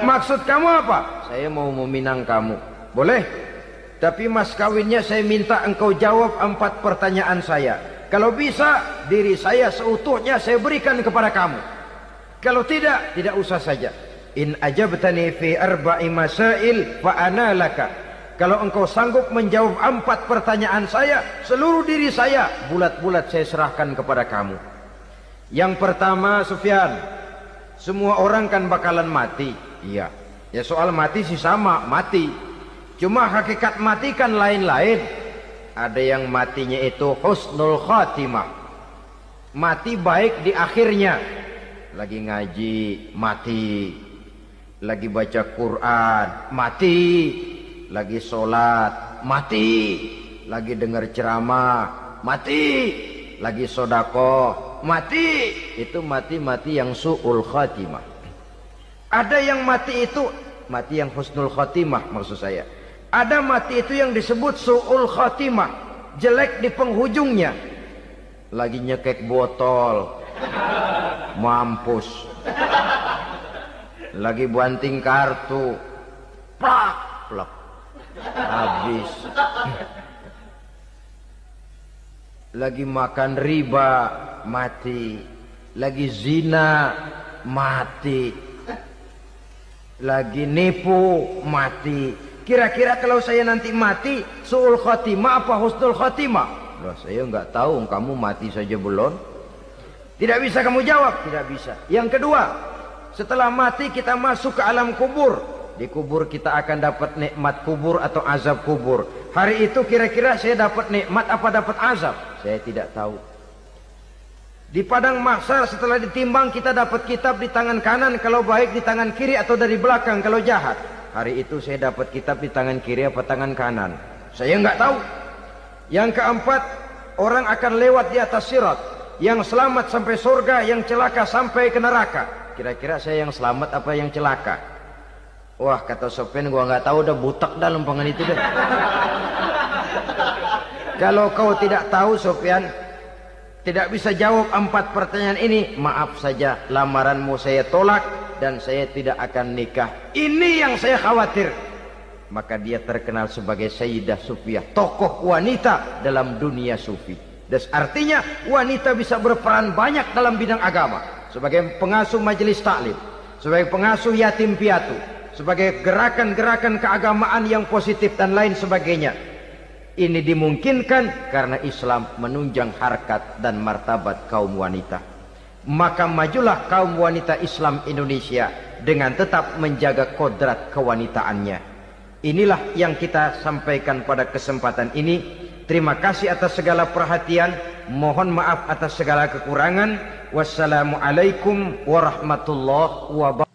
Maksud kamu apa? Saya mau meminang kamu. Boleh? Tapi mas kawinnya saya minta engkau jawab 4 pertanyaan saya. Kalau bisa, diri saya seutuhnya saya berikan kepada kamu. Kalau tidak, tidak usah saja. In ajabtani fi 4 masail fa ana laka. Kalau engkau sanggup menjawab 4 pertanyaan saya, seluruh diri saya bulat-bulat saya serahkan kepada kamu. Yang pertama, Sufyan, semua orang kan bakalan mati. Iya. Ya soal mati sih sama, mati. Cuma hakikat mati kan lain-lain. Ada yang matinya itu husnul khatimah. Mati baik di akhirnya. Lagi ngaji, mati. Lagi baca Quran, mati. Lagi sholat, mati. Lagi dengar ceramah, mati. Lagi sodakoh, mati. Itu mati-mati yang su'ul khatimah. Ada yang mati itu mati yang husnul khatimah, maksud saya. Ada mati itu yang disebut su'ul khatimah, jelek di penghujungnya. Lagi nyekek botol, mampus. Lagi banting kartu, plak plak, habis. lagi makan riba mati, lagi zina mati, lagi nipu mati. Kira-kira kalau saya nanti mati su'ul khotimah apa husnul khotimah? Loh, saya nggak tahu, kamu mati saja belum. Tidak bisa kamu jawab, tidak bisa. Yang kedua, setelah mati kita masuk ke alam kubur. Di kubur kita akan dapat nikmat kubur atau azab kubur. Hari itu kira-kira saya dapat nikmat apa dapat azab? Saya tidak tahu. Di padang mahsyar setelah ditimbang kita dapat kitab di tangan kanan kalau baik, di tangan kiri atau dari belakang kalau jahat. Hari itu saya dapat kitab di tangan kiri apa tangan kanan? Saya nggak tahu. Yang keempat, orang akan lewat di atas sirat. Yang selamat sampai surga, yang celaka sampai ke neraka. Kira-kira saya yang selamat apa yang celaka? Wah, kata Sofyan, gua nggak tahu, udah butak dah lempangan itu deh. Kalau kau tidak tahu Sofyan, tidak bisa jawab 4 pertanyaan ini, maaf saja, lamaranmu saya tolak dan saya tidak akan nikah. Ini yang saya khawatir. Maka dia terkenal sebagai Sayyidah Sufiyah, tokoh wanita dalam dunia sufi. Dan artinya wanita bisa berperan banyak dalam bidang agama, sebagai pengasuh majelis taklim, sebagai pengasuh yatim piatu, sebagai gerakan-gerakan keagamaan yang positif dan lain sebagainya. Ini dimungkinkan karena Islam menunjang harkat dan martabat kaum wanita. Maka majulah kaum wanita Islam Indonesia dengan tetap menjaga kodrat kewanitaannya. Inilah yang kita sampaikan pada kesempatan ini. Terima kasih atas segala perhatian. Mohon maaf atas segala kekurangan. Wassalamualaikum warahmatullahi wabarakatuh.